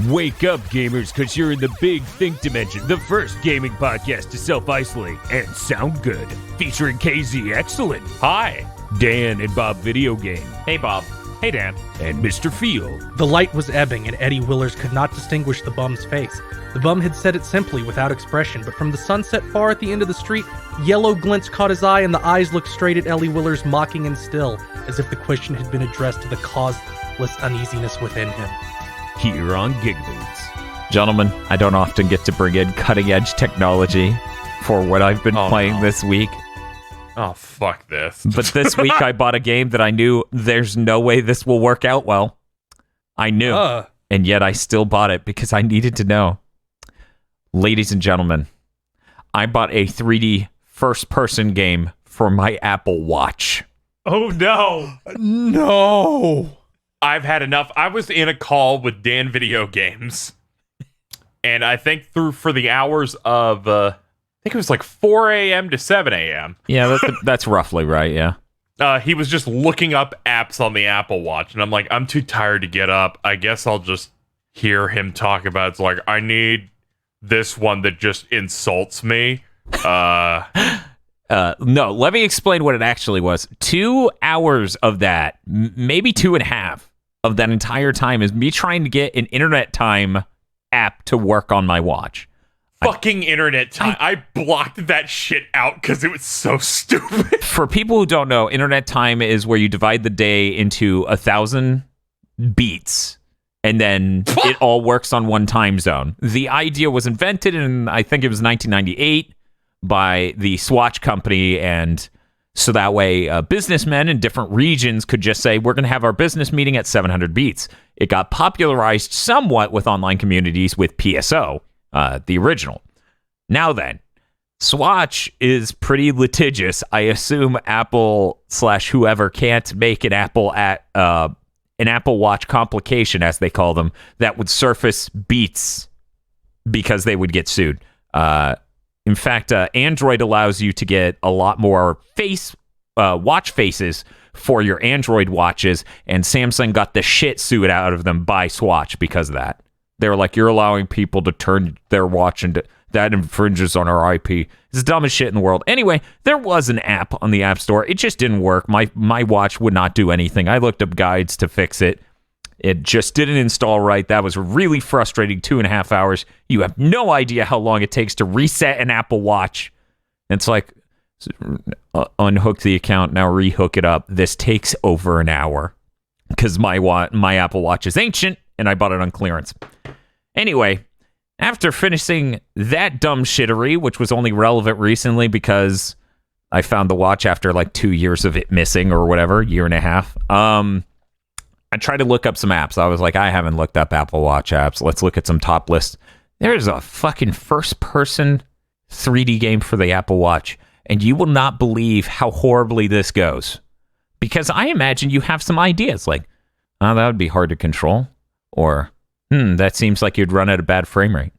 Wake up, gamers, because you're in the Big Think Dimension, the first gaming podcast to self-isolate and sound good. Featuring KZ Excellent. Hi. Dan and Bob Video Game. Hey, Bob. Hey, Dan. And Mr. Field. The light was ebbing, and Eddie Willers could not distinguish the bum's face. The bum had said it simply, without expression, but from the sunset far at the end of the street, yellow glints caught his eye, and the eyes looked straight at Eddie Willers, mocking and still, as if the question had been addressed to the causeless uneasiness within him. Here on GigaBoots. Gentlemen, I don't often get to bring in cutting-edge technology for what I've been playing this week. Oh, fuck this. But this week I bought a game that I knew there's no way this will work out well. I knew. And yet I still bought it because I needed to know. Ladies and gentlemen, I bought a 3D first-person game for my Apple Watch. Oh, no. No! I've had enough. I was in a call with Dan Video Games, and I think for the hours of, I think it was like 4 a.m. to 7 a.m. Yeah, that's roughly right, yeah. He was just looking up apps on the Apple Watch, and I'm like, I'm too tired to get up. I guess I'll just hear him talk about it's like, I need this one that just insults me. No, let me explain what it actually was. 2 hours of that, maybe 2.5 of that entire time is me trying to get an internet time app to work on my watch. Fucking internet time. I blocked that shit out because it was so stupid. For people who don't know, internet time is where you divide the day into 1,000 beats, and then it all works on one time zone. The idea was invented in, I think it was 1998, by the Swatch company, and so that way businessmen in different regions could just say, we're going to have our business meeting at 700 beats. It got popularized somewhat with online communities with PSO, the original. Now then, Swatch is pretty litigious. I assume Apple / whoever can't make an Apple Watch complication, as they call them, that would surface beats because they would get sued. In fact, Android allows you to get a lot more watch faces for your Android watches, and Samsung got the shit sued out of them by Swatch because of that. They were like, you're allowing people to turn their watch into... That infringes on our IP. It's the dumbest shit in the world. Anyway, there was an app on the App Store. It just didn't work. My watch would not do anything. I looked up guides to fix it. It just didn't install right. That was really frustrating. 2.5 hours. You have no idea how long it takes to reset an Apple Watch. It's like, unhook the account, now rehook it up. This takes over an hour because my Apple Watch is ancient and I bought it on clearance. Anyway, after finishing that dumb shittery, which was only relevant recently because I found the watch after like 2 years of it missing or whatever, 1.5 years. I tried to look up some apps. I was like, I haven't looked up Apple Watch apps. Let's look at some top lists. There's a fucking first-person 3D game for the Apple Watch, and you will not believe how horribly this goes. Because I imagine you have some ideas, like, oh, that would be hard to control, or, that seems like you'd run at a bad frame rate.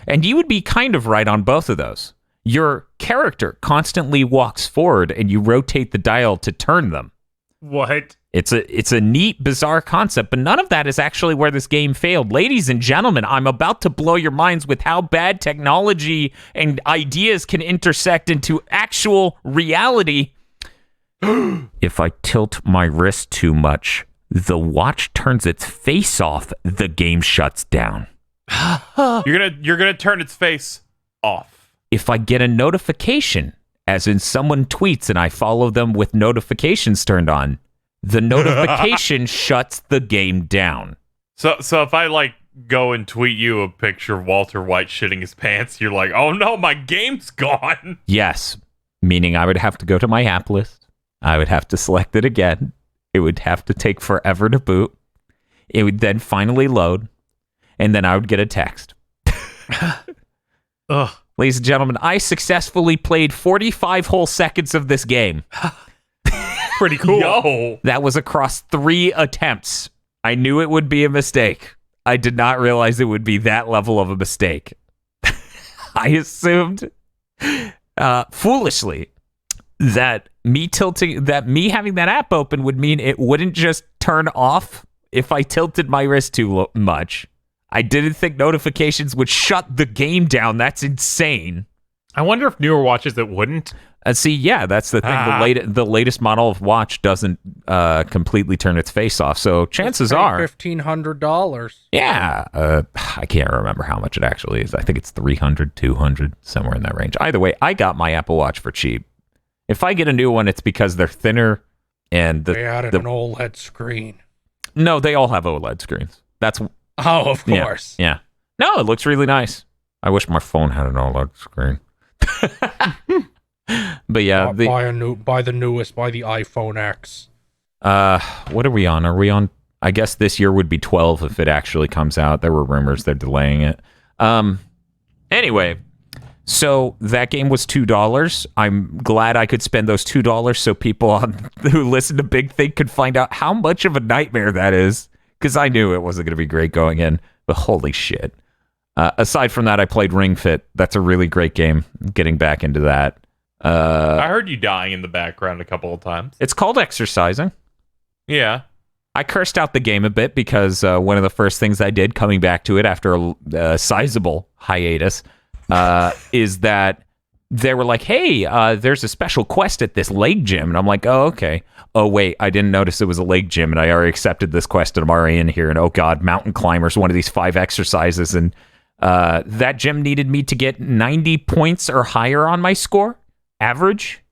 And you would be kind of right on both of those. Your character constantly walks forward, and you rotate the dial to turn them. What? It's a neat, bizarre concept, but none of that is actually where this game failed. Ladies and gentlemen, I'm about to blow your minds with how bad technology and ideas can intersect into actual reality. If I tilt my wrist too much, the watch turns its face off, the game shuts down. You're gonna turn its face off. If I get a notification, as in someone tweets and I follow them with notifications turned on, the notification shuts the game down. So if I like go and tweet you a picture of Walter White shitting his pants, you're like, oh no, my game's gone. Yes, meaning I would have to go to my app list. I would have to select it again. It would have to take forever to boot. It would then finally load, and then I would get a text. Ugh. Ladies and gentlemen, I successfully played 45 whole seconds of this game. Pretty cool. Yo. That was across 3 attempts. I knew it would be a mistake. I did not realize it would be that level of a mistake. I assumed, foolishly, that me having that app open would mean it wouldn't just turn off if I tilted my wrist too much. I didn't think notifications would shut the game down. That's insane. I wonder if newer watches it wouldn't. See, yeah, that's the thing. The latest model of watch doesn't completely turn its face off. So chances are $1,500. Yeah, I can't remember how much it actually is. I think it's 300, 200, somewhere in that range. Either way, I got my Apple Watch for cheap. If I get a new one, it's because they're thinner and They added an OLED screen. No, they all have OLED screens. That's of course. Yeah. No, it looks really nice. I wish my phone had an OLED screen. But yeah, buy the iPhone X. What are we on? Are we on? I guess this year would be 12 if it actually comes out. There were rumors they're delaying it. Anyway, so that game was $2. I'm glad I could spend those $2 so people who listen to Big Think could find out how much of a nightmare that is. Because I knew it wasn't going to be great going in, but holy shit. Aside from that, I played Ring Fit. That's a really great game. Getting back into that. I heard you dying in the background a couple of times. It's called exercising. Yeah. I cursed out the game a bit because one of the first things I did coming back to it after a sizable hiatus is that they were like, hey, there's a special quest at this leg gym. And I'm like, oh, okay. Oh, wait, I didn't notice it was a leg gym, and I already accepted this quest, and I'm already in here. And oh, God, mountain climbers, one of these 5 exercises. And that gym needed me to get 90 points or higher on my score, average.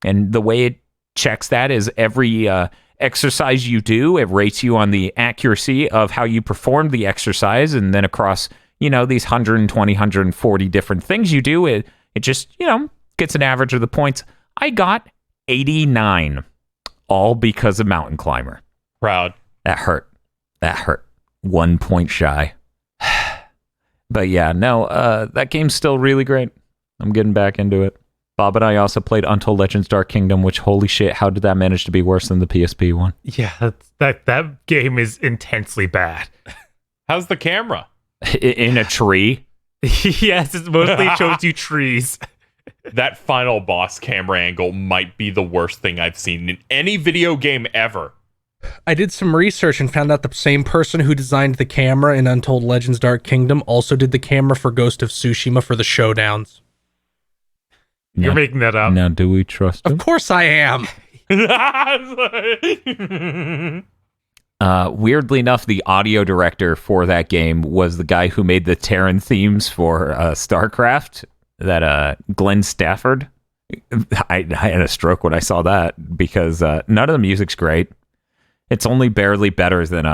And the way it checks that is every exercise you do, it rates you on the accuracy of how you performed the exercise. And then across, these 120, 140 different things you do, it just, gets an average of the points. I got 89, all because of Mountain Climber. Proud. That hurt. 1 point shy. But yeah, no, that game's still really great. I'm getting back into it. Bob and I also played Untold Legends Dark Kingdom, which, holy shit, how did that manage to be worse than the PSP one? Yeah, that game is intensely bad. How's the camera? In a tree? Yes, it mostly shows you trees. That final boss camera angle might be the worst thing I've seen in any video game ever. I did some research and found out the same person who designed the camera in Untold Legends Dark Kingdom also did the camera for Ghost of Tsushima for the showdowns. You're making that up. Now, do we trust him? Of course I am. Weirdly enough, the audio director for that game was the guy who made the Terran themes for StarCraft, that Glenn Stafford. I had a stroke when I saw that because none of the music's great. It's only barely better than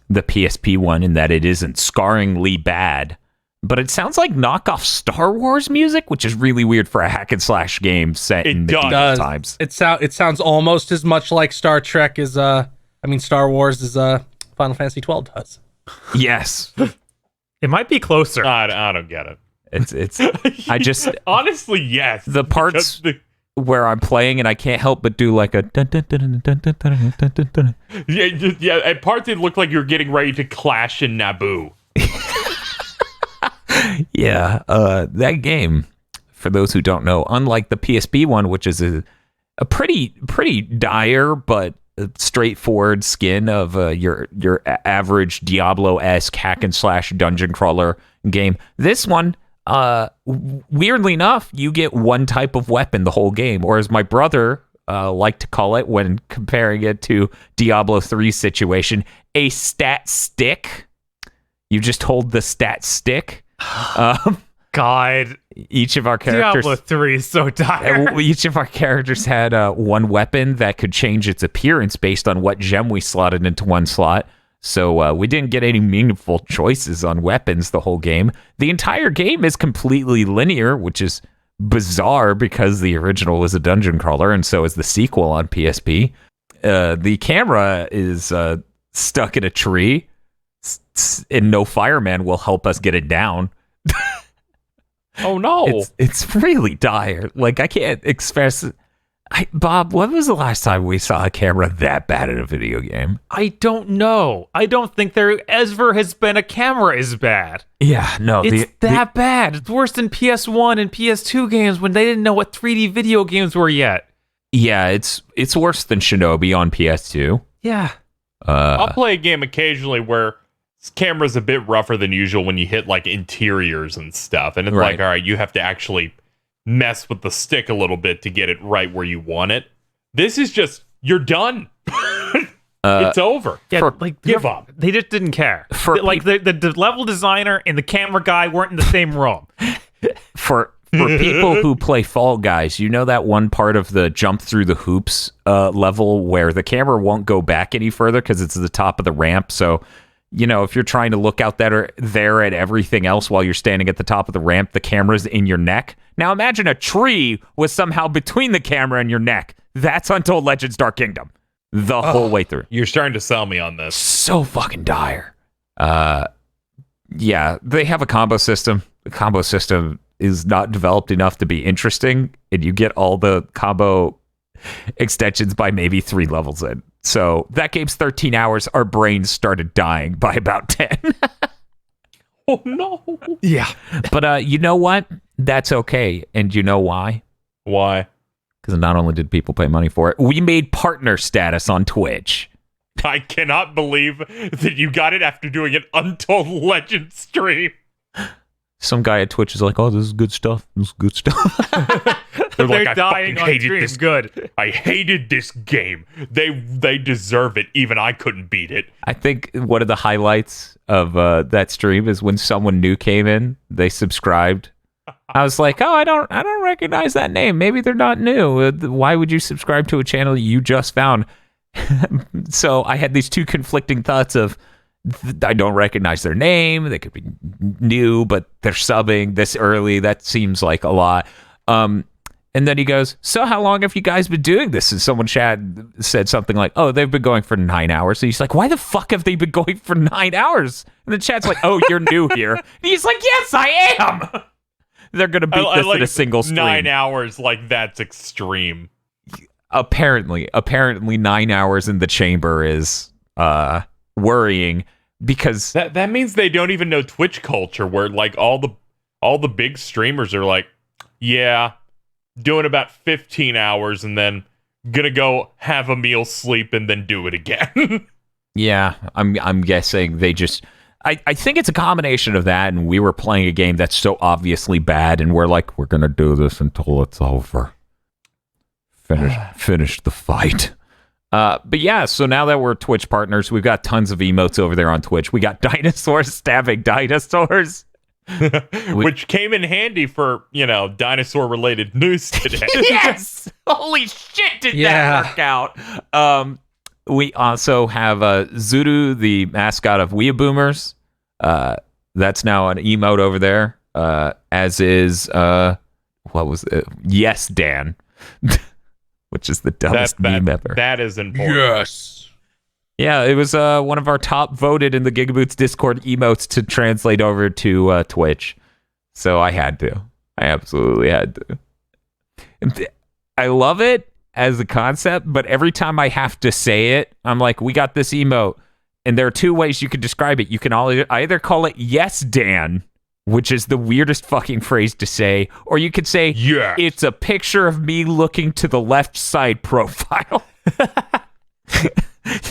the PSP one in that it isn't scarringly bad, but it sounds like knockoff Star Wars music, which is really weird for a hack and slash game set in medieval times. It sounds almost as much like Star Trek as Star Wars as Final Fantasy 12 does. Yes. It might be closer. I don't get it. It's I just honestly, yes. The parts where I'm playing and I can't help but do like a dun, dun, dun, dun, dun, dun, dun, dun, dun, dun. Yeah, at parts it looked like you're getting ready to clash in Naboo. Yeah, that game, for those who don't know, unlike the PSP one, which is a pretty dire but straightforward skin of your average Diablo-esque hack and slash dungeon crawler game, this one, weirdly enough, you get one type of weapon the whole game, or as my brother liked to call it when comparing it to Diablo 3's situation, a stat stick. You just hold the stat stick. God, each of our characters, Diablo 3 is so dire. Each of our characters had one weapon that could change its appearance based on what gem we slotted into one slot. So we didn't get any meaningful choices on weapons the whole game. The entire game is completely linear, which is bizarre because the original was a dungeon crawler, and so is the sequel on PSP. The camera is stuck in a tree, and no fireman will help us get it down. Oh no! It's really dire. Like, I can't express. Bob, when was the last time we saw a camera that bad in a video game? I don't know. I don't think there ever has been a camera as bad. Yeah, no. It's that bad. It's worse than PS1 and PS2 games when they didn't know what 3D video games were yet. Yeah, it's worse than Shinobi on PS2. Yeah. I'll play a game occasionally where this camera's a bit rougher than usual when you hit like interiors and stuff. And it's Right. like, all right, you have to actually mess with the stick a little bit to get it right where you want it. This is just, you're done. It's over. Yeah, Give up. They just didn't care. For The level designer and the camera guy weren't in the same room. For people who play Fall Guys, you know that one part of the jump through the hoops level where the camera won't go back any further because it's at the top of the ramp. So, you know, if you're trying to look out there at everything else while you're standing at the top of the ramp, the camera's in your neck. Now imagine a tree was somehow between the camera and your neck. That's Untold Legends Dark Kingdom. The whole way through. You're starting to sell me on this. So fucking dire. Yeah, they have a combo system. The combo system is not developed enough to be interesting, and you get all the combo extensions by maybe 3 levels in. So that game's 13 hours. Our brains started dying by about 10. Oh, no. Yeah. But you know what? That's okay. And you know why? Why? Because not only did people pay money for it, we made partner status on Twitch. I cannot believe that you got it after doing an Untold Legend stream. Some guy at Twitch is like, oh, this is good stuff. This is good stuff. They're They're like, dying I on fucking hated stream. this. Good. I hated this game. They deserve it. Even I couldn't beat it. I think one of the highlights of that stream is when someone new came in, they subscribed. I was like, oh, I don't recognize that name. Maybe they're not new. Why would you subscribe to a channel you just found? So I had these two conflicting thoughts of, I don't recognize their name. They could be new, but they're subbing this early. That seems like a lot. And then he goes, so how long have you guys been doing this? And someone said something like, oh, they've been going for 9 hours. So he's like, why the fuck have they been going for 9 hours? And the chat's like, oh, you're new here. And he's like, yes, I am. They're going to beat this like in a single stream. 9 hours, like that's extreme. Apparently 9 hours in the chamber is worrying because That means they don't even know Twitch culture, where like all the big streamers are like, yeah, doing about 15 hours and then gonna go have a meal, sleep, and then do it again. yeah, I'm guessing they just I think it's a combination of that, and we were playing a game that's so obviously bad, and we're like, we're gonna do this until it's over. Finish the fight. But yeah, so now that we're Twitch partners, we've got tons of emotes over there on Twitch. We got dinosaurs stabbing dinosaurs. Which came in handy for, dinosaur related news today. Yes! Holy shit, did that work out? We also have Zuru, the mascot of Weeaboomers. Boomers. That's now an emote over there. As is, what was it? Yes, Dan. Which is the dumbest meme ever. That is important. Yes. Yeah, it was one of our top voted in the GigaBoots Discord emotes to translate over to Twitch. So I had to. I absolutely had to. I love it as a concept, but every time I have to say it, I'm like, we got this emote. And there are 2 ways you can describe it. You can either call it Yes, Dan, which is the weirdest fucking phrase to say, or you could say, yeah, it's a picture of me looking to the left side profile.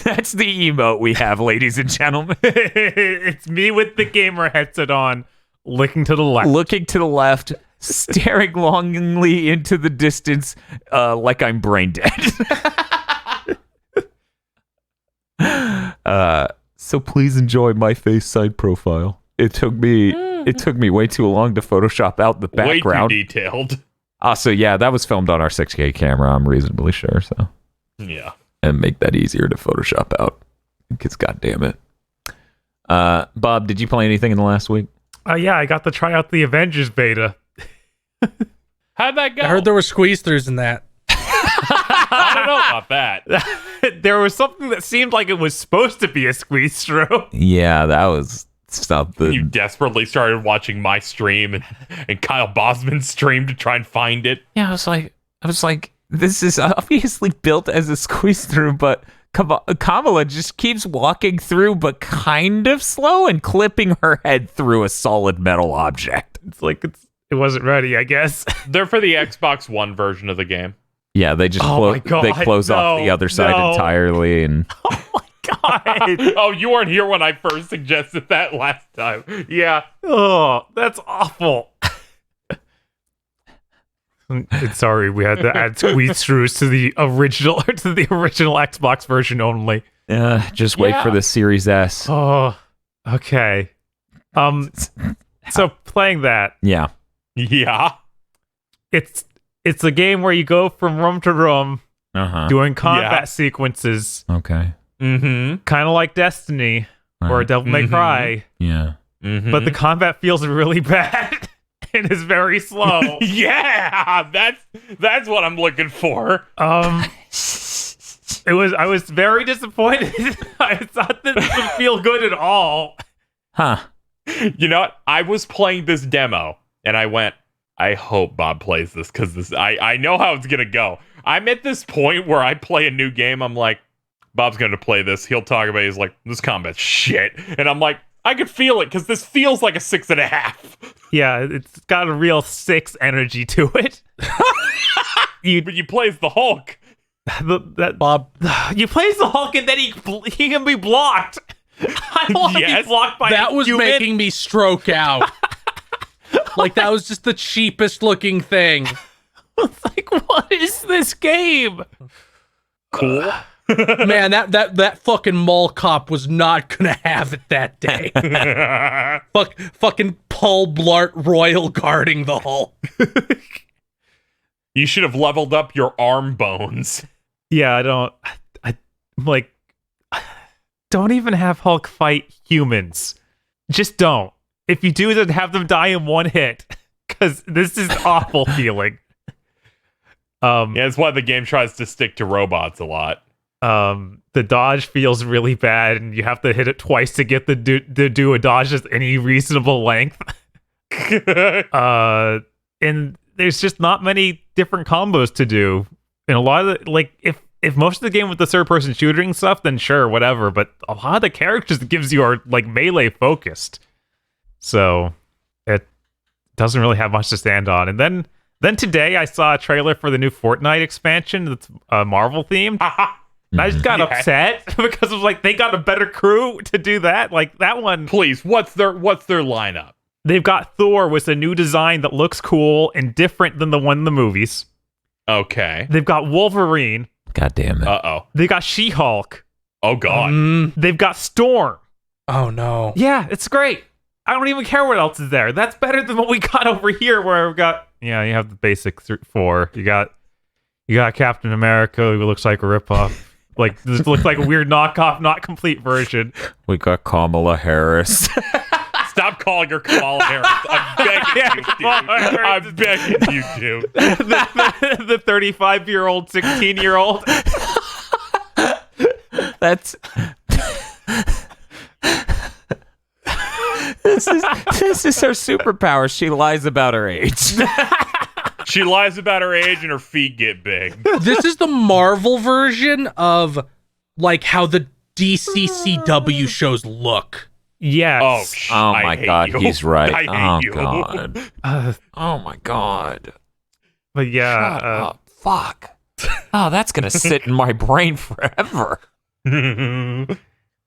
That's the emote we have, ladies and gentlemen. It's me with the gamer headset on, looking to the left. Looking to the left, staring longingly into the distance like I'm brain dead. So please enjoy my face side profile. It took me way too long to Photoshop out the background. Way too detailed. So yeah, that was filmed on our 6K camera, I'm reasonably sure. So yeah. And make that easier to Photoshop out. Because goddamn it. Bob, did you play anything in the last week? Yeah, I got to try out the Avengers beta. How'd that go? I heard there were squeeze throughs in that. I don't know about that. There was something that seemed like it was supposed to be a squeeze through. Yeah, that was something. You desperately started watching my stream and Kyle Bosman's stream to try and find it. Yeah, I was like, this is obviously built as a squeeze through, but Kamala just keeps walking through, but kind of slow and clipping her head through a solid metal object. It's like it wasn't ready, I guess. They're for the Xbox One version of the game. Yeah, they just Oh my God, they close off the other side entirely, and God. Oh, you weren't here when I first suggested that last time. Yeah. Oh, that's awful. Sorry, we had to add squeeze throughs to the original Xbox version only. Just wait for the Series S. Oh, okay. So playing that, Yeah. Yeah. it's a game where you go from room to room, doing combat Yeah. sequences, Okay. Mm-hmm. kind of like Destiny or Devil May Cry, Yeah. but the combat feels really bad and is very slow. Yeah, that's what I'm looking for. I was very disappointed. I thought this would feel good at all. Huh. You know what? I was playing this demo and I went, I hope Bob plays this because I know how it's gonna go. I'm at this point where I play a new game, I'm like, Bob's gonna play this. He'll talk about it. He's like, this combat's shit. And I'm like, I could feel it because this feels like a 6.5. Yeah, it's got a real 6 energy to it. But you play as the Hulk. Bob, You play as the Hulk and then he can be blocked. I don't want to Yes, be blocked by that a was human. making me stroke out. Like, that was just the cheapest looking thing. It's like, what is this game? Cool. Man, that fucking mall cop was not gonna have it that day. Fucking Paul Blart Royal guarding the Hulk. You should have leveled up your arm bones. Yeah, don't even have Hulk fight humans. Just don't. If you do, then have them die in one hit. Because this is awful feeling. Yeah, that's why the game tries to stick to robots a lot. The dodge feels really bad, and you have to hit it twice to get to do a dodge that's any reasonable length. And there's just not many different combos to do. And a lot of if most of the game with the third-person shooting stuff, then sure, whatever. But a lot of the characters it gives you are like melee focused, so it doesn't really have much to stand on. And then today I saw a trailer for the new Fortnite expansion that's Marvel themed. I just got upset because I was like, they got a better crew to do that. Like that one. Please, what's their lineup? They've got Thor with a new design that looks cool and different than the one in the movies. Okay. They've got Wolverine. God damn it. Uh-oh. They got She-Hulk. Oh, God. They've got Storm. Oh no. Yeah, it's great. I don't even care what else is there. That's better than what we got over here where we've got, you have the basic 4. You got Captain America who looks like a ripoff. Like, this looks like a weird knockoff, not complete version. We got Kamala Harris. Stop calling her Kamala Harris. I'm begging you, dude. I'm begging you, dude. The 35-year-old, 16-year-old. That's... This is her superpower. She lies about her age. She lies about her age and her feet get big. This is the Marvel version of like how the DCCW shows look. Yes. Oh I my hate God, you. he's right. I hate you. God. Oh my God. But yeah. Shut up. Fuck. Oh, that's gonna sit in my brain forever.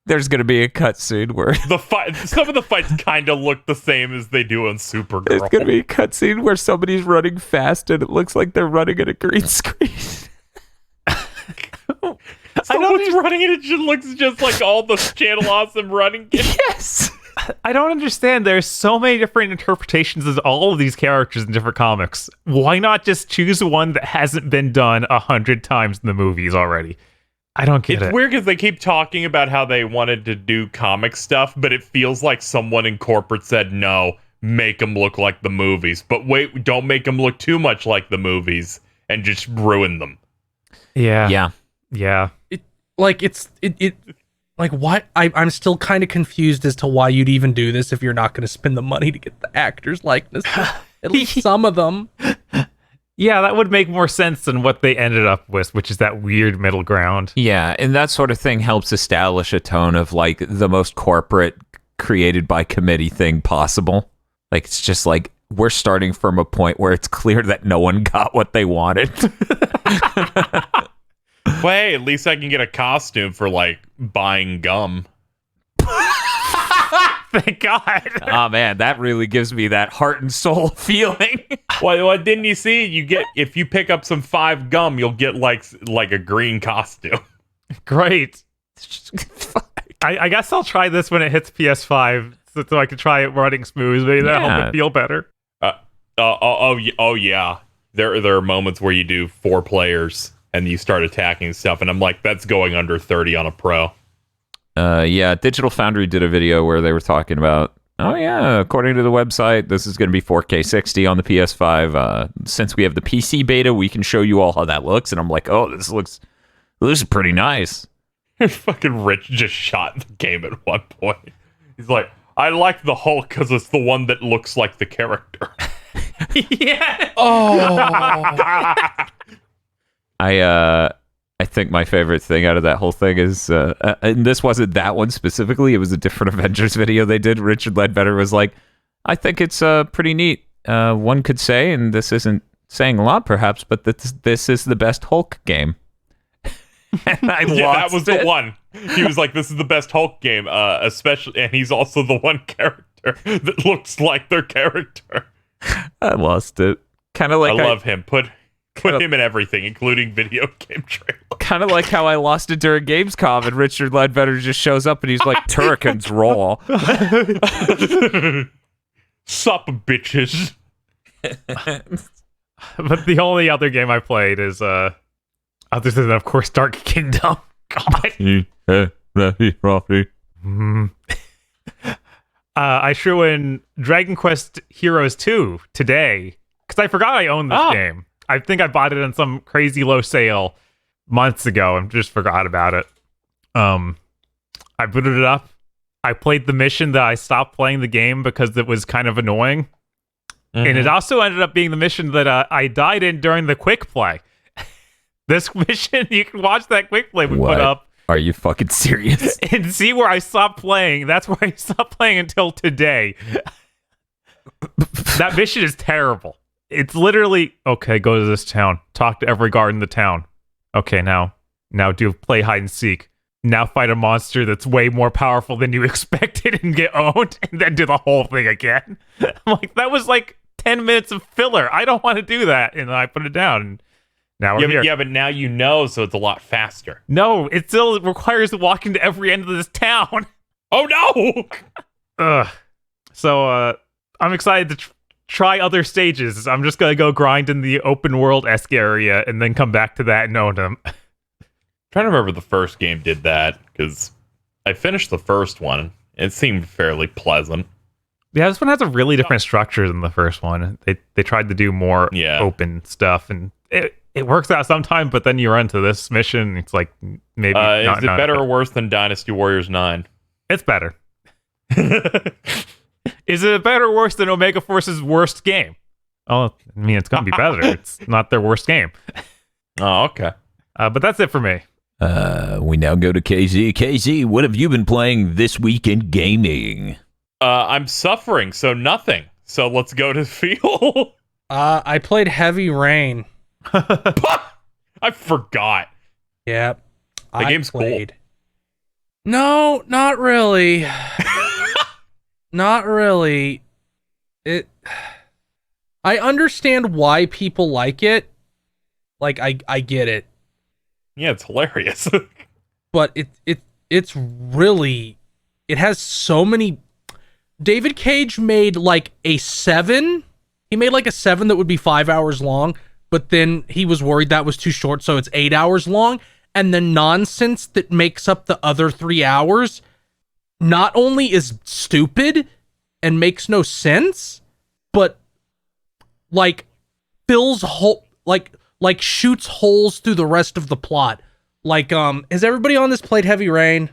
There's gonna be a cutscene where Some of the fights kind of look the same as they do on Supergirl. there's gonna be a cutscene where somebody's running fast and it looks like they're running at a green screen. Someone's running and it just looks just like all the Channel Awesome running games. Yes. I don't understand. There's so many different interpretations of all of these characters in different comics. Why not just choose one that hasn't been done 100 times in the movies already? I don't get it. It's weird because they keep talking about how they wanted to do comic stuff, but it feels like someone in corporate said, no, make them look like the movies. But wait, don't make them look too much like the movies and just ruin them. Yeah. Yeah. Yeah. Why? I'm still kind of confused as to why you'd even do this if you're not going to spend the money to get the actors' likeness. At least some of them. Yeah, that would make more sense than what they ended up with, which is that weird middle ground. Yeah, and that sort of thing helps establish a tone of like the most corporate, created by committee thing possible. Like it's just like we're starting from a point where it's clear that no one got what they wanted. Well, hey, at least I can get a costume for like buying gum. Thank God. Oh man, that really gives me that heart and soul feeling. What didn't you see? You get, if you pick up some 5 gum, you'll get like a green costume. Great. I guess I'll try this when it hits PS5 so I can try it running smooth. Maybe that'll help it feel better. Oh yeah. There are moments where you do 4 players and you start attacking stuff, and I'm like, that's going under 30 on a pro. Yeah, Digital Foundry did a video where they were talking about, oh yeah, according to the website, this is going to be 4K 60 on the PS5. Since we have the PC beta, we can show you all how that looks. And I'm like, oh, this is pretty nice. Fucking Rich just shot the game at one point. He's like, I like the Hulk because it's the one that looks like the character. Yeah. Oh. I think my favorite thing out of that whole thing is, and this wasn't that one specifically, it was a different Avengers video they did. Richard Ledbetter was like, I think it's pretty neat. One could say, and this isn't saying a lot perhaps, but this is the best Hulk game. And that was the one. He was like, this is the best Hulk game, especially, and he's also the one character that looks like their character. I lost it. Kind of like I love him. Put him in everything, including video game trailers. Kind of like how I lost it during Gamescom, and Richard Ledbetter just shows up and he's like, Turrican's raw. Sup, bitches. But the only other game I played is, other than, of course, Dark Kingdom. God. I threw in Dragon Quest Heroes 2 today, because I forgot I owned this game. I think I bought it on some crazy low sale months ago and just forgot about it. I booted it up. I played the mission that I stopped playing the game because it was kind of annoying. Mm-hmm. And it also ended up being the mission that I died in during the quick play. This mission, you can watch that quick play we put up. Are you fucking serious? And see where I stopped playing. That's where I stopped playing until today. That mission is terrible. It's literally, okay, go to this town. Talk to every guard in the town. Okay, now play hide and seek. Now fight a monster that's way more powerful than you expected and get owned, and then do the whole thing again. I'm like, that was like 10 minutes of filler. I don't want to do that. And I put it down. And now we're here. Yeah, but now you know, so it's a lot faster. No, it still requires walking to every end of this town. Oh, no! Ugh. So, I'm excited to try other stages. I'm just going to go grind in the open world-esque area and then come back to that and own them. Trying to remember the first game did that, because I finished the first one. It seemed fairly pleasant. Yeah, this one has a really different structure than the first one. They tried to do more open stuff, and it works out sometimes, but then you run to this mission, it's like, maybe is it better or worse than Dynasty Warriors 9? It's better. Is it better or worse than Omega Force's worst game? Oh, I mean, it's gonna be better. It's not their worst game. Oh, okay. But that's it for me. We now go to KZ. KZ, what have you been playing this week in gaming? I'm suffering, so nothing. So let's go to Phil. I played Heavy Rain. I forgot. Yep. The game's cool. No, not really. Not really. I understand why people like it. Like, I get it. Yeah, it's hilarious. But it's really, it has so many. David Cage made like a 7. He made like a 7 that would be 5 hours long, but then he was worried that was too short, so it's 8 hours long. And the nonsense that makes up the other 3 hours not only is stupid and makes no sense, but like fills hole, like shoots holes through the rest of the plot. Like, has everybody on this played Heavy Rain?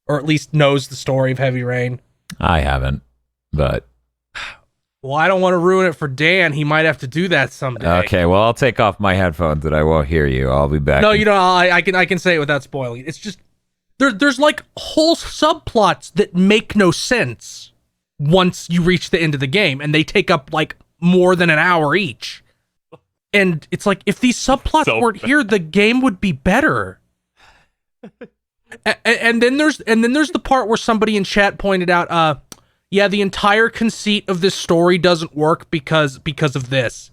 Or at least knows the story of Heavy Rain? I haven't, but... Well, I don't want to ruin it for Dan. He might have to do that someday. Okay, well, I'll take off my headphones and I won't hear you. I'll be back. No, you know, I can say it without spoiling. It's just, there's like whole subplots that make no sense once you reach the end of the game, and they take up like more than an hour each. And it's like, if these subplots weren't here, the game would be better. And then there's the part where somebody in chat pointed out, yeah, the entire conceit of this story doesn't work because of this.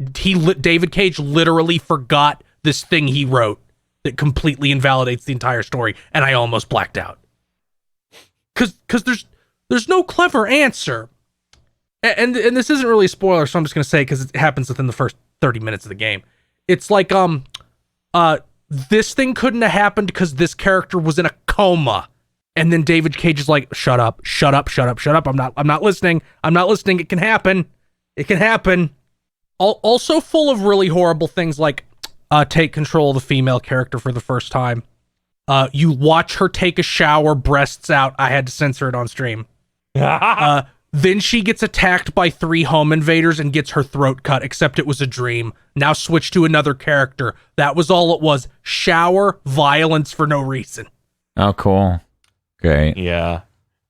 David Cage literally forgot this thing he wrote that completely invalidates the entire story, and I almost blacked out. Cause there's no clever answer. And this isn't really a spoiler, so I'm just gonna say because it happens within the first 30 minutes of the game. It's like this thing couldn't have happened because this character was in a coma. And then David Cage is like, shut up. I'm not listening. It can happen. Also full of really horrible things like take control of the female character for the first time. You watch her take a shower, breasts out. I had to censor it on stream. Then she gets attacked by 3 home invaders and gets her throat cut, except it was a dream. Now switch to another character. That was all it was. Shower, violence for no reason. Oh, cool. Great. Yeah.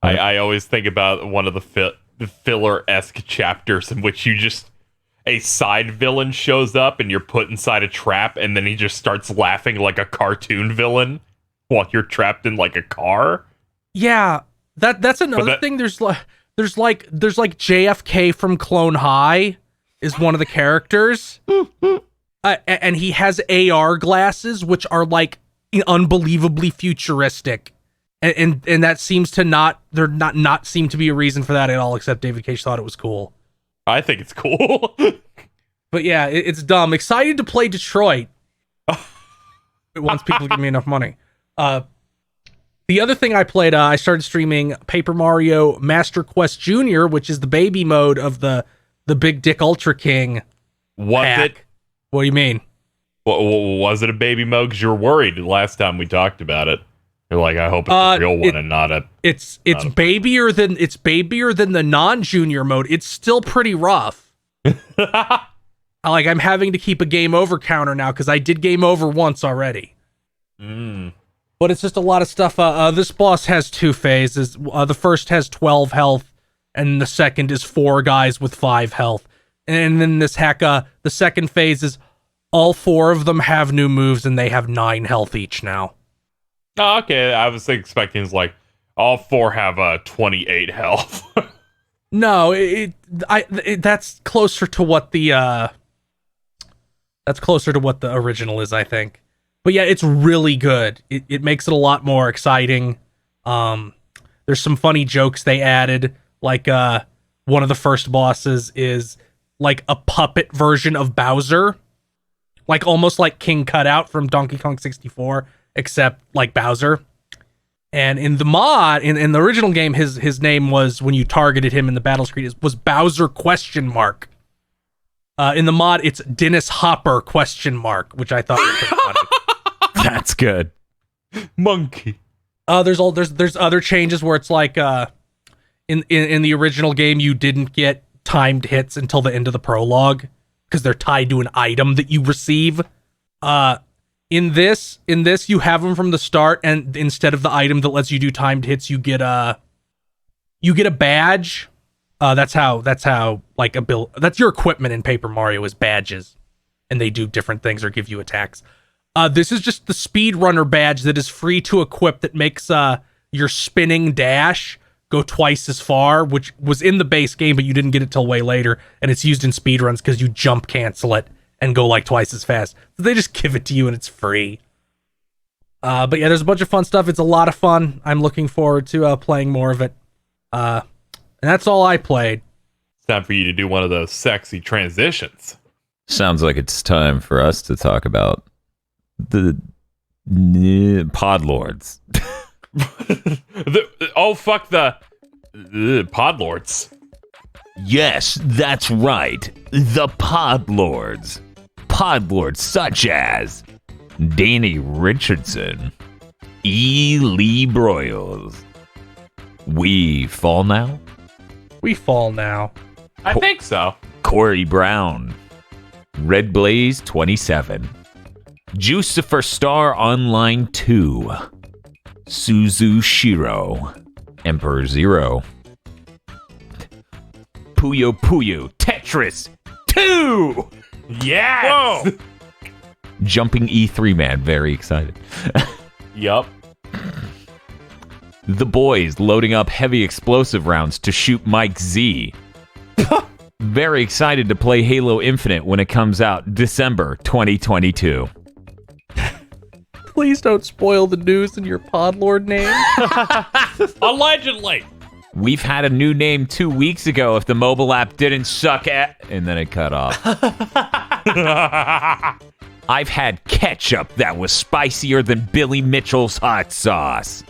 I always think about one of the filler-esque chapters in which a side villain shows up and you're put inside a trap, and then he just starts laughing like a cartoon villain while you're trapped in like a car. Yeah, that's another thing. There's like JFK from Clone High is one of the characters, and he has AR glasses which are like unbelievably futuristic, and that seems to not seem to be a reason for that at all. Except David Cage thought it was cool. I think it's cool. But yeah, it's dumb. Excited to play Detroit once people give me enough money. The other thing I played, I started streaming Paper Mario Master Quest Jr., which is the baby mode of the Big Dick Ultra King. Was it? What do you mean? Was it a baby mode? Because you were worried last time we talked about it. You're like, I hope it's a real one and not a. It's babier than the non-junior mode. It's still pretty rough. I'm having to keep a game over counter now because I did game over once already. But it's just a lot of stuff. This boss has 2 phases. The first has 12 health, and the second is 4 guys with 5 health. And then this the second phase is all 4 of them have new moves, and they have 9 health each now. Oh, okay. I was expecting it's like all 4 have 28 health. No, that's closer to what the original is, I think. But yeah, it's really good. It makes it a lot more exciting. There's some funny jokes they added. Like one of the first bosses is like a puppet version of Bowser, like almost like King Cutout from Donkey Kong 64, except like Bowser. And in the mod, in the original game, his name was, when you targeted him in the battle screen, was Bowser ? In the mod, it's Dennis Hopper ? Which I thought was pretty funny. That's good. Monkey. There's other changes where it's like in the original game you didn't get timed hits until the end of the prologue because they're tied to an item that you receive. In this you have them from the start, and instead of the item that lets you do timed hits, you get a badge. That's how like that's your equipment in Paper Mario is badges, and they do different things or give you attacks. This is just the speedrunner badge that is free to equip that makes your spinning dash go twice as far, which was in the base game, but you didn't get it till way later, and it's used in speedruns because you jump cancel it and go like twice as fast. So they just give it to you and it's free. But yeah, there's a bunch of fun stuff. It's a lot of fun. I'm looking forward to playing more of it. And that's all I played. It's time for you to do one of those sexy transitions. Sounds like it's time for us to talk about the pod lords. Fuck the pod lords. Yes, that's right. The pod lords. Pod lords such as Danny Richardson, E. Lee Broyles. We fall now? We fall now. I think so. Corey Brown, Red Blaze 27, Jucifer Star Online 2, Suzu Shiro, Emperor Zero, Puyo Puyo Tetris 2, Yes! Whoa! Jumping E3 man, very excited. Yup. The boys loading up heavy explosive rounds to shoot Mike Z. Very excited to play Halo Infinite when it comes out December 2022. Please don't spoil the news in your Podlord name. Allegedly. We've had a new name 2 weeks ago if the mobile app didn't suck at... And then it cut off. I've had ketchup that was spicier than Billy Mitchell's hot sauce.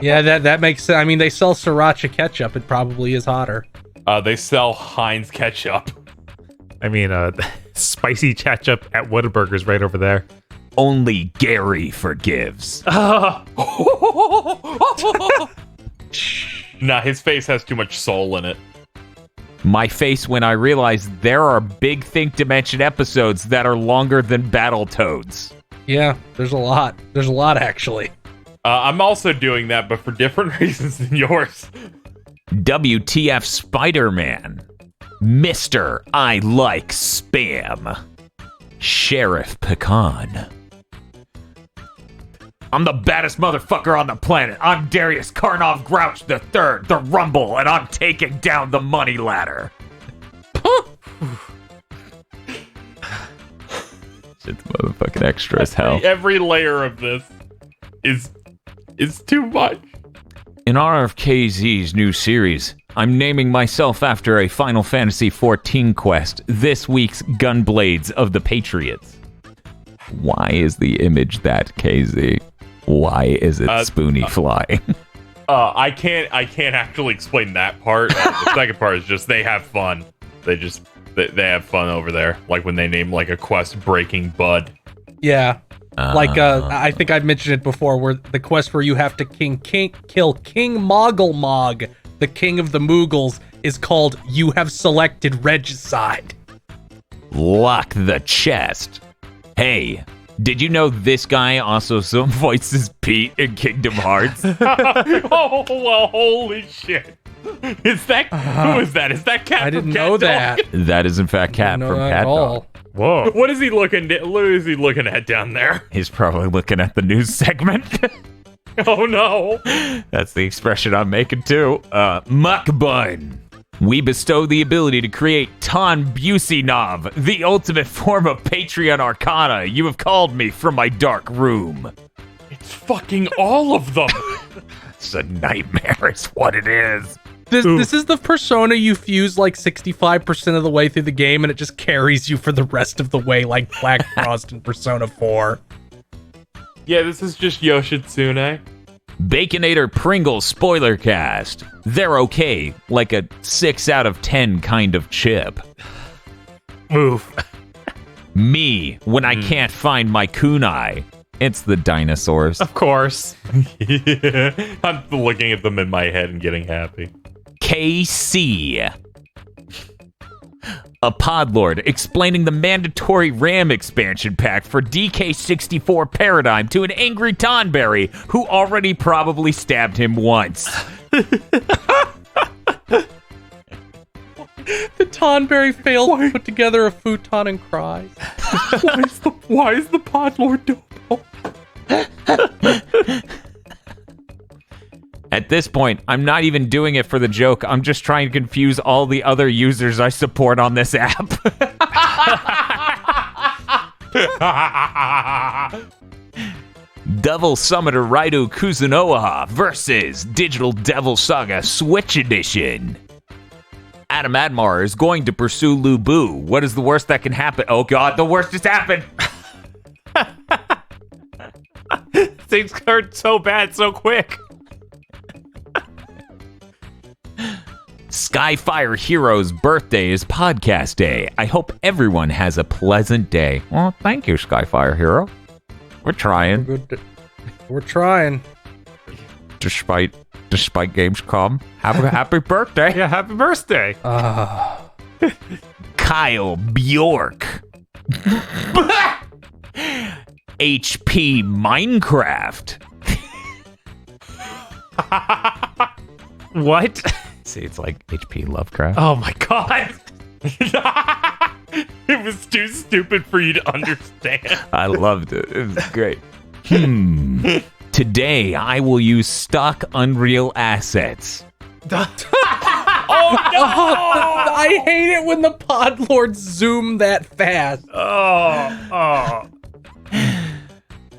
Yeah, that makes sense. I mean, they sell sriracha ketchup. It probably is hotter. They sell Heinz ketchup. I mean, spicy ketchup at Whataburger's right over there. Only Gary forgives. Nah, his face has too much soul in it. My face when I realized there are Big Think Dimension episodes that are longer than Battletoads. Yeah, there's a lot. There's a lot, actually. I'm also doing that, but for different reasons than yours. WTF Spider-Man. Mr. I Like Spam. Sheriff Pecan. I'm the baddest motherfucker on the planet. I'm Darius Karnov Grouch III, the Rumble, and I'm taking down the money ladder. Shit's motherfucking extra as hell. Every layer of this is too much. In honor of KZ's new series, I'm naming myself after a Final Fantasy XIV quest, this week's Gunblades of the Patriots. Why is the image that, KZ? Why is it spoony flying? I can't actually explain that part. The second part is just they have fun. They have fun over there. Like when they name like a quest Breaking Bud. Yeah. I think I've mentioned it before, where the quest where you have to kill King Moggle, the king of the Moogles, is called You Have Selected Regicide. Lock the chest. Hey, did you know this guy also voices Pete in Kingdom Hearts? Oh, well, holy shit. Is that who is that? Is that Cat? I from didn't Cat know Dog? that. That is in fact Cat No, from not Cat at all. Dog. Whoa. What is he looking at down there? He's probably looking at the news segment. Oh no. That's the expression I'm making too. Muck bun. We bestow the ability to create Ton Businov, the ultimate form of Patreon Arcana. You have called me from my dark room. It's fucking all of them. It's a nightmare, is what it is. This is the persona you fuse like 65% of the way through the game, and it just carries you for the rest of the way, like Black Frost in Persona 4. Yeah, this is just Yoshitsune. Baconator Pringles spoiler cast. They're okay, like a 6 out of 10 kind of chip. Move. Me, when I can't find my kunai. It's the dinosaurs. Of course. Yeah. I'm looking at them in my head and getting happy. KC. A podlord explaining the mandatory RAM expansion pack for DK64 Paradigm to an angry Tonberry who already probably stabbed him once. The Tonberry failed to put together a futon and cries. Why is the Podlord dope? At this point, I'm not even doing it for the joke. I'm just trying to confuse all the other users I support on this app. Devil Summoner Raido Kuzunoha versus Digital Devil Saga Switch Edition. Adam Admar is going to pursue Lubu. What is the worst that can happen? Oh god, the worst has happened! Things hurt so bad so quick. Skyfire Hero's birthday is podcast day. I hope everyone has a pleasant day. Well, thank you, Skyfire Hero. We're trying. We're trying. Despite Gamescom. Have a happy birthday. Yeah, happy birthday. Kyle Bjork. HP Minecraft. What? See, it's like HP Lovecraft. Oh my god. It was too stupid for you to understand. I loved it. It was great. Today, I will use stock Unreal assets. I hate it when the pod lords zoom that fast.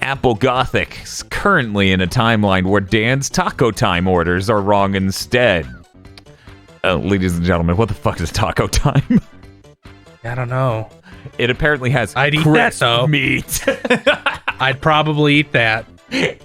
Apple Gothic is currently in a timeline where Dan's Taco Time orders are wrong instead. Ladies and gentlemen, what the fuck is Taco Time? I don't know. It apparently has I'd eat crisp that, though. meat. I'd probably eat that. It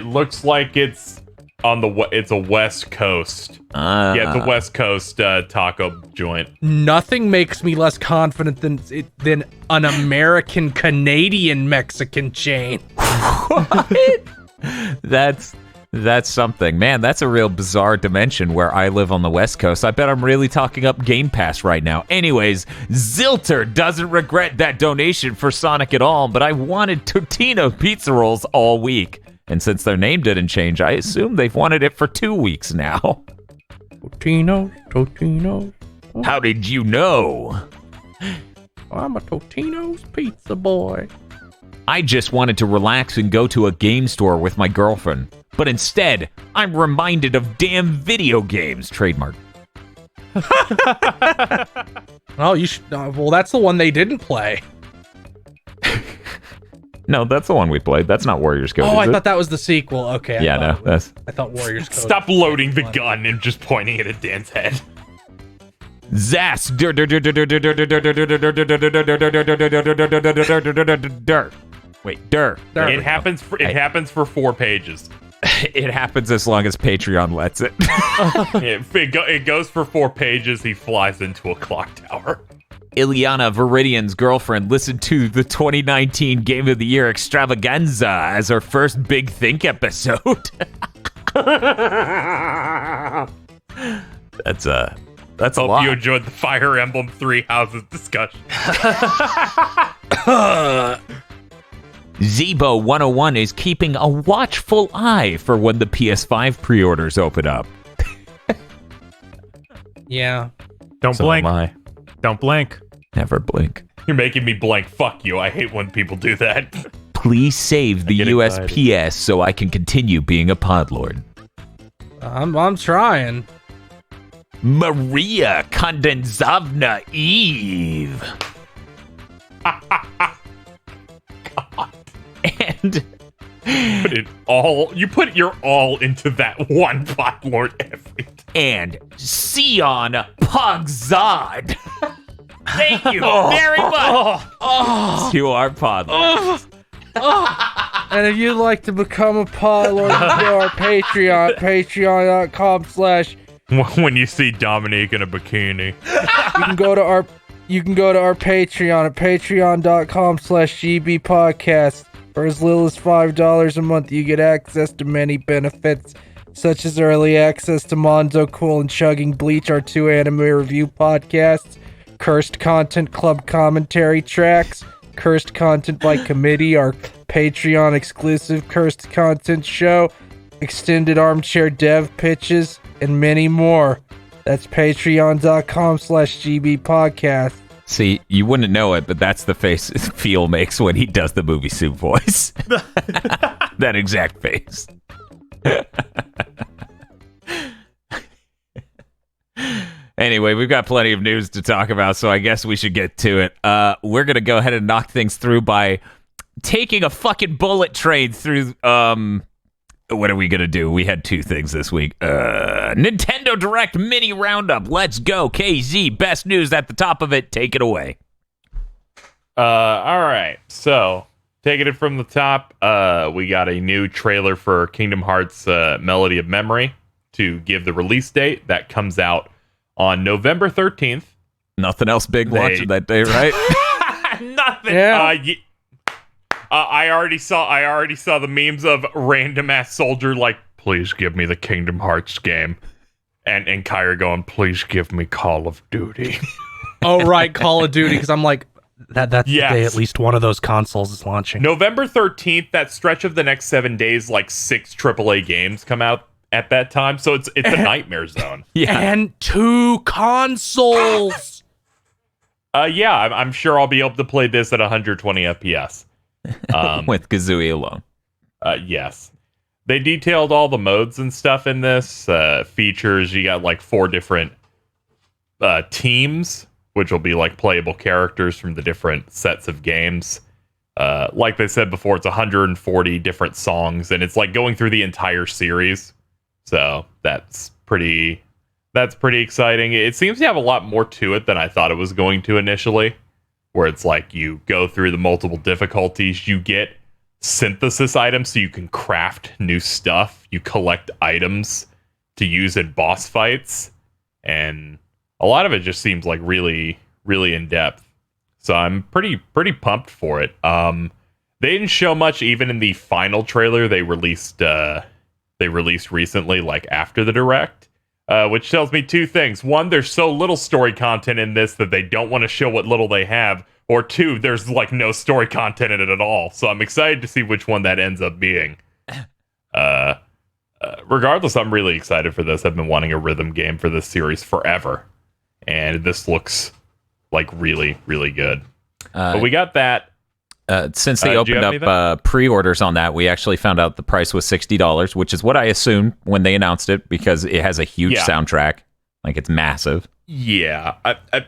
looks like it's on it's a West Coast. Yeah, it's a West Coast taco joint. Nothing makes me less confident than an American Canadian Mexican chain. That's something. Man, that's a real bizarre dimension where I live on the West Coast. I bet I'm really talking up Game Pass right now. Anyways, Zilter doesn't regret that donation for Sonic at all, but I wanted Totino pizza rolls all week. And since their name didn't change, I assume they've wanted it for 2 weeks now. Totino's. How did you know? I'm a Totino's pizza boy. I just wanted to relax and go to a game store with my girlfriend. But instead, I'm reminded of damn video games. Trademark. Oh, you should. Well, that's the one they didn't play. No, that's the one we played. That's not Warriors Code. Oh, I thought that was the sequel. Okay. Yeah, I thought Warriors Code. Stop loading the gun and just pointing it at Dan's head. Zas. Wait, Dur. It happens for 4 pages. It happens as long as Patreon lets it. It goes for 4 pages. He flies into a clock tower. Ileana Viridian's girlfriend listened to the 2019 Game of the Year extravaganza as her first Big Think episode. That's a Hope lot. you enjoyed the Fire Emblem 3 Houses discussion. Zebo 101 is keeping a watchful eye for when the PS5 pre-orders open up. Yeah. Don't So blink. am I. Don't blink. Never blink. You're making me blank. Fuck you. I hate when people do that. Please save the get USPS so I can continue being a podlord. I'm trying. Maria Kondenzovna Eve. And you put your all into that one pot lord every time. and Sion Pogzod. Thank you very much to our podlord. And if you'd like to become a podlord, go to our Patreon, patreon.com/ When you see Dominique in a bikini. You can go to our Patreon at patreon.com/GB podcast. For as little as $5 a month, you get access to many benefits, such as early access to Monzo Cool and Chugging Bleach, our 2 anime review podcasts, Cursed Content Club commentary tracks, Cursed Content by Committee, our Patreon exclusive Cursed Content show, extended armchair dev pitches, and many more. That's patreon.com/GB podcast. See, you wouldn't know it, but that's the face Feel makes when he does the movie Soup voice. That exact face. Anyway, we've got plenty of news to talk about, so I guess we should get to it. We're going to go ahead and knock things through by taking a fucking bullet train through, what are we going to do? We had 2 things this week. Nintendo Direct Mini Roundup. Let's go. KZ, best news at the top of it. Take it away. All right. So, taking it from the top, we got a new trailer for Kingdom Hearts Melody of Memory to give the release date. That comes out on November 13th. Nothing else big launching that day, right? Nothing. Yeah. I already saw the memes of random ass soldier like, please give me the Kingdom Hearts game, and Kyra going, please give me Call of Duty. Oh, right, Call of Duty, because I'm like, that's Yes. the day at least one of those consoles is launching. November 13th, that stretch of the next 7 days, like 6 AAA games come out at that time, so it's a nightmare zone. Yeah. And 2 consoles. Yeah, I'm sure I'll be able to play this at 120 FPS. With Kazooie alone. Yes. They detailed all the modes and stuff in this. Features, you got like 4 different teams, which will be like playable characters from the different sets of games. Like they said before, it's 140 different songs, and it's like going through the entire series. So that's pretty exciting. It seems to have a lot more to it than I thought it was going to initially, where it's like you go through the multiple difficulties, you get synthesis items so you can craft new stuff, you collect items to use in boss fights, and a lot of it just seems like really, really in depth. So I'm pretty pumped for it. They didn't show much even in the final trailer they released recently, like after the direct. Which tells me 2 things. 1, there's so little story content in this that they don't want to show what little they have. Or 2, there's like no story content in it at all. So I'm excited to see which one that ends up being. Regardless, I'm really excited for this. I've been wanting a rhythm game for this series forever. And this looks like really, really good. But we got that. Since they opened up pre-orders on that, we actually found out the price was $60, which is what I assumed when they announced it, because it has a huge soundtrack. Like, it's massive. Yeah.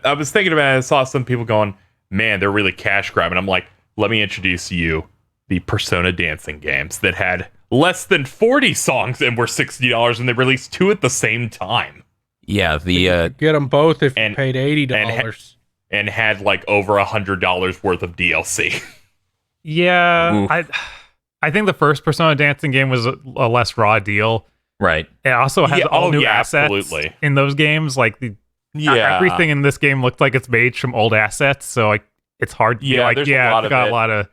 I was thinking about it. I saw some people going, man, they're really cash grabbing. I'm like, let me introduce you the Persona dancing games that had less than 40 songs and were $60, and they released 2 at the same time. Yeah, get them both if you paid $80. And had like over $100 worth of DLC. Yeah, I think the first Persona dancing game was a less raw deal. Right. It also has all new assets in those games. Like everything in this game looked like it's made from old assets, so like it's hard to it's got a lot of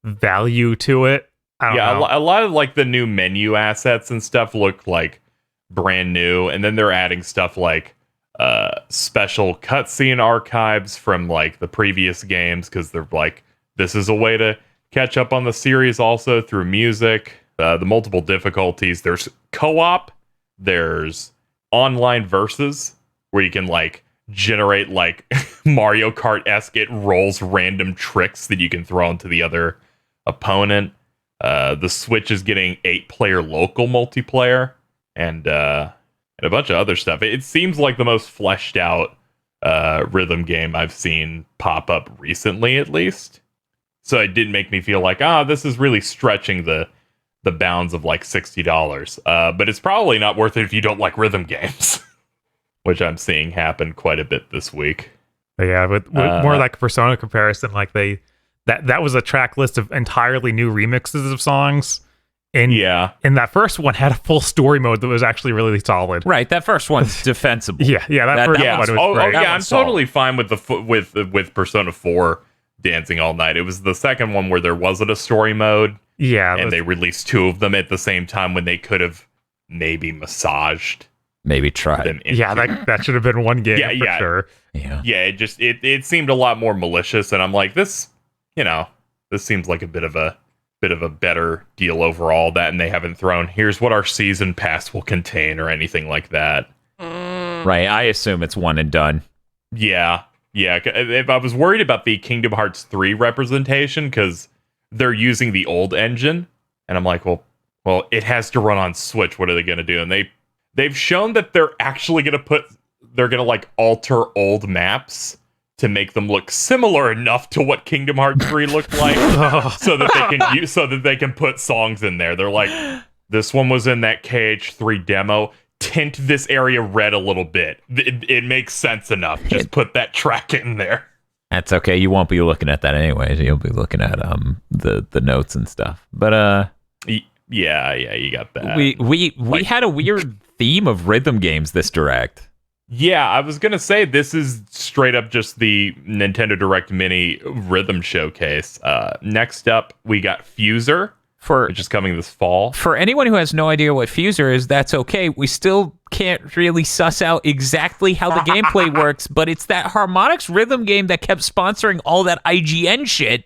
value to it. I don't know. A lot of like the new menu assets and stuff look like brand new, and then they're adding stuff like special cutscene archives from like the previous games, because they're like, this is a way to catch up on the series also through music. The multiple difficulties, there's co-op, there's online versus where you can like generate like Mario Kart-esque, it rolls random tricks that you can throw into the other opponent. The Switch is getting 8-player local multiplayer, and a bunch of other stuff. It seems like the most fleshed out rhythm game I've seen pop up recently, at least. So it did make me feel like, this is really stretching the bounds of like $60. But it's probably not worth it if you don't like rhythm games, which I'm seeing happen quite a bit this week. But yeah, with more like a Persona comparison, like that was a track list of entirely new remixes of songs. And that first one had a full story mode that was actually really solid. Right, that first one's defensible. That first one was great. I'm totally fine with with Persona 4 dancing all night. It was the second one where there wasn't a story mode. Yeah, and they released 2 of them at the same time when they could have maybe massaged, maybe tried them. That should have been one game for sure. It seemed a lot more malicious, and I'm like, this seems like a bit of a better deal overall. That, and they haven't thrown, here's what our season pass will contain or anything like that. Right, I assume it's one and done. Yeah. If I was worried about the Kingdom Hearts 3 representation, because they're using the old engine, and I'm like, well, it has to run on Switch. What are they going to do? And they've shown that they're actually going to like alter old maps to make them look similar enough to what Kingdom Hearts 3 looked like, so that they can put songs in there. They're like, this one was in that KH3 demo. Tint this area red a little bit. It makes sense enough. Just put that track in there. That's okay. You won't be looking at that anyways. You'll be looking at the notes and stuff. But yeah, you got that. We had a weird theme of rhythm games this direct. Yeah, I was gonna say this is straight up just the Nintendo Direct Mini rhythm showcase. Next up, we got Fuser, which is coming this fall. For anyone who has no idea what Fuser is, that's okay. We still can't really suss out exactly how the gameplay works, but it's that Harmonix rhythm game that kept sponsoring all that IGN shit,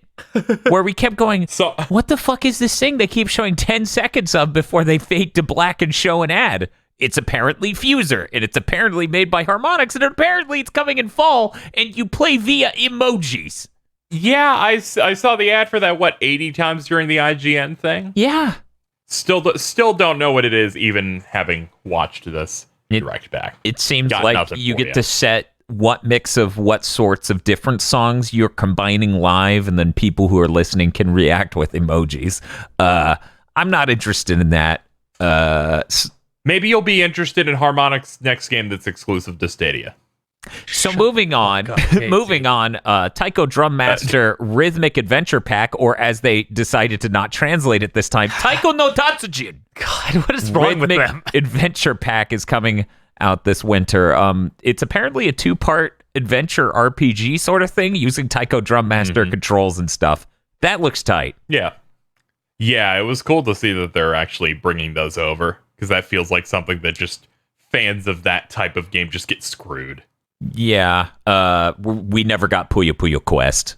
where we kept going, what the fuck is this thing they keep showing 10 seconds of before they fade to black and show an ad? It's apparently Fuser, and it's apparently made by Harmonix, and apparently it's coming in fall, and you play via emojis. Yeah, I saw the ad for that, 80 times during the IGN thing? Yeah. Still don't know what it is, even having watched this direct back. It seems Got like nothing you for get ya. to set what mix of what sorts of different songs you're combining live, and then people who are listening can react with emojis. I'm not interested in that. Maybe you'll be interested in Harmonix's next game that's exclusive to Stadia. So moving on, Taiko Drum Master Rhythmic Adventure Pack, or as they decided to not translate it this time, Taiko no Tatsujin. God, what is wrong with them? Adventure Pack is coming out this winter. It's apparently a 2-part adventure RPG sort of thing using Taiko Drum Master controls and stuff. That looks tight. Yeah. Yeah, it was cool to see that they're actually bringing those over, because that feels like something that just fans of that type of game just get screwed. Yeah, we never got Puyo Puyo Quest,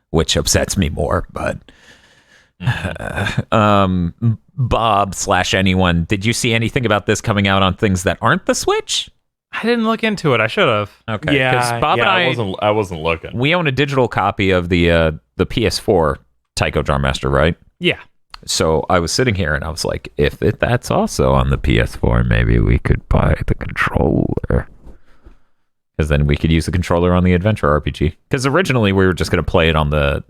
which upsets me more, but Bob/anyone, did you see anything about this coming out on things that aren't the Switch? I didn't look into it. I should have. Okay, Yeah, Bob and I wasn't looking. we own a digital copy of the PS4 Taiko Drum Master, right? Yeah. So I was sitting here and I was like, if that's also on the PS4, maybe we could buy the controller. Because then we could use the controller on the adventure RPG. Because originally we were just going to play it on the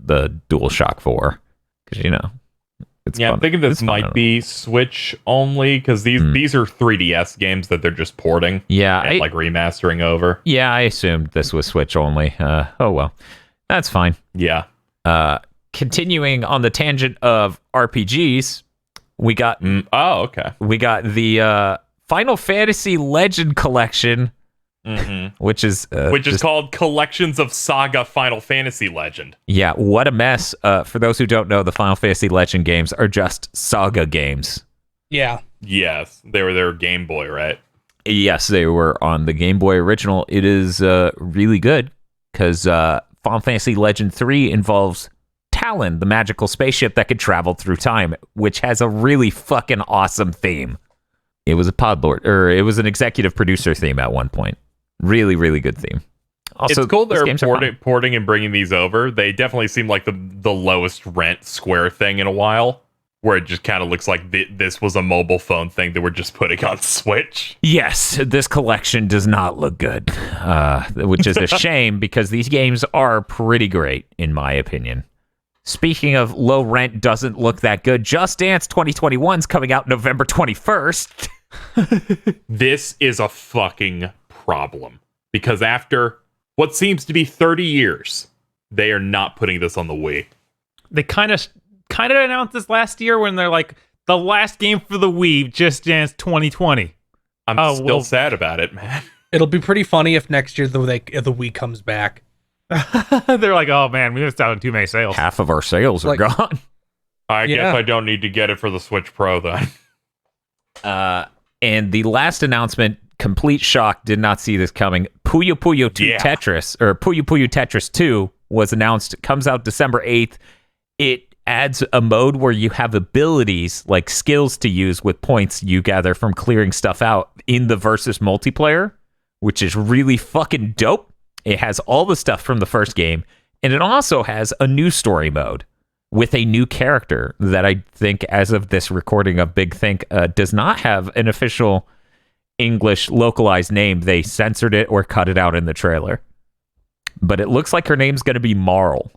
DualShock 4. Because, it's fun. I'm thinking this It's fun. might be Switch only, because these are 3DS games that they're just porting. Yeah, and remastering over. Yeah, I assumed this was Switch only. Oh, well. That's fine. Yeah. Continuing on the tangent of RPGs, we got okay. we got the Final Fantasy Legend Collection, which is called Collections of Saga Final Fantasy Legend. Yeah, what a mess. For those who don't know, the Final Fantasy Legend games are just Saga games. Yeah. Yes, they were Game Boy, right? Yes, they were on the Game Boy original. It is really good because Final Fantasy Legend 3 involves Talon, the magical spaceship that could travel through time, which has a really fucking awesome theme. It was a it was an executive producer theme at one point. Really, really good theme. Also, it's cool they're these games are fun. porting and bringing these over. They definitely seem like the lowest rent Square thing in a while, where it just kind of looks like this was a mobile phone thing that we're just putting on Switch. Yes, this collection does not look good, which is a shame because these games are pretty great, in my opinion. Speaking of low rent doesn't look that good, Just Dance 2021 is coming out November 21st. This is a fucking problem, because after what seems to be 30 years, they are not putting this on the Wii. They kind of announced this last year when they're like, the last game for the Wii, Just Dance 2020. I'm still sad about it, man. It'll be pretty funny if next year the Wii comes back. They're like, oh man, we missed out on too many sales. Half of our sales are gone. I guess I don't need to get it for the Switch Pro then. And the last announcement, complete shock, did not see this coming. Puyo Puyo 2 Tetris, or Puyo Puyo Tetris 2 was announced. It comes out December 8th. It adds a mode where you have abilities, like skills to use with points you gather from clearing stuff out in the versus multiplayer, which is really fucking dope. It has all the stuff from the first game, and it also has a new story mode with a new character that I think, as of this recording of Big Think, does not have an official English localized name. They censored it or cut it out in the trailer. But it looks like her name's going to be Marl.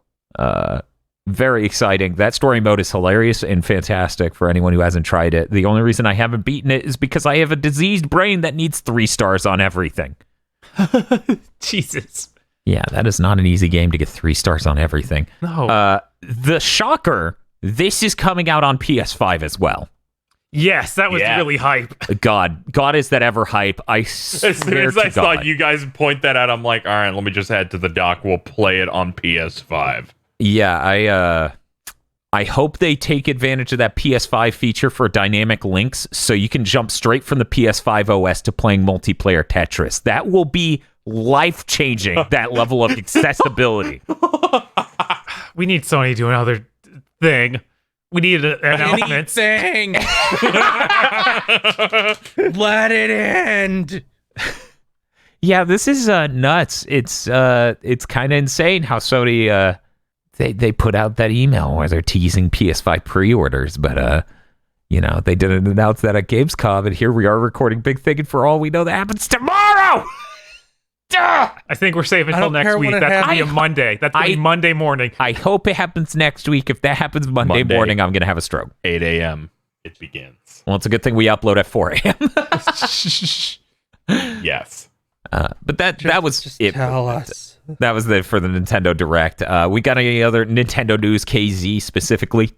Very exciting. That story mode is hilarious and fantastic for anyone who hasn't tried it. The only reason I haven't beaten it is because I have a diseased brain that needs 3 stars on everything. Jesus. Yeah, that is not an easy game to get 3 stars on everything. No. The shocker, this is coming out on PS5 as well. Yes, that was really hype. God is that ever hype. I swear As soon as I to saw God. you guys point that out, I'm like, all right, let me just add to the dock. We'll play it on PS5. Yeah, I hope they take advantage of that PS5 feature for dynamic links so you can jump straight from the PS5 OS to playing multiplayer Tetris. That will be life-changing, that level of accessibility. We need Sony to do another thing. We need announcements. Anything. Let it end. Yeah, this is nuts. It's kind of insane how Sony they put out that email where they're teasing PS5 pre-orders, but they didn't announce that at Gamescom, and here we are recording Big Think, and for all we know, that happens tomorrow. Duh! I think we're safe until next week. That's gonna be a Monday. That's gonna be Monday morning. I hope it happens next week. If that happens Monday morning, I'm gonna have a stroke. 8 a.m. It begins. Well, it's a good thing we upload at 4 a.m. Yes. But that was just it. Tell us. That was it for the Nintendo Direct. We got any other Nintendo news, KZ specifically?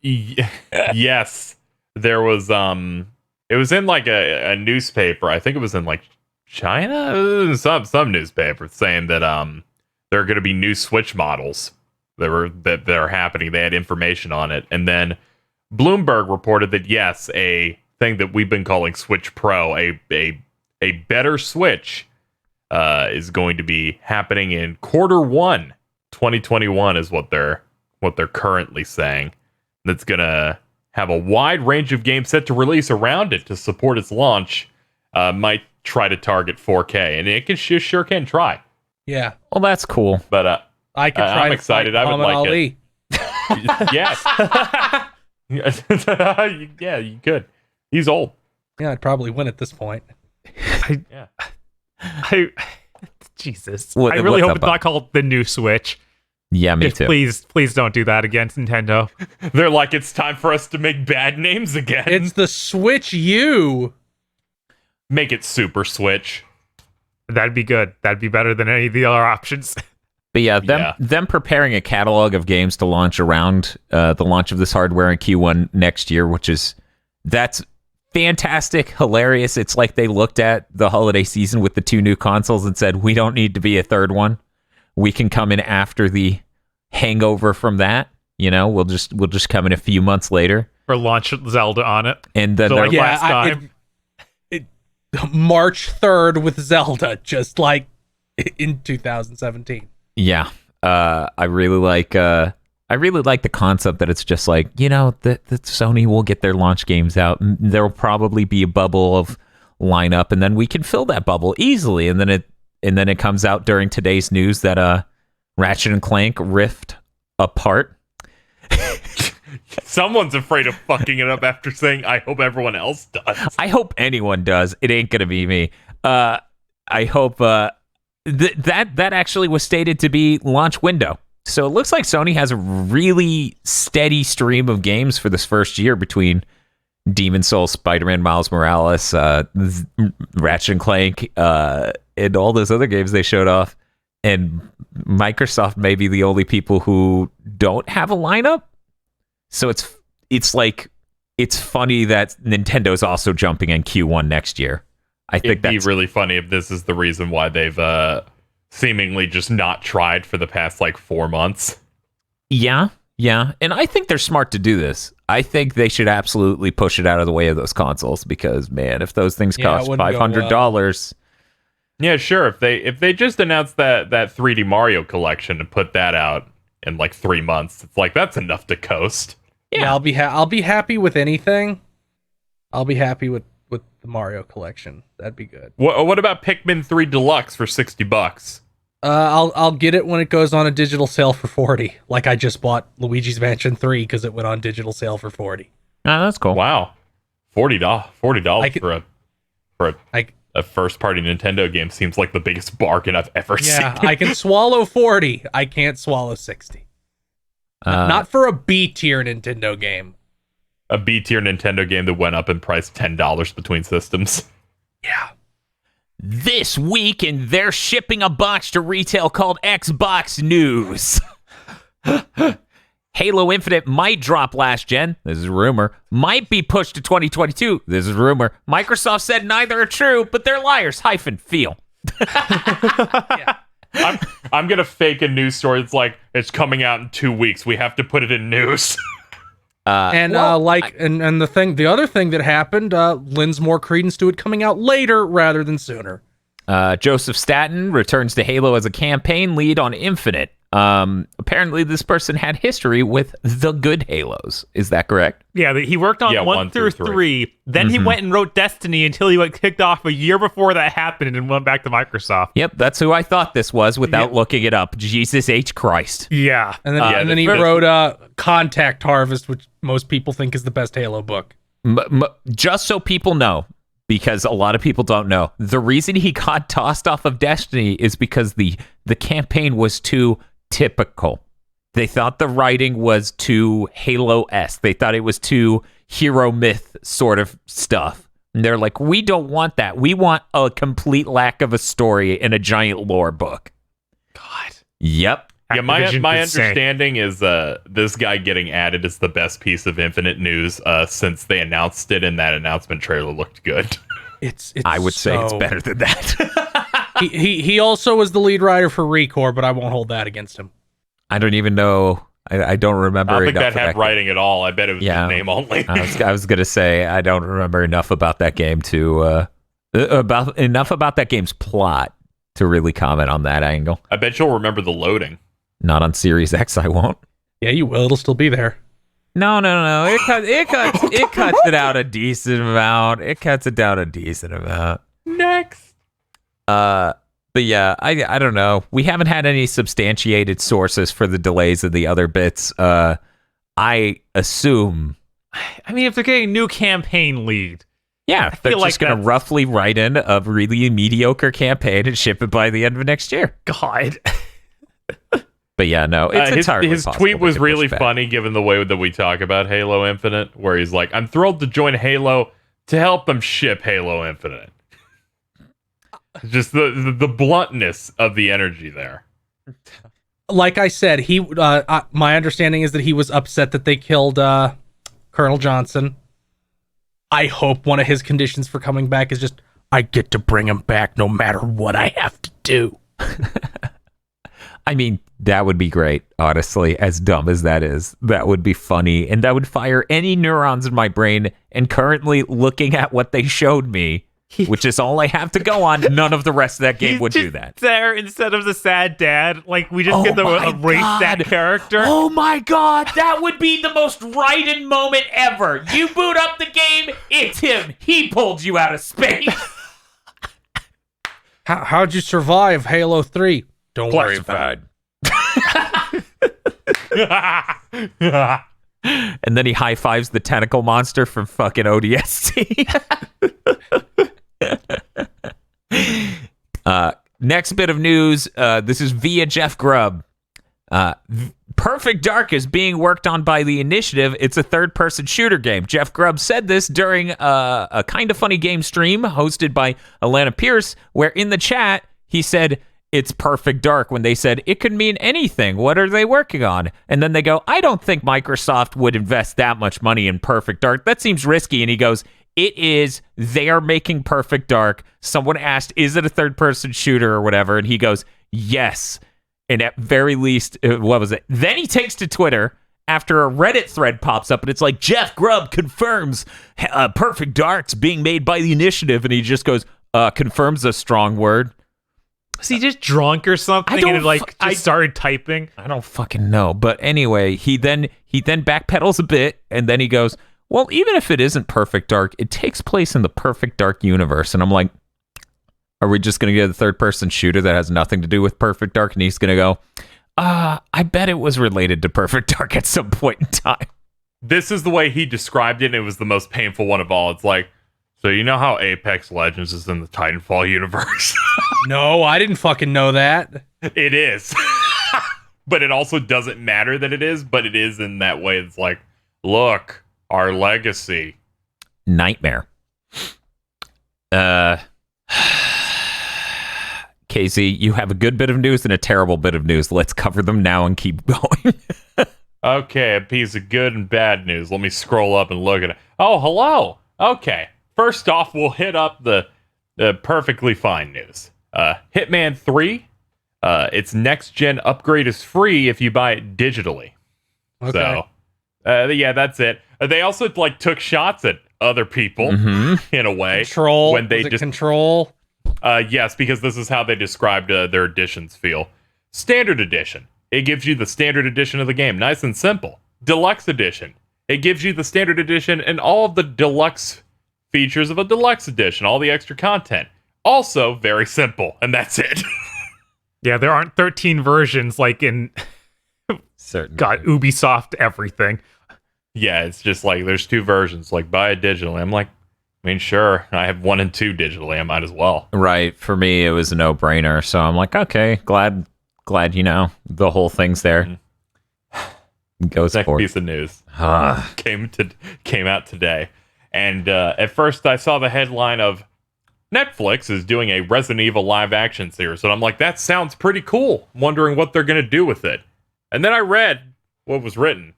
Yes. There was it was in like a newspaper. I think it was in like China, some newspaper saying that there are going to be new Switch models that are happening. They had information on it, and then Bloomberg reported that yes, a thing that we've been calling Switch Pro, a better Switch, is going to be happening in Q1 2021 is what they're currently saying. That's gonna have a wide range of games set to release around it to support its launch. Might try to target 4K, and it sure can try. Yeah. Well, that's cool. But I could try. I'm excited. I would like Ali. it. Yes. Yeah, you could. He's old. Yeah, I'd probably win at this point. Jesus. What- I really what's hope up, it's not called the new Switch. Yeah, me too. Please don't do that again, Nintendo. They're like, it's time for us to make bad names again. It's the Switch U. Make it Super Switch. That'd be good. That'd be better than any of the other options. But yeah, them preparing a catalog of games to launch around the launch of this hardware in Q1 next year, that's fantastic, hilarious. It's like they looked at the holiday season with the 2 new consoles and said, we don't need to be a third one. We can come in after the hangover from that. We'll just come in a few months later Or launch Zelda on it. and then So they're like last time. March 3rd with Zelda, just like in 2017. Yeah, I really like the concept that it's just like that Sony will get their launch games out. And there will probably be a bubble of lineup, and then we can fill that bubble easily. And then it comes out during today's news that Ratchet and Clank Rift Apart. Someone's afraid of fucking it up after saying, I hope everyone else does. I hope anyone does. It ain't gonna be me. I hope that actually was stated to be launch window. So it looks like Sony has a really steady stream of games for this first year between Demon's Souls, Spider-Man, Miles Morales, Ratchet and Clank, and all those other games they showed off. And Microsoft may be the only people who don't have a lineup. So it's funny that Nintendo's also jumping in Q1 next year. I think It'd be really funny if this is the reason why they've seemingly just not tried for the past 4 months. Yeah. And I think they're smart to do this. I think they should absolutely push it out of the way of those consoles because, man, if those things cost $500... Yeah, sure. If they just announced that 3D Mario collection and put that out in 3 months, it's that's enough to coast. Yeah, I'll be happy with anything. I'll be happy with the Mario collection. That'd be good. What about Pikmin 3 Deluxe for $60? I'll get it when it goes on a digital sale for $40. Like I just bought Luigi's Mansion 3 because it went on digital sale for $40. Oh, that's cool. Wow, $40 for a first-party Nintendo game seems like the biggest bargain I've ever seen. Yeah, I can swallow 40. I can't swallow 60. Not for a B-tier Nintendo game. A B-tier Nintendo game that went up in price $10 between systems. Yeah. This week, and they're shipping a box to retail called Xbox News. Halo Infinite might drop last gen. This is a rumor. Might be pushed to 2022. This is a rumor. Microsoft said neither are true, but they're liars. Feel. Yeah. I'm gonna fake a news story. It's it's coming out in 2 weeks. We have to put it in news. And the other thing that happened lends more credence to it coming out later rather than sooner. Joseph Statten returns to Halo as a campaign lead on Infinite. Apparently, this person had history with the good Halos. Is that correct? Yeah, he worked on 1 through 3. Then he went and wrote Destiny until he got kicked off a year before that happened and went back to Microsoft. Yep, that's who I thought this was without looking it up. Jesus H. Christ. Yeah. And then he wrote Contact Harvest, which most people think is the best Halo book. Just so people know, because a lot of people don't know, the reason he got tossed off of Destiny is because the campaign was too typical. They thought the writing was too Halo-esque. They thought it was too hero myth sort of stuff. And they're like, we don't want that. We want a complete lack of a story in a giant lore book. God. Yep. Yeah, my understanding is this guy getting added is the best piece of Infinite news since they announced it, and that announcement trailer looked good. It's I would say it's better than that. he also was the lead writer for Recore, but I won't hold that against him. I don't even know. I don't remember. I don't think that had writing at all. I bet it was just name only. I was gonna say I don't remember enough about that game to about that game's plot to really comment on that angle. I bet you'll remember the loading. Not on Series X, I won't. Yeah, you will. It'll still be there. No. It cuts it out a decent amount. It cuts it down a decent amount. Next. But yeah, I don't know. We haven't had any substantiated sources for the delays of the other bits. I assume. I mean, if they're getting new campaign lead. Yeah, they're just going to roughly write in a really mediocre campaign and ship it by the end of next year. God. But yeah, no, it's entirely his tweet was really funny given the way that we talk about Halo Infinite, where he's like, I'm thrilled to join Halo to help them ship Halo Infinite. Just the bluntness of the energy there. Like I said, my understanding is that he was upset that they killed Colonel Johnson. I hope one of his conditions for coming back is just, I get to bring him back no matter what I have to do. I mean, that would be great, honestly, as dumb as that is. That would be funny, and that would fire any neurons in my brain. And currently, looking at what they showed me, which is all I have to go on, none of the rest of that game would do that. There, instead of the sad dad, like, we just get to erase that character. Oh my god, that would be the most Raiden moment ever. You boot up the game, it's him. He pulled you out of space. How'd you survive Halo 3? Don't worry about it. And then he high fives the tentacle monster from fucking ODST. Next bit of news. This is via Jeff Grubb. Perfect Dark is being worked on by the Initiative. It's a third-person shooter game. Jeff Grubb said this during a kind of funny game stream hosted by Alana Pierce, where in the chat he said, it's Perfect Dark, when they said it could mean anything. What are they working on? And then they go, I don't think Microsoft would invest that much money in Perfect Dark. That seems risky. And he goes, it is. They are making Perfect Dark. Someone asked, is it a third-person shooter or whatever? And he goes, yes. And at very least, what was it? Then he takes to Twitter after a Reddit thread pops up, and it's like, Jeff Grubb confirms Perfect Dark's being made by the Initiative. And he just goes, confirms a strong word. Was he just drunk or something and started typing? I don't fucking know. But anyway, he then backpedals a bit, and then he goes, well, even if it isn't Perfect Dark, it takes place in the Perfect Dark universe. And I'm like, are we just going to get a third-person shooter that has nothing to do with Perfect Dark? And he's going to go, I bet it was related to Perfect Dark at some point in time. This is the way he described it, and it was the most painful one of all. It's like, so you know how Apex Legends is in the Titanfall universe? No, I didn't fucking know that. It is. But it also doesn't matter that it is, but it is in that way. It's like, look, our legacy. Nightmare. Casey, you have a good bit of news and a terrible bit of news. Let's cover them now and keep going. Okay, a piece of good and bad news. Let me scroll up and look at it. Oh, hello. Okay. First off, we'll hit up the perfectly fine news. Hitman 3, its next-gen upgrade is free if you buy it digitally. Okay. So, yeah, that's it. They also, took shots at other people, in a way. Control? When they Control? Yes, because this is how they described their editions feel. Standard edition. It gives you the standard edition of the game. Nice and simple. Deluxe edition. It gives you the standard edition and all of the deluxe features of a deluxe edition, all the extra content. Also, very simple, and that's it. Yeah, there aren't 13 versions like in Ubisoft everything. Yeah, it's just like there's 2 versions. Like, buy it digitally. I'm like, I mean, sure, I have 1 and 2 digitally. I might as well. Right. For me, it was a no-brainer. So I'm like, okay, glad the whole thing's there. Go Next sport. piece of news came out today, and at first I saw the headline of Netflix is doing a Resident Evil live action series, and I'm like, that sounds pretty cool. I'm wondering what they're gonna do with it. And then I read what was written.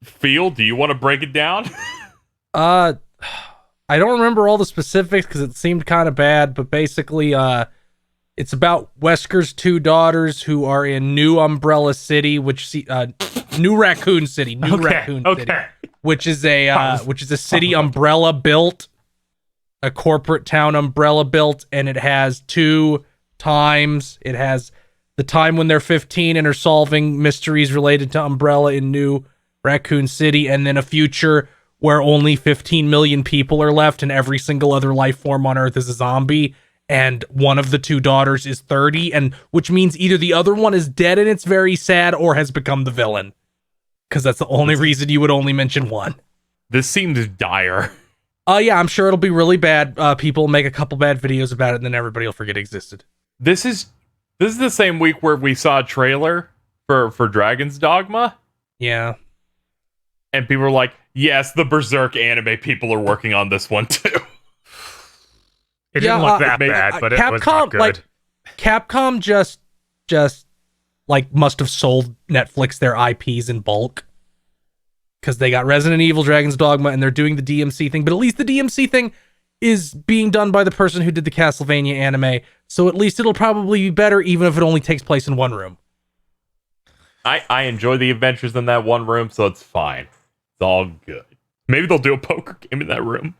Phil, do you want to break it down? I don't remember all the specifics because it seemed kind of bad, but basically, it's about Wesker's 2 daughters who are in New Umbrella City, New Raccoon City, City, which is a city Umbrella built, a corporate town Umbrella built, and it has 2 times. It has the time when they're 15 and are solving mysteries related to Umbrella in New Raccoon City, and then a future where only 15 million people are left and every single other life form on Earth is a zombie, and one of the 2 daughters is 30, and which means either the other one is dead and it's very sad, or has become the villain. Because that's the only reason you would only mention one. This seems dire. Yeah, I'm sure it'll be really bad. People will make a couple bad videos about it, and then everybody will forget it existed. This is the same week where we saw a trailer for Dragon's Dogma. Yeah. And people were like, yes, the Berserk anime people are working on this one too. It didn't look that bad, but it was not good. Like, Capcom just like must have sold Netflix their IPs in bulk. Because they got Resident Evil, Dragon's Dogma, and they're doing the DMC thing. But at least the DMC thing is being done by the person who did the Castlevania anime. So at least it'll probably be better, even if it only takes place in one room. I enjoy the adventures in that one room, so it's fine. It's all good. Maybe they'll do a poker game in that room.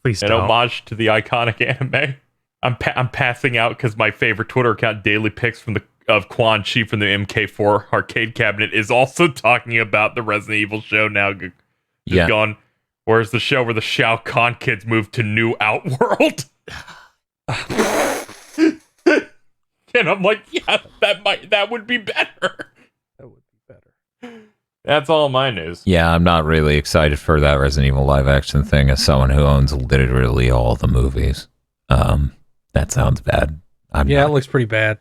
Please An don't. homage to the iconic anime. I'm passing out because my favorite Twitter account, Daily Pics of Quan Chi from the MK4 arcade cabinet, is also talking about the Resident Evil show now. Just going, where's the show where the Shao Kahn kids move to New Outworld? And I'm like, yeah, that would be better. That would be better. That's all my news. Yeah, I'm not really excited for that Resident Evil live action thing as someone who owns literally all the movies. That sounds bad. It looks pretty bad.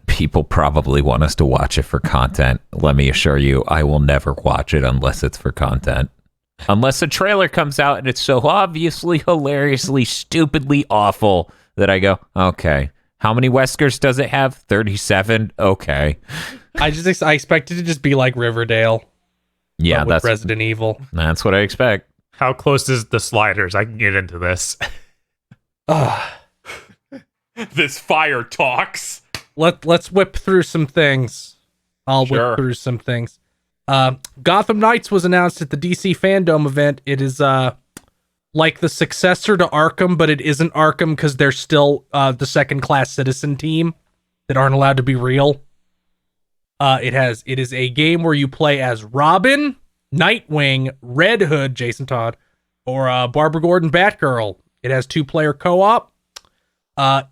People probably want us to watch it for content. Let me assure you, I will never watch it unless it's for content. Unless a trailer comes out and it's so obviously, hilariously, stupidly awful that I go, okay, how many Weskers does it have? 37? Okay. I expect it to just be like Riverdale. Yeah, that's Resident Evil. That's what I expect. How close is the sliders? I can get into this. This fire talks. Let's whip through some things. I'll whip through some things. Gotham Knights was announced at the DC Fandom event. It is like the successor to Arkham, but it isn't Arkham because they're still the second-class citizen team that aren't allowed to be real. It is a game where you play as Robin, Nightwing, Red Hood, Jason Todd, or Barbara Gordon, Batgirl. It has 2-player co-op. I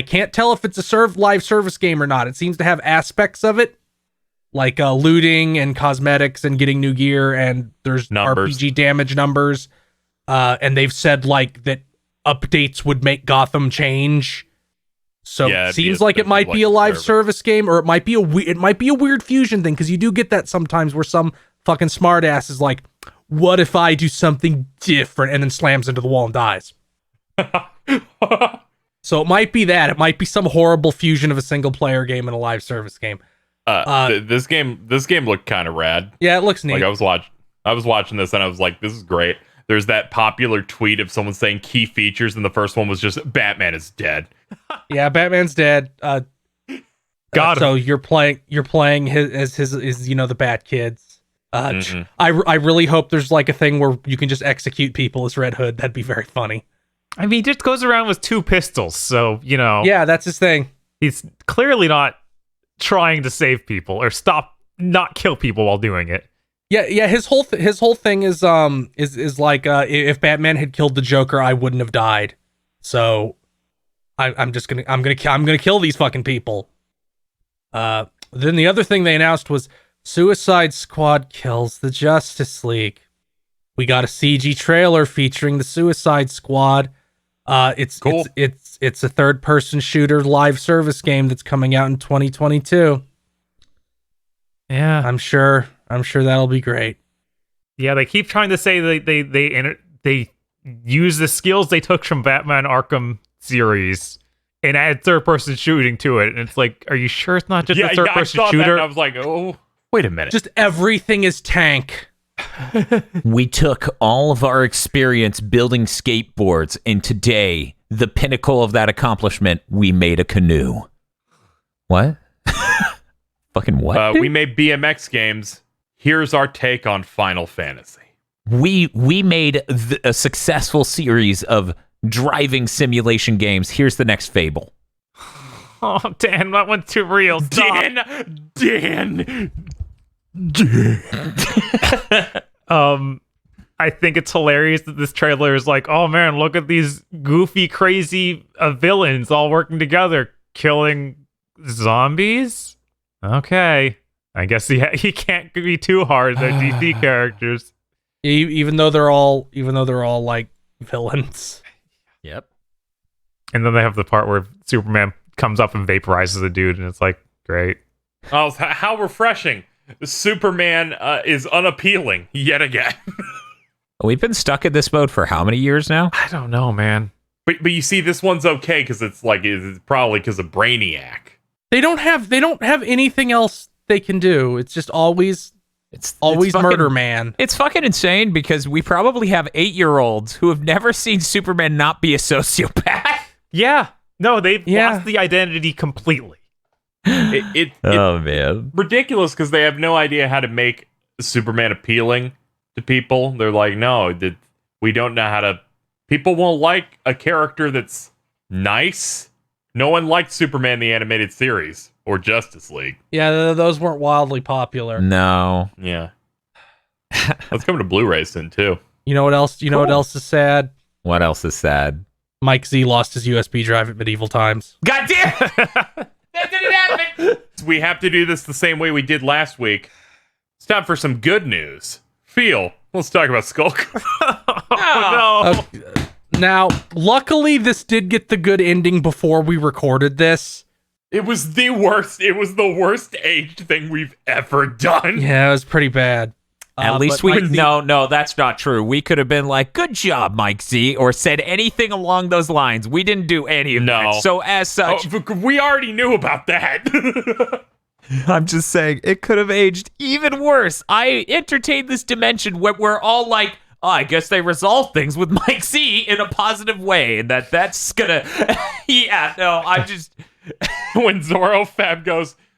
can't tell if it's a live service game or not. It seems to have aspects of it, like looting and cosmetics and getting new gear, and there's numbers. RPG damage numbers. And they've said like that updates would make Gotham change. So it seems like it might be a live service game, or it might be a weird fusion thing, because you do get that sometimes where some fucking smartass is like, what if I do something different, and then slams into the wall and dies. So it might be that. It might be some horrible fusion of a single player game and a live service game. This game looked kind of rad. Yeah, it looks neat. Like I was watching this and I was like, this is great. There's that popular tweet of someone saying key features, and the first one was just Batman is dead. Yeah, Batman's dead. Got him. So you're playing his the Bat Kids. I really hope there's like a thing where you can just execute people as Red Hood. That'd be very funny. I mean, he just goes around with 2 pistols, so, Yeah, that's his thing. He's clearly not trying to save people or stop not kill people while doing it. Yeah. His whole thing is like if Batman had killed the Joker, I wouldn't have died. So I'm gonna kill these fucking people. Then the other thing they announced was Suicide Squad kills the Justice League. We got a CG trailer featuring the Suicide Squad. It's cool. It's a third-person shooter live service game that's coming out in 2022. Yeah, I'm sure that'll be great. Yeah, they keep trying to say they use the skills they took from Batman Arkham series and add third-person shooting to it. And it's like, are you sure it's not just a third-person shooter? That and I was like, oh, wait a minute. Just everything is tank. We took all of our experience building skateboards, and today, the pinnacle of that accomplishment, we made a canoe. What? Fucking what? We made BMX games. Here's our take on Final Fantasy. We made a successful series of driving simulation games. Here's the next Fable. Oh, Dan, that one's too real. Stop. Dan. I think it's hilarious that this trailer is like, oh man, look at these goofy, crazy villains all working together, killing zombies. Okay, I guess he can't be too hard. They're DC characters, even though they're all like villains. Yep. And then they have the part where Superman comes up and vaporizes the dude, and it's like, great. Oh, how refreshing! Superman is unappealing yet again. We've been stuck in this mode for how many years now? I don't know, man. But you see, this one's okay because it's probably because of Brainiac. They don't have anything else they can do. It's just always Murder Man. It's fucking insane because we probably have 8-year-olds who have never seen Superman not be a sociopath. Yeah. No, they've lost the identity completely. Oh man, ridiculous because they have no idea how to make Superman appealing to people. They're like, no, we don't know how to. People won't like a character that's nice. No one liked Superman the animated series or Justice League. Yeah, those weren't wildly popular. No. Yeah. Let's come to Blu-ray soon too. You know what else? What else is sad? What else is sad? Mike Z lost his USB drive at medieval times. God damn! That didn't happen! We have to do this the same way we did last week. It's time for some good news. Let's talk about Skull. Oh, no. Now, luckily, this did get the good ending before we recorded this. It was the worst. It was the worst aged thing we've ever done. Yeah, it was pretty bad. At least no, that's not true. We could have been like, good job, Mike Z, or said anything along those lines. We didn't do any of that. So as such... we already knew about that. I'm just saying, it could have aged even worse. I entertained this dimension where we're all like, oh, I guess they resolve things with Mike Z in a positive way, and that's gonna... Yeah, no, I'm just... When Zorro Fab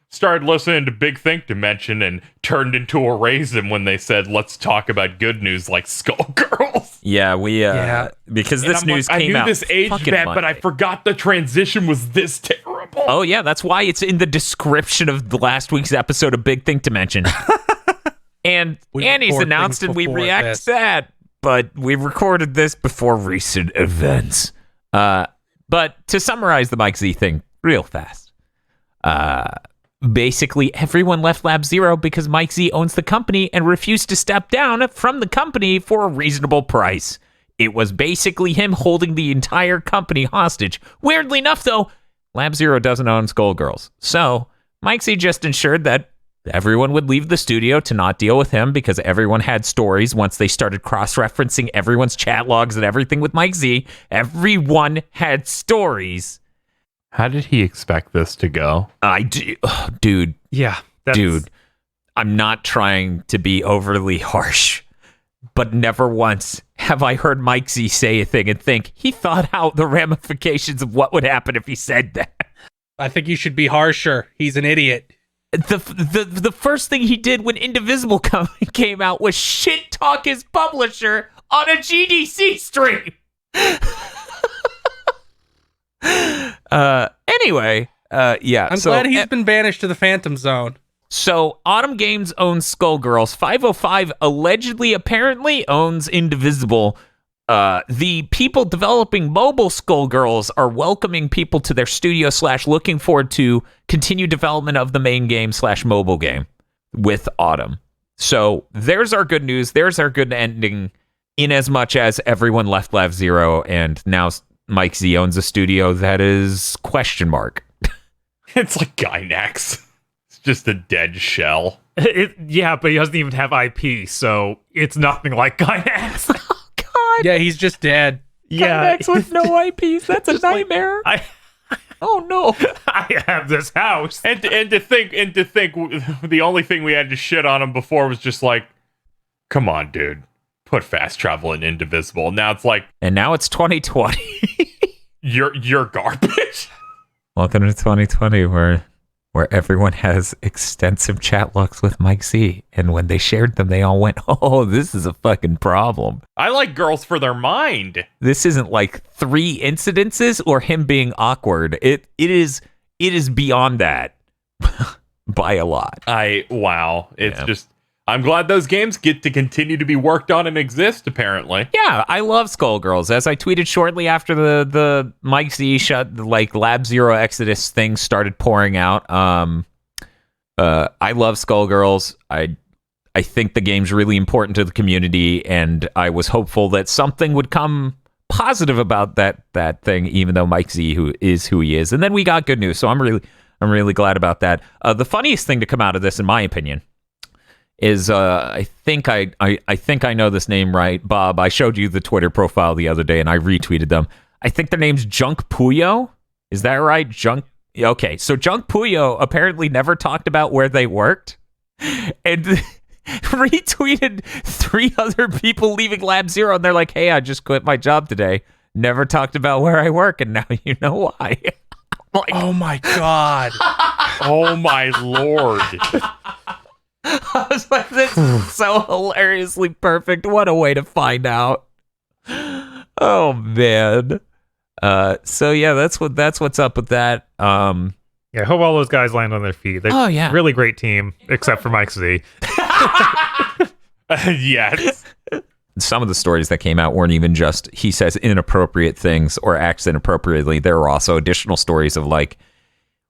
started listening to Big Think Dimension and turned into a raisin when they said, let's talk about good news like Skullgirls. Yeah, because this news came out. I knew this aged bad, but I forgot the transition was this terrible. Oh, yeah, that's why it's in the description of the last week's episode of Big Think Dimension. And Annie's announced and we react to that, but we recorded this before recent events. But to summarize the Mike Z thing real fast, basically everyone left Lab Zero because Mike Z owns the company and refused to step down from the company for a reasonable price. It was basically him holding the entire company hostage. Weirdly enough, though, Lab Zero doesn't own Skullgirls. So Mike Z just ensured that everyone would leave the studio to not deal with him because everyone had stories once they started cross-referencing everyone's chat logs and everything with Mike Z. Everyone had stories. How did he expect this to go? Dude. Yeah. Dude, I'm not trying to be overly harsh, but never once have I heard Mike Z say a thing and think he thought out the ramifications of what would happen if he said that. I think you should be harsher. He's an idiot. The first thing he did when Indivisible came out was shit talk his publisher on a GDC stream. Anyway, Yeah. I'm glad he's been banished to the Phantom Zone. So Autumn Games owns Skullgirls. 505 allegedly, apparently owns Indivisible. The people developing mobile Skullgirls are welcoming people to their studio / looking forward to continued development of the main game / mobile game with Autumn. So there's our good news. There's our good ending, in as much as everyone left Lab Zero, and now Mike Z owns a studio that is question mark. It's like Gynax. It's just a dead shell. Yeah, but he doesn't even have IP, so it's nothing like Gynax. Oh, God. Yeah, he's just dead. Yeah. Gynax with no IPs. That's a nightmare. Oh, no. I have this house. And to think, the only thing we had to shit on him before was just like, come on, dude, put fast travel in Indivisible. Now it's like, And now it's 2020. you're garbage. Welcome to 2020, where everyone has extensive chat logs with Mike Z, and when they shared them, they all went, "Oh, this is a fucking problem." I like girls for their mind. This isn't like 3 incidences or him being awkward. It is beyond that by a lot. It's just, I'm glad those games get to continue to be worked on and exist, apparently. Yeah, I love Skullgirls. As I tweeted shortly after the Mike Z Lab Zero Exodus thing started pouring out, I love Skullgirls. I think the game's really important to the community, and I was hopeful that something would come positive about that thing, even though Mike Z who he is. And then we got good news, so I'm really glad about that. The funniest thing to come out of this, in my opinion, is I think I know this name right, Bob. I showed you the Twitter profile the other day, and I retweeted them. I think their name's Junk Puyo. Is that right? Junk. Okay, so Junk Puyo apparently never talked about where they worked, and retweeted 3 other people leaving Lab Zero, and they're like, "Hey, I just quit my job today. Never talked about where I work, and now you know why." Like, oh my God. Oh my Lord. I was like, this is so hilariously perfect. What a way to find out. Oh man. So yeah, that's what's up with that. Yeah, I hope all those guys land on their feet. They're really great team, except for Mike Z. Yes. Some of the stories that came out weren't even just he says inappropriate things or acts inappropriately. There were also additional stories of like,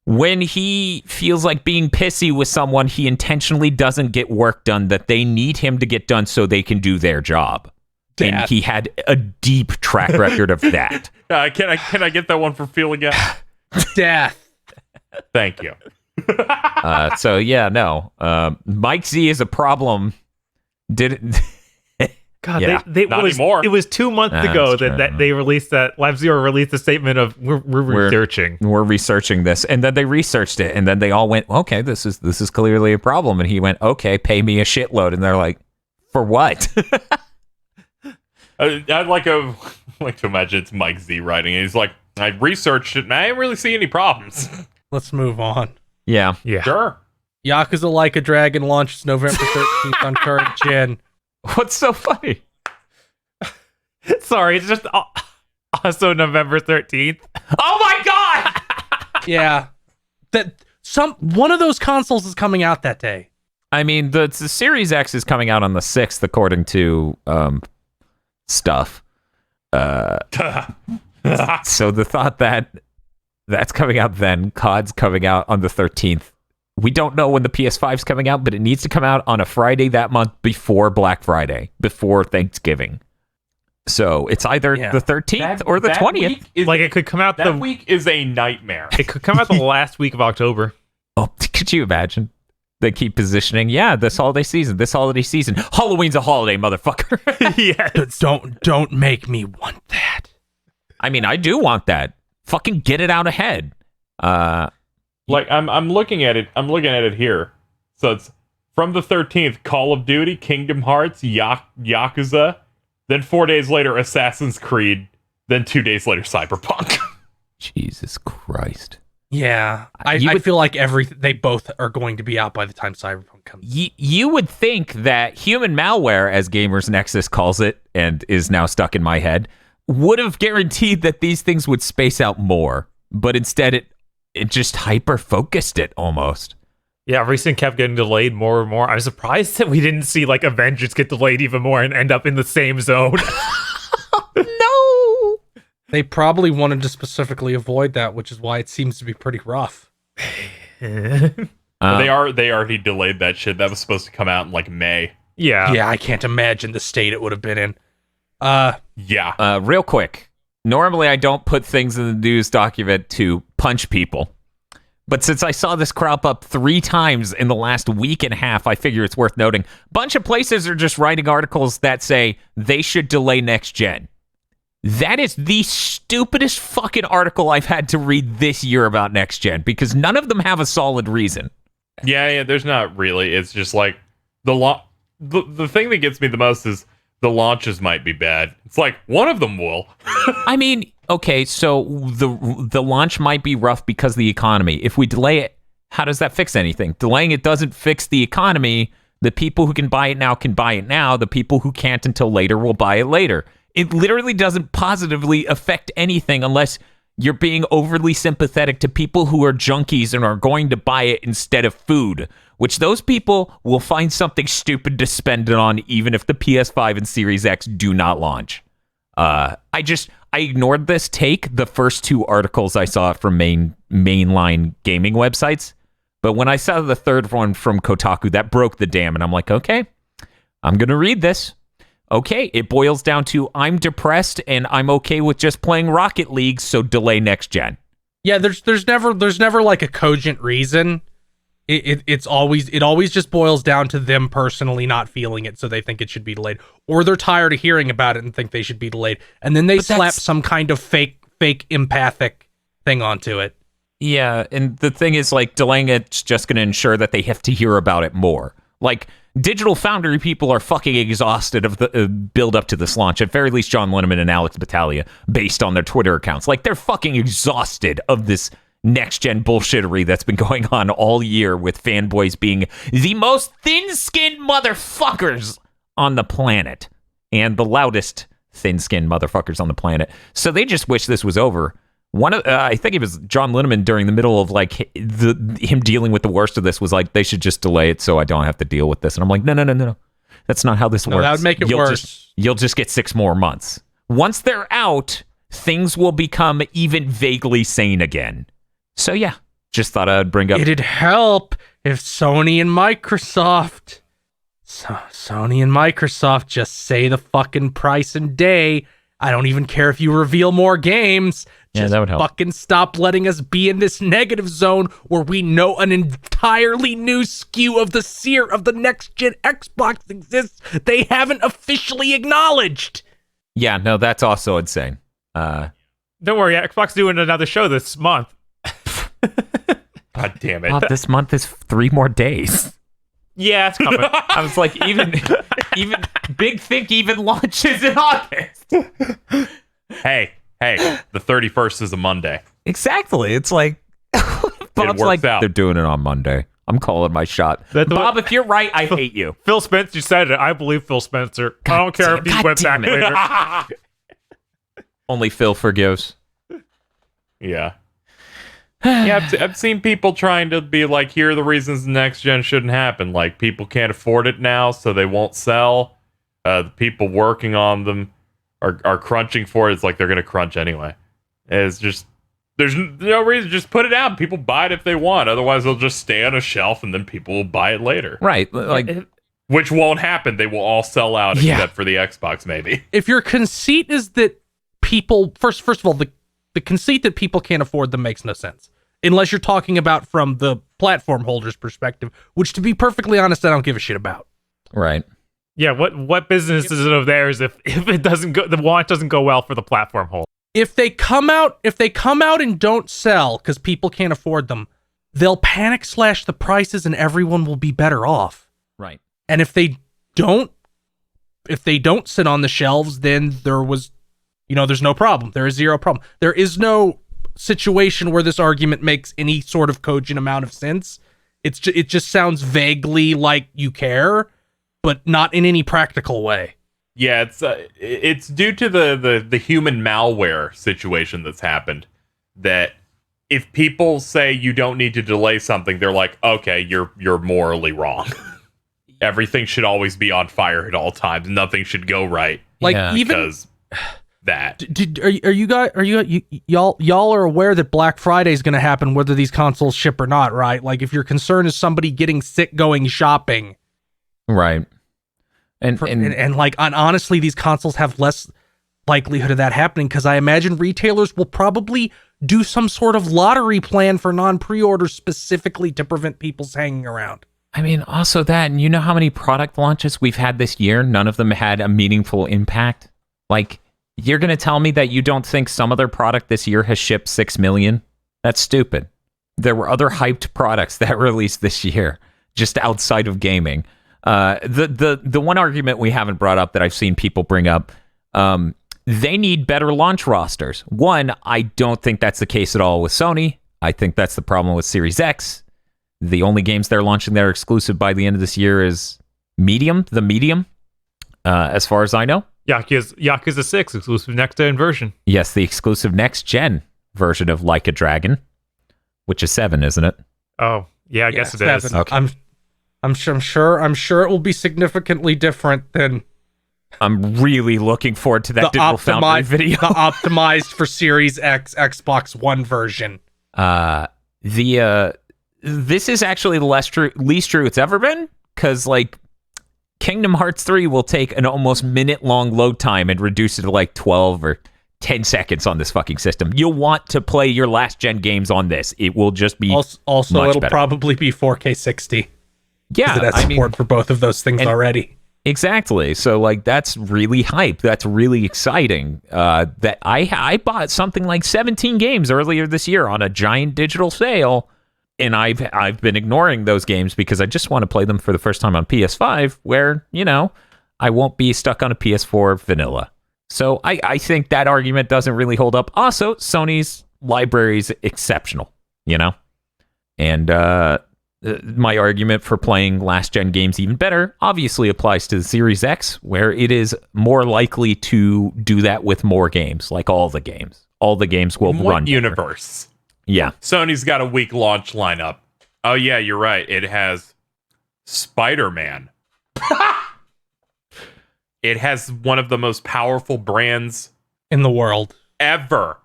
when he feels like being pissy with someone, he intentionally doesn't get work done that they need him to get done so they can do their job. Death. And he had a deep track record of that. Can I get that one for Feel again? Death. Thank you. So yeah, no. Mike Z is a problem. God, Yeah, not anymore. It was 2 months ago that they released that Lab Zero released a statement of we're researching. We're researching this, and then they researched it, and then they all went, "Okay, this is clearly a problem." And he went, "Okay, pay me a shitload." And they're like, "For what?" I'd like to imagine it's Mike Z writing it. He's like, I researched it, and I didn't really see any problems. Let's move on. Yeah. Sure. Yakuza Like a Dragon launches November 13th on current gen. What's so funny? Sorry, it's just also November 13th. Oh my god! Yeah. One of those consoles is coming out that day. I mean, the Series X is coming out on the 6th, according to stuff. So the thought that's coming out then, COD's coming out on the 13th. We don't know when the PS5's coming out, but it needs to come out on a Friday that month before Black Friday, before Thanksgiving. So it's either the 13th or the 20th. It could come out that week is a nightmare. It could come out the last week of October. Oh, could you imagine? They keep positioning, this holiday season. Halloween's a holiday, motherfucker. Yes. Don't make me want that. I mean, I do want that. Fucking get it out ahead. Like I'm looking at it. I'm looking at it here. So it's from the 13th, Call of Duty, Kingdom Hearts, Yakuza. Then 4 days later, Assassin's Creed. Then 2 days later, Cyberpunk. Jesus Christ. Yeah, I feel like they both are going to be out by the time Cyberpunk comes. You would think that human malware, as Gamers Nexus calls it, and is now stuck in my head, would have guaranteed that these things would space out more. But instead, it it just hyper-focused it almost. Yeah, everything kept getting delayed more and more. I was surprised that we didn't see like Avengers get delayed even more and end up in the same zone. No! They probably wanted to specifically avoid that, which is why it seems to be pretty rough. They already delayed that shit. That was supposed to come out in like May. Yeah. Yeah, I can't imagine the state it would have been in. Yeah. Real quick. Normally, I don't put things in the news document to punch people. But since I saw this crop up 3 times in the last week and a half, I figure it's worth noting. Bunch of places are just writing articles that say they should delay next gen. That is the stupidest fucking article I've had to read this year about next gen, because none of them have a solid reason. Yeah, there's not really. It's just like the thing that gets me the most is the launches might be bad. It's like one of them will. I mean, okay, so the launch might be rough because of the economy. If we delay it, how does that fix anything? Delaying it doesn't fix the economy. The people who can buy it now can buy it now. The people who can't until later will buy it later. It literally doesn't positively affect anything unless you're being overly sympathetic to people who are junkies and are going to buy it instead of food, which those people will find something stupid to spend it on even if the PS5 and Series X do not launch. I ignored this take the first 2 articles I saw from mainline gaming websites, but when I saw the third one from Kotaku, that broke the dam, and I'm like, okay, I'm going to read this. Okay, it boils down to I'm depressed and I'm okay with just playing Rocket League, so delay next gen. Yeah, there's never like a cogent reason. It always just boils down to them personally not feeling it, so they think it should be delayed, or they're tired of hearing about it and think they should be delayed, and then they slap some kind of fake empathic thing onto it. Yeah, and the thing is, like, delaying it's just going to ensure that they have to hear about it more. Like, Digital Foundry people are fucking exhausted of the build up to this launch. At very least, John Linneman and Alex Battaglia, based on their Twitter accounts. Like, they're fucking exhausted of this next-gen bullshittery that's been going on all year with fanboys being the most thin-skinned motherfuckers on the planet. And the loudest thin-skinned motherfuckers on the planet. So they just wish this was over. I think it was John Linneman during the middle of like him dealing with the worst of this was like, they should just delay it so I don't have to deal with this. And I'm like, no. That's not how this works. That would make it worse. You'll just get 6 more months. Once they're out, things will become even vaguely sane again. So yeah, just thought I'd bring up. It'd help if Sony and Microsoft just say the fucking price and day. I don't even care if you reveal more games. Yeah, that would help. Fucking stop letting us be in this negative zone where we know an entirely new SKU of the next gen Xbox exists they haven't officially acknowledged. Yeah, no, that's also insane. Don't worry, Xbox doing another show this month. God damn it. God, this month is 3 more days. Yeah, it's coming. I was like, even Big Think even launches in August. Hey, the 31st is a Monday. Exactly. It's like Bob's like, out. They're doing it on Monday. I'm calling my shot. Bob, if you're right, I hate you. Phil Spencer said it. I believe Phil Spencer. I don't care if he went back later. Only Phil forgives. Yeah. Yeah, I've seen people trying to be like, here are the reasons the next gen shouldn't happen. Like, people can't afford it now, so they won't sell. The people working on them are crunching for it. It's like they're going to crunch anyway. It's just, there's no reason. Just put it out. People buy it if they want. Otherwise, they'll just stay on a shelf, and then people will buy it later. Right. Like, which won't happen. They will all sell out except for the Xbox, maybe. If your conceit is that people, first of all, the conceit that people can't afford them makes no sense. Unless you're talking about from the platform holder's perspective, which, to be perfectly honest, I don't give a shit about. Right. Yeah, what business is it of theirs if it doesn't go, the launch doesn't go well for the platform holder? If they come out and don't sell because people can't afford them, they'll panic slash the prices and everyone will be better off. Right. And if they don't sit on the shelves, then there's no problem. There is zero problem. There is no situation where this argument makes any sort of cogent amount of sense. It just sounds vaguely like you care, but not in any practical way. Yeah, it's due to the human malware situation that's happened, that if people say you don't need to delay something, they're like, okay, you're morally wrong. Everything should always be on fire at all times. Nothing should go right. Like Yeah. even Because that. Y'all are aware that Black Friday is going to happen whether these consoles ship or not, right? Like if your concern is somebody getting sick going shopping, Right. And honestly, these consoles have less likelihood of that happening because I imagine retailers will probably do some sort of lottery plan for non-pre-orders specifically to prevent people's hanging around. I mean, also that, and you know how many product launches we've had this year? None of them had a meaningful impact. Like, you're going to tell me that you don't think some other product this year has shipped 6 million? That's stupid. There were other hyped products that released this year, just outside of gaming. The one argument we haven't brought up that I've seen people bring up, they need better launch rosters. One, I don't think that's the case at all with Sony. I think that's the problem with Series X. The only games they're launching that are exclusive by the end of this year is the Medium, as far as I know. Yakuza 6 exclusive next-gen version. Yes, the exclusive next-gen version of Like a Dragon, which is 7, isn't it? Oh, yeah, I guess it is. 7. Okay. I'm sure it will be significantly different than I'm really looking forward to that Digital Foundry video. The optimized for Series X Xbox One version. This is actually the least true it's ever been, because like Kingdom Hearts 3 will take an almost minute-long load time and reduce it to like 12 or 10 seconds on this fucking system. You'll want to play your last-gen games on this. It will just be also much it'll better. Probably be 4K 60. Yeah, it has support for both of those things already. Exactly. So like that's really hype. That's really exciting. That I bought something like 17 games earlier this year on a giant digital sale. And I've been ignoring those games because I just want to play them for the first time on PS5, where, you know, I won't be stuck on a PS4 vanilla. So I think that argument doesn't really hold up. Also, Sony's library is exceptional, you know? And my argument for playing last-gen games even better obviously applies to the Series X, where it is more likely to do that with more games, like all the games. All the games will run better. Universe. Yeah. Sony's got a weak launch lineup. Oh, yeah, you're right. It has Spider-Man. It has one of the most powerful brands in the world ever.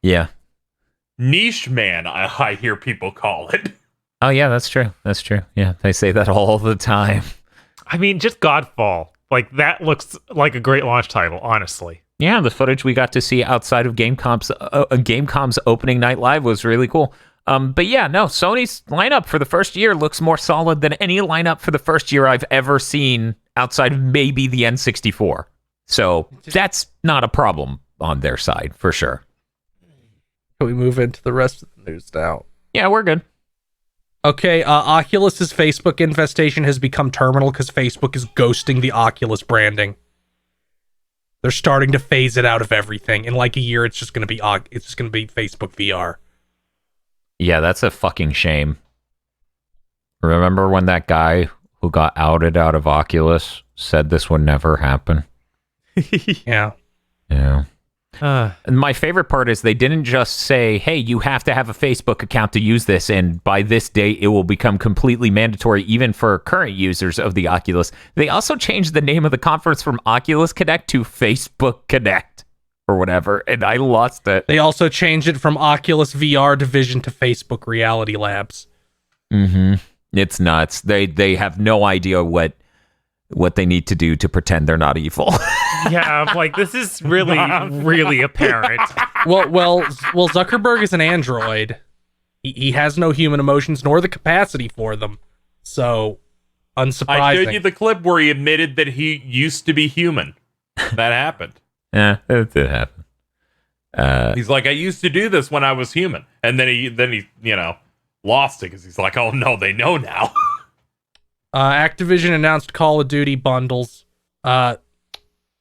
Yeah. Niche Man, I hear people call it. Oh, yeah, that's true. That's true. Yeah, they say that all the time. I mean, just Godfall. Like, that looks like a great launch title, honestly. Yeah, the footage we got to see outside of Gamescom's opening night live was really cool. But yeah, no, Sony's lineup for the first year looks more solid than any lineup for the first year I've ever seen outside of maybe the N64. So that's not a problem on their side, for sure. Can we move into the rest of the news now? Yeah, we're good. Okay, Oculus's Facebook infestation has become terminal because Facebook is ghosting the Oculus branding. They're starting to phase it out of everything. In like a year, it's just gonna be Facebook VR. Yeah, that's a fucking shame. Remember when that guy who got outed out of Oculus said this would never happen? Yeah. Yeah. And my favorite part is they didn't just say, hey, you have to have a Facebook account to use this, and by this date it will become completely mandatory even for current users of the Oculus. They also changed the name of the conference from Oculus Connect to Facebook Connect or whatever, and I lost it. They also changed it from Oculus VR division to Facebook Reality Labs. Mm-hmm. It's nuts. They have no idea what they need to do to pretend they're not evil. Yeah, I'm like, this is really, really apparent. Well, Zuckerberg is an android. He has no human emotions nor the capacity for them. So, unsurprising. I showed you the clip where he admitted that he used to be human. That happened. Yeah, it did happen. He's like, I used to do this when I was human, and then he lost it because he's like, oh no, they know now. Activision announced Call of Duty bundles.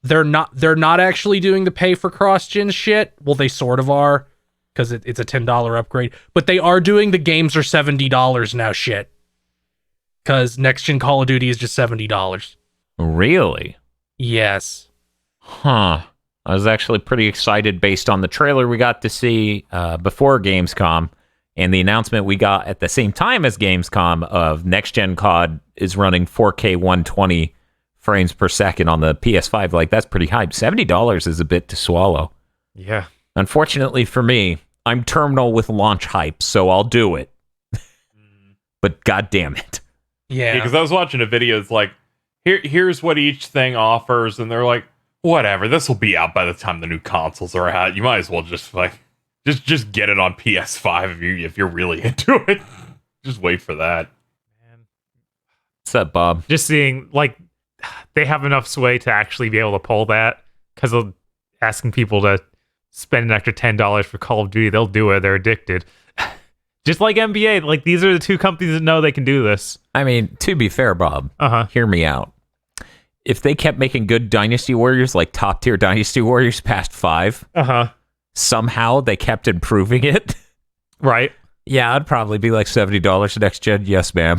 They're not actually doing the pay for cross-gen shit. Well, they sort of are, because it's a $10 upgrade. But they are doing the games are $70 now shit. Because next-gen Call of Duty is just $70. Really? Yes. Huh. I was actually pretty excited based on the trailer we got to see before Gamescom and the announcement we got at the same time as Gamescom of next-gen COD is running 4K 120 frames per second on the PS5. Like, that's pretty hype. $70 is a bit to swallow. Yeah. Unfortunately for me, I'm terminal with launch hype, so I'll do it. But god damn it. Yeah. Because I was watching a video, it's like, here's what each thing offers, and they're like, whatever, this will be out by the time the new consoles are out. You might as well just just get it on PS5 if you're really into it. Just wait for that. What's up, Bob? Just seeing, like, they have enough sway to actually be able to pull that, because of asking people to spend an extra $10 for Call of Duty. They'll do it. They're addicted. Just like NBA, like, these are the two companies that know they can do this. I mean, to be fair, Bob, hear me out. If they kept making good Dynasty Warriors, like top-tier Dynasty Warriors past 5, somehow they kept improving it. Right. Yeah, I'd probably be like $70 next gen. Yes, ma'am.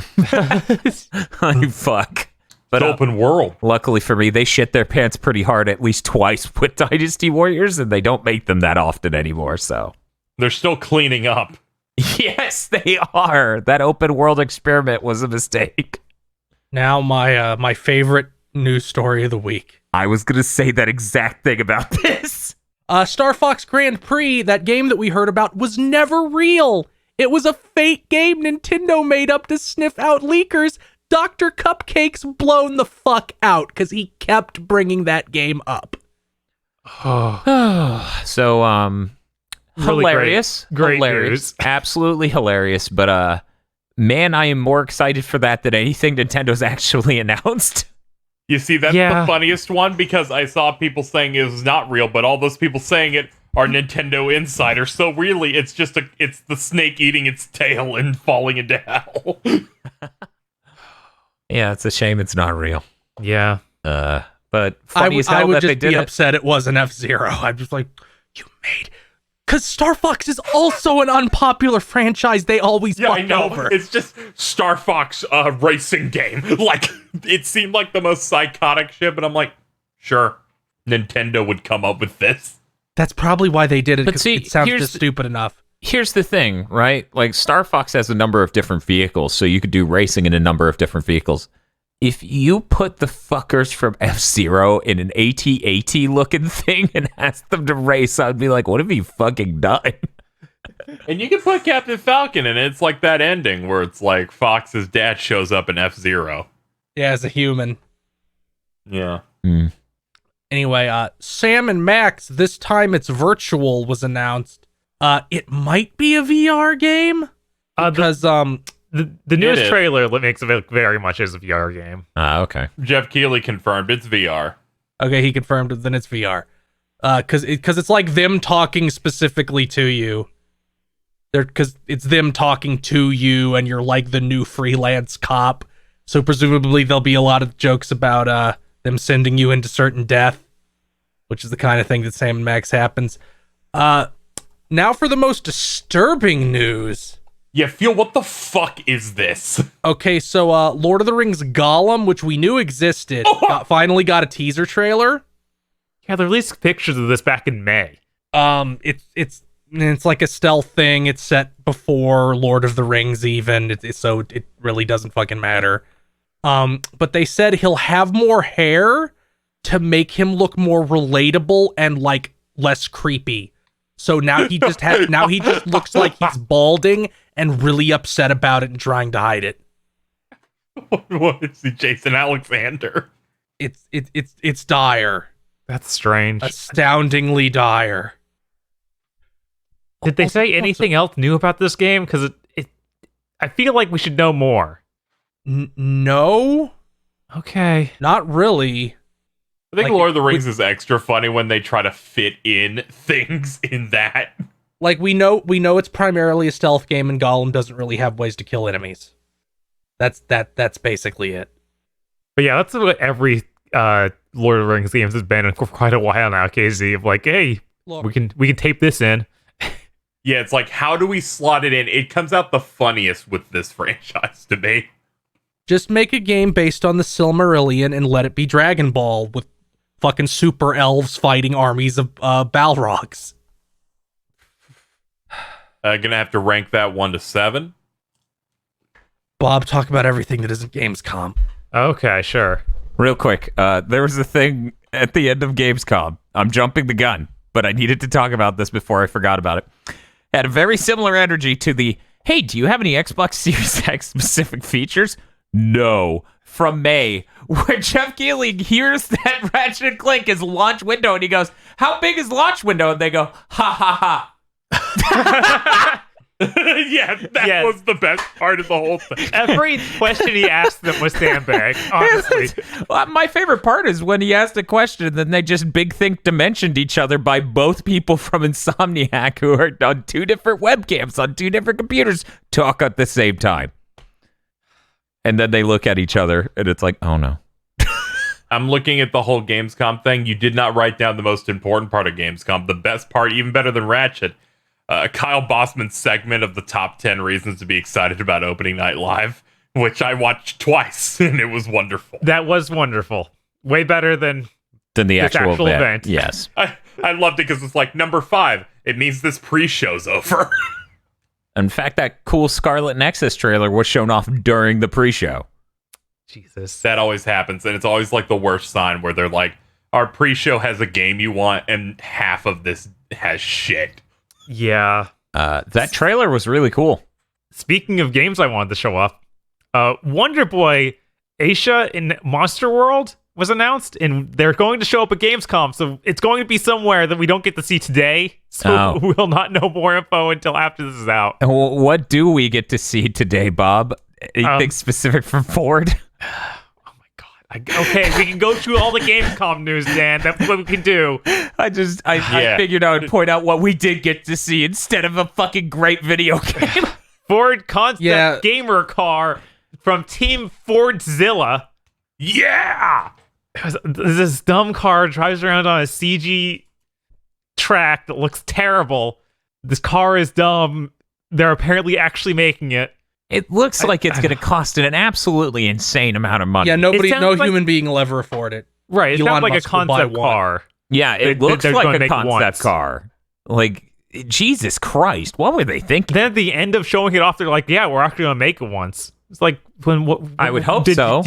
Fuck. But open world. Luckily for me, they shit their pants pretty hard at least twice with Dynasty Warriors, and they don't make them that often anymore, so. They're still cleaning up. Yes, they are. That open world experiment was a mistake. Now my favorite news story of the week. I was going to say that exact thing about this. Starfox Grand Prix, that game that we heard about, was never real. It was a fake game Nintendo made up to sniff out leakers. Dr. Cupcake's blown the fuck out because he kept bringing that game up. So, Really hilarious. great hilarious. news. Absolutely hilarious. But, man, I am more excited for that than anything Nintendo's actually announced. You see, that's the funniest one, because I saw people saying it was not real, but all those people saying it are Nintendo insiders. So really, it's just it's the snake eating its tail and falling into hell. Yeah, it's a shame it's not real. Yeah. But funny as hell I would that they just did be it. upset it wasn't F-Zero. I'm just like, you made... Because Star Fox is also an unpopular franchise they always Yeah, I fucked know. over. It's just Star Fox racing game. Like, it seemed like the most psychotic shit, but I'm like, sure, Nintendo would come up with this. That's probably why they did it, But because see, it sounds here's just stupid enough. Here's the thing, right? Like, Star Fox has a number of different vehicles, so you could do racing in a number of different vehicles. If you put the fuckers from F-Zero in an AT-AT looking thing and ask them to race, I'd be like, what have you fucking done? And you can put Captain Falcon in it. It's like that ending where it's like Fox's dad shows up in F-Zero. Yeah, as a human. Yeah. Anyway, Sam and Max, this time it's virtual, was announced. It might be a VR game? Because, The newest trailer makes it look very much as a VR game. Okay. Jeff Keighley confirmed it's VR. Okay, he confirmed it, then it's VR. Because it's like them talking specifically to you. Because it's them talking to you, and you're like the new freelance cop. So presumably there'll be a lot of jokes about them sending you into certain death, which is the kind of thing that Sam and Max happens. Now for the most disturbing news. Yeah, Phil, what the fuck is this? Okay, so Lord of the Rings Gollum, which we knew existed, finally got a teaser trailer. Yeah, they released pictures of this back in May. It's like a stealth thing. It's set before Lord of the Rings even, so it really doesn't fucking matter. But they said he'll have more hair to make him look more relatable and like less creepy. So now he just looks like he's balding and really upset about it and trying to hide it. What is he, Jason Alexander? It's dire. That's strange. Astoundingly dire. Did they say anything else new about this game? Because I feel like we should know more. No. Okay. Not really. I think Like, Lord of the Rings is extra funny when they try to fit in things in that. Like, we know it's primarily a stealth game, and Gollum doesn't really have ways to kill enemies. That's basically it. But yeah, that's what every Lord of the Rings games has been for quite a while now, KZ, of like, hey, Look, we can tape this in. Yeah, it's like, how do we slot it in? It comes out the funniest with this franchise to me. just make a game based on the Silmarillion and let it be Dragon Ball fucking super elves fighting armies of Balrogs. Gonna have to rank that 1 to 7. Bob, talk about everything that isn't Gamescom. Okay, sure. Real quick, there was a thing at the end of Gamescom. I'm jumping the gun, but I needed to talk about this before I forgot about it. Had a very similar energy to the, hey, do you have any Xbox Series X specific features? No. From May, where Jeff Keighley hears that Ratchet and Clank is launch window, and he goes, how big is launch window? And they go, ha ha ha. Yeah, that was the best part of the whole thing. Every question he asked them was sandbag, honestly. Well, my favorite part is when he asked a question and then they just Big Think Dimensioned each other by both people from Insomniac who are on 2 different webcams on 2 different computers talk at the same time. And then they look at each other and it's like, oh no. I'm looking at the whole Gamescom thing. You did not write down the most important part of Gamescom. The best part, even better than Ratchet. Kyle Bossman's segment of the top 10 reasons to be excited about opening night live, which I watched twice, and it was wonderful. That was wonderful. Way better than the actual event. Yes. I loved it because it's like number 5. It means this pre-show's over. In fact, that cool Scarlet Nexus trailer was shown off during the pre-show. Jesus. That always happens, and it's always like the worst sign where they're like, our pre-show has a game you want, and half of this has shit. Yeah. That trailer was really cool. Speaking of games I wanted to show off, Wonder Boy Aisha in Monster World was announced, and they're going to show up at Gamescom, so it's going to be somewhere that we don't get to see today, so we'll not know more info until after this is out. What do we get to see today, Bob? Anything specific from Ford? Okay, we can go through all the Gamescom news, Dan. That's what we can do. I figured I would point out what we did get to see instead of a fucking great video game. Ford Concept Gamer car from Team Fordzilla. Yeah! This dumb car drives around on a CG track that looks terrible. This car is dumb. They're apparently actually making it. It looks like it's going to cost an absolutely insane amount of money. Yeah, no human being will ever afford it. Right, it sounds like a concept car. Yeah, it looks like a concept car. Like, Jesus Christ, what were they thinking? Then at the end of showing it off, they're like, yeah, we're actually going to make it once. It's like, I would hope so.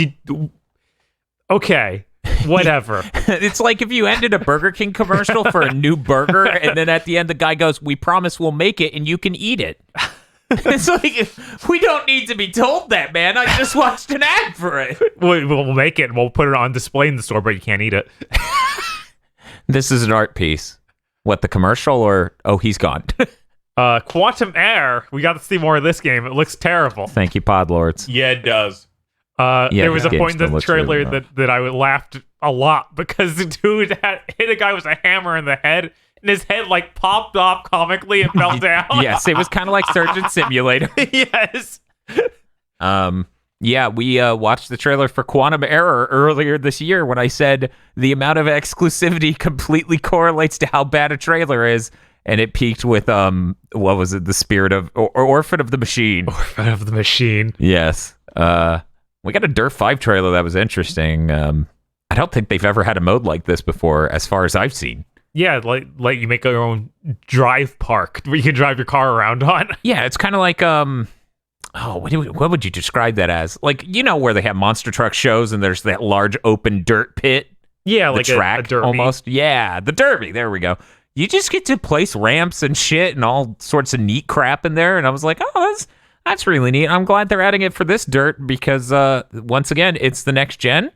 Okay, whatever. It's like if you ended a Burger King commercial for a new burger, and then at the end the guy goes, we promise we'll make it and you can eat it. It's like, we don't need to be told that, man. I just watched an ad for it. We'll make it and we'll put it on display in the store, but you can't eat it. This is an art piece. What, the commercial or... Oh, he's gone. Quantum Air. We got to see more of this game. It looks terrible. Thank you, Podlords. Yeah, it does. There was a point in the trailer that I laughed a lot because the dude hit a guy with a hammer in the head, and his head like popped off comically and fell down. Yes, it was kind of like Surgeon Simulator. Yes. Yeah, we watched the trailer for Quantum Error earlier this year when I said the amount of exclusivity completely correlates to how bad a trailer is, and it peaked with what was it? The Spirit of or Orphan of the Machine. Orphan of the Machine. Yes. We got a Dirt 5 trailer that was interesting. I don't think they've ever had a mode like this before, as far as I've seen. Yeah, like you make your own drive park where you can drive your car around on. Yeah, it's kind of like what would you describe that as? Like, you know, where they have monster truck shows and there's that large open dirt pit. Yeah, the like track a derby. Almost. Yeah, the derby. There we go. You just get to place ramps and shit and all sorts of neat crap in there. And I was like, oh, that's really neat. I'm glad they're adding it for this dirt because once again, it's the next gen.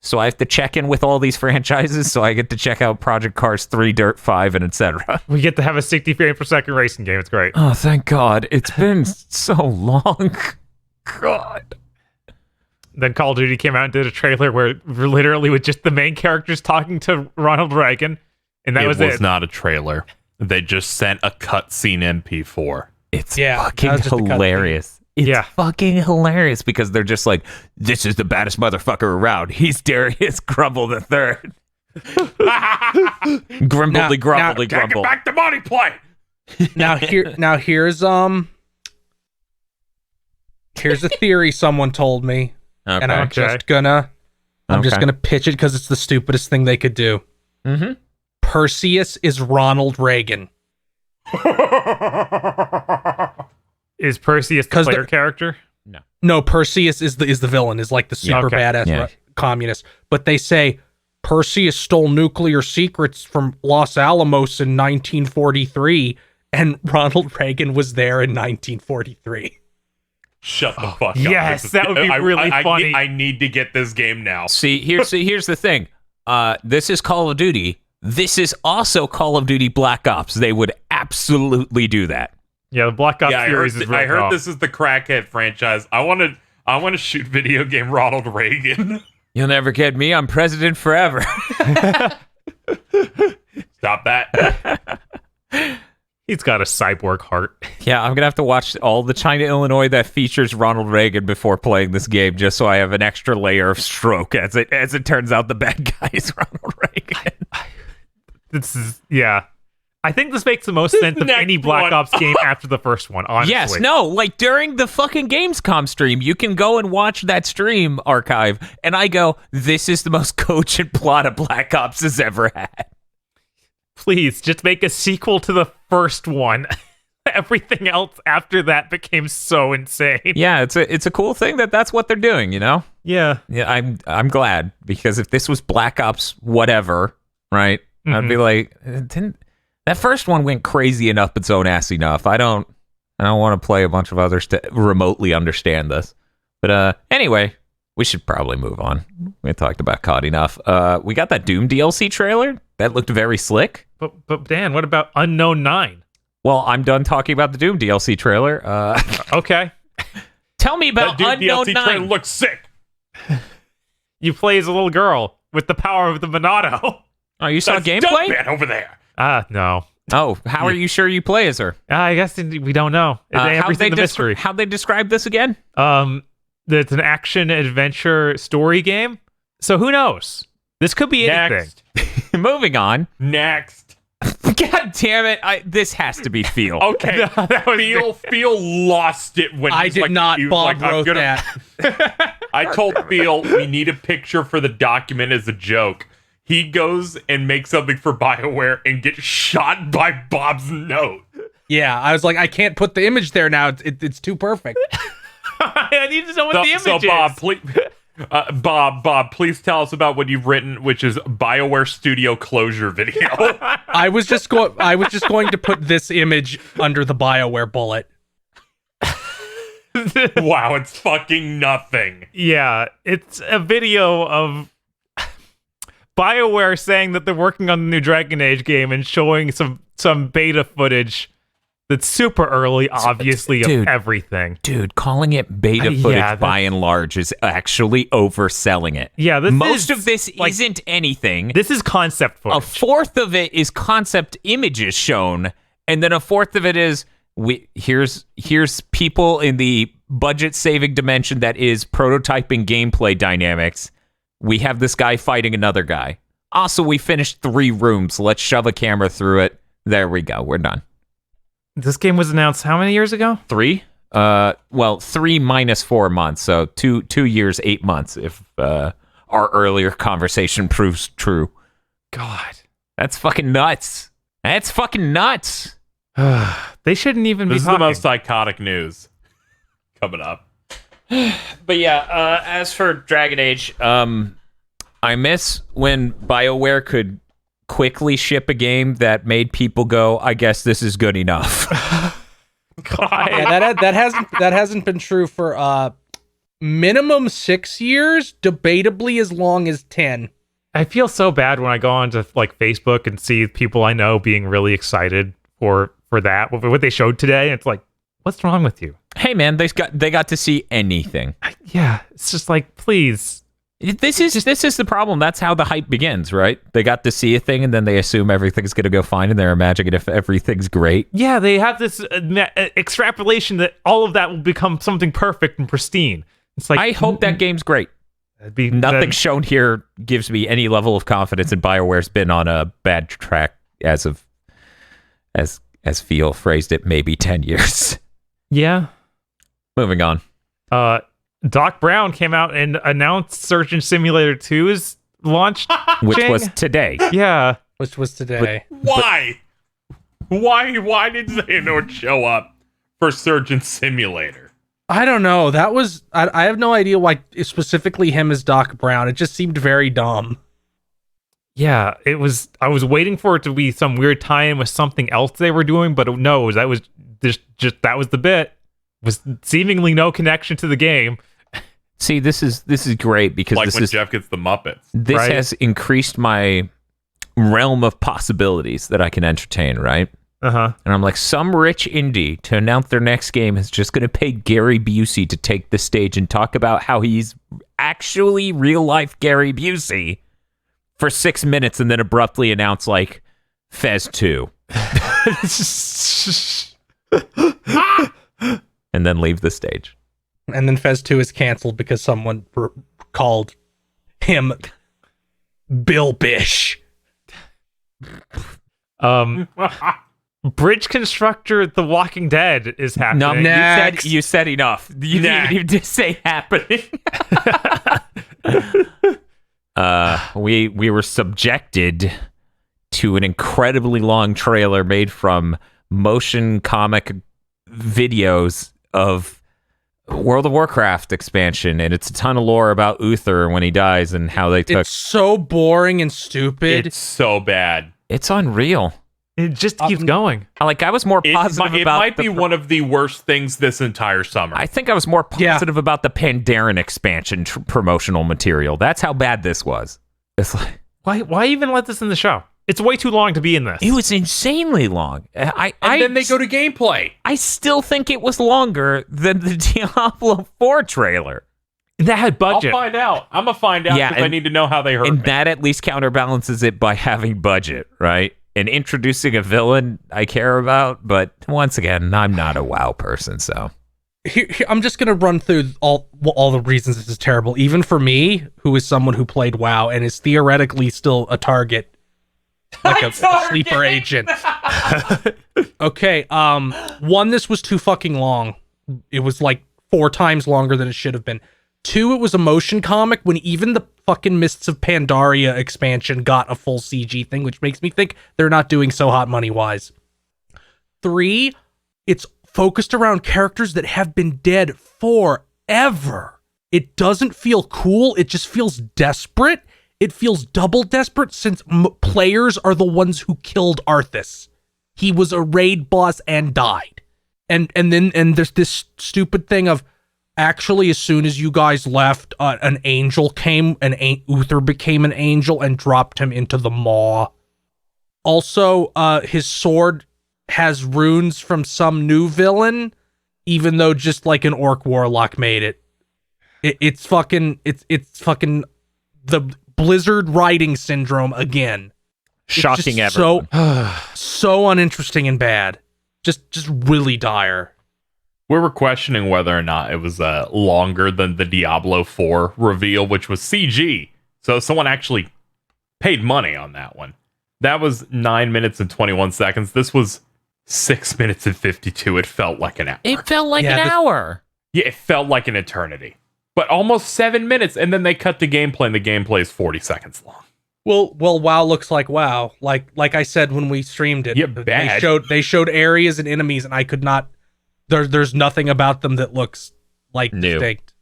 So I have to check in with all these franchises, so I get to check out Project Cars 3, Dirt 5, and etc. We get to have a 60 frame per second racing game. It's great. Oh, thank God. It's been so long. God. Then Call of Duty came out and did a trailer where literally with just the main characters talking to Ronald Reagan, and that was it. It was not a trailer. They just sent a cutscene MP4. It's fucking hilarious. It's fucking hilarious because they're just like, this is the baddest motherfucker around. He's Darius Grumble the Third. Grumbly, grumble. Take it back to money play. Here's a theory someone told me, and I'm just gonna I'm just Okay. going to pitch it because it's the stupidest thing they could do. Mm-hmm. Perseus is Ronald Reagan. Is Perseus the 'Cause player character? No, Perseus is the villain, is like the super Okay. badass Yeah. communist. But they say Perseus stole nuclear secrets from Los Alamos in 1943, and Ronald Reagan was there in 1943. Shut the fuck up. yes, This is- that would be really funny. I need to get this game now. See, here's the thing. This is Call of Duty. This is also Call of Duty Black Ops. They would absolutely do that. Yeah, the Black Ops Yeah, series is I real heard tough. this is the crackhead franchise. I want to shoot video game Ronald Reagan. You'll never get me. I'm president forever. Stop that. He's got a cyborg heart. Yeah, I'm gonna have to watch all the China, Illinois that features Ronald Reagan before playing this game, just so I have an extra layer of stroke. As it turns out, the bad guy is Ronald Reagan. This is I think this makes the most sense of next any Black one. Ops game after the first one, honestly. Yes, no, like during the fucking Gamescom stream, you can go and watch that stream archive, and I go, this is the most cogent plot a Black Ops has ever had. Please, just make a sequel to the first one. Everything else after that became so insane. Yeah, it's a cool thing that's what they're doing, you know? Yeah. Yeah, I'm glad, because if this was Black Ops whatever, right? I'd be like, that first one went crazy and up its own ass enough. I don't want to play a bunch of others to remotely understand this. But anyway, we should probably move on. We talked about COD enough. We got that Doom DLC trailer. That looked very slick. But Dan, what about Unknown 9? Well, I'm done talking about the Doom DLC trailer. Okay. Tell me about That dude Unknown DLC 9. trailer looks sick. You play as a little girl with the power of the Monado. Oh, you saw That's gameplay? Duckman over there. No. Oh, how are you sure you play as her? I guess we don't know. Everything's a mystery. How'd they describe this again? It's an action adventure story game. So who knows? This could be anything. Next. Moving on. Next. God damn it! This has to be Feel. Okay. No, that was Phil lost it when I he's did like, not. he was Bob like, I'm wrote gonna- that. I told Phil we need a picture for the document as a joke. He goes and makes something for BioWare and gets shot by Bob's note. Yeah, I was like, I can't put the image there now. It's too perfect. I need to know what the image So is. Bob, please, Bob, please tell us about what you've written, which is BioWare Studio closure video. I was just going to put this image under the BioWare bullet. Wow, it's fucking nothing. Yeah, it's a video of BioWare saying that they're working on the new Dragon Age game and showing some beta footage that's super early, obviously, Dude. of everything. Dude, calling it beta Yeah, footage by and large is actually overselling it. Yeah, Most of this isn't anything. This is concept A footage. fourth of it is concept images shown, and then a fourth of it is here's people in the budget saving dimension that is prototyping gameplay dynamics. We have this guy fighting another guy. Also, we finished 3 rooms. Let's shove a camera through it. There we go. We're done. This game was announced how many years ago? 3? Well, 3 minus 4 months. So 2 years, 8 months, if our earlier conversation proves true. God. That's fucking nuts. That's fucking nuts. They shouldn't even be This is the talking. most psychotic news coming up. But yeah, as for Dragon Age, I miss when BioWare could quickly ship a game that made people go, I guess this is good enough. God. Yeah, that hasn't been true for minimum 6 years, debatably as long as 10. I feel so bad when I go onto like Facebook and see people I know being really excited for that, what they showed today. It's like, what's wrong with you? Hey man, they got to see anything. Yeah, it's just like, please. This is the problem. That's how the hype begins, right? They got to see a thing and then they assume everything's going to go fine and they're imagining if everything's great. Yeah, they have this extrapolation that all of that will become something perfect and pristine. It's like, I hope that game's great. that'd be Nothing shown here gives me any level of confidence in BioWare's been on a bad track as Phil phrased it, maybe 10 years. Yeah. Moving on. Doc Brown came out and announced Surgeon Simulator 2's launch, Which was today. Yeah. Which was today. Why? Why did Xehanort show up for Surgeon Simulator? I don't know. That was I have no idea why specifically him as Doc Brown. It just seemed very dumb. Yeah, it was. I was waiting for it to be some weird tie-in with something else they were doing, but no, that was just that was the bit. Was seemingly no connection to the game. See, this is great because Like this when is Jeff gets the Muppets. this right? has increased my realm of possibilities that I can entertain, right? Uh-huh. And I'm like, some rich indie to announce their next game is just going to pay Gary Busey to take the stage and talk about how he's actually real-life Gary Busey for 6 minutes and then abruptly announce, like, Fez 2. And then leave the stage. And then Fez 2 is canceled because someone called him Bill Bish. Bridge Constructor The Walking Dead is happening. No, you said enough. You didn't even just say happening. We were subjected to an incredibly long trailer made from motion comic videos of World of Warcraft expansion, and it's a ton of lore about Uther when he dies and how they took. It's so boring and stupid. It's so bad. It's unreal. It just keeps going. Like, I was more positive It about might be one of the worst things this entire summer. I think I was more positive about the Pandaren expansion promotional material. That's how bad this was. It's like, Why even let this in the show? It's way too long to be in this. it was insanely long. and then they go to gameplay. I still think it was longer than the Diablo 4 trailer. That had budget. I'll find out. I'm going to find out because I need to know how they hurt And me. that at least counterbalances it by having budget, right? And introducing a villain I care about. But once again, I'm not a WoW person, so. Here, I'm just gonna run through all the reasons this is terrible. Even for me, who is someone who played WoW and is theoretically still a target, like a sleeper agent. Okay, one, this was too fucking long. It was like 4 times longer than it should have been. 2, it was a motion comic when even the fucking Mists of Pandaria expansion got a full CG thing, which makes me think they're not doing so hot money-wise. 3, it's focused around characters that have been dead forever. It doesn't feel cool. It just feels desperate. It feels double desperate since players are the ones who killed Arthas. He was a raid boss and died. And there's this stupid thing of, actually, as soon as you guys left, an angel came, Uther became an angel and dropped him into the maw. Also, his sword has runes from some new villain, even though just like an orc warlock made it. It's fucking the Blizzard writing syndrome again. Shocking It's just everyone. so uninteresting and bad. Just really dire. We were questioning whether or not it was longer than the Diablo 4 reveal, which was CG. So someone actually paid money on that one. That was 9 minutes and 21 seconds. This was 6 minutes and 52. It felt like an hour. It felt like Yeah, an hour. Yeah, it felt like an eternity. But almost 7 minutes, and then they cut the gameplay, and the gameplay is 40 seconds long. Well, WoW looks like WoW. Like I said when we streamed it. Yeah, bad. They showed areas and enemies, and I could not. There's nothing about them that looks like New. distinct.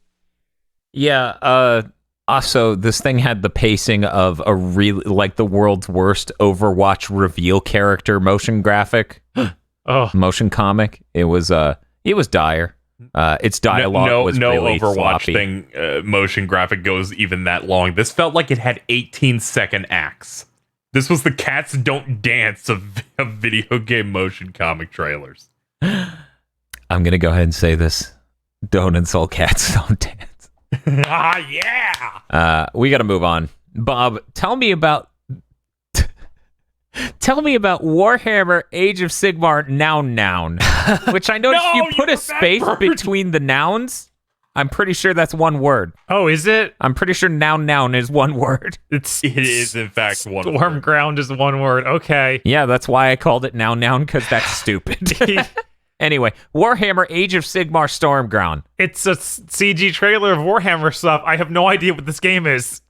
Yeah, also, this thing had the pacing of a really, like, the world's worst Overwatch reveal character motion graphic. Motion comic. It was dire. Its dialogue was no really Overwatch sloppy. thing motion graphic goes even that long. This felt like it had 18-second acts. This was the cats don't dance of video game motion comic trailers. I'm gonna go ahead and say this: don't insult cats, don't dance. Yeah. We gotta move on. Bob, tell me about Warhammer Age of Sigmar noun, which I noticed No, you put you a space remembered. between the nouns. I'm pretty sure that's one word. Oh, is it? I'm pretty sure noun is one word. It is in fact one Storm word. ground is one word. Okay. Yeah, that's why I called it noun because that's stupid. Anyway, Warhammer Age of Sigmar Stormground. It's a CG trailer of Warhammer stuff. I have no idea what this game is.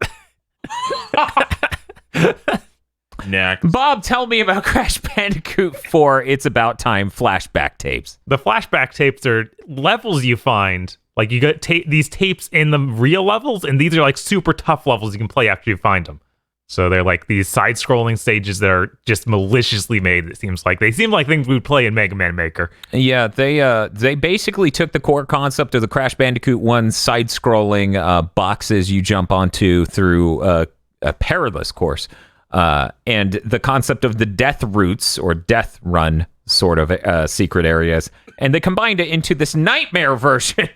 Next. Bob, tell me about Crash Bandicoot 4 It's About Time flashback tapes. The flashback tapes are levels you find. Like, you get these tapes in the real levels, and these are like super tough levels you can play after you find them. So they're like these side-scrolling stages that are just maliciously made, it seems like. They seem like things we would play in Mega Man Maker. Yeah, they basically took the core concept of the Crash Bandicoot 1 side-scrolling boxes you jump onto through a perilous course. And the concept of the death routes or death run sort of secret areas, and they combined it into this nightmare version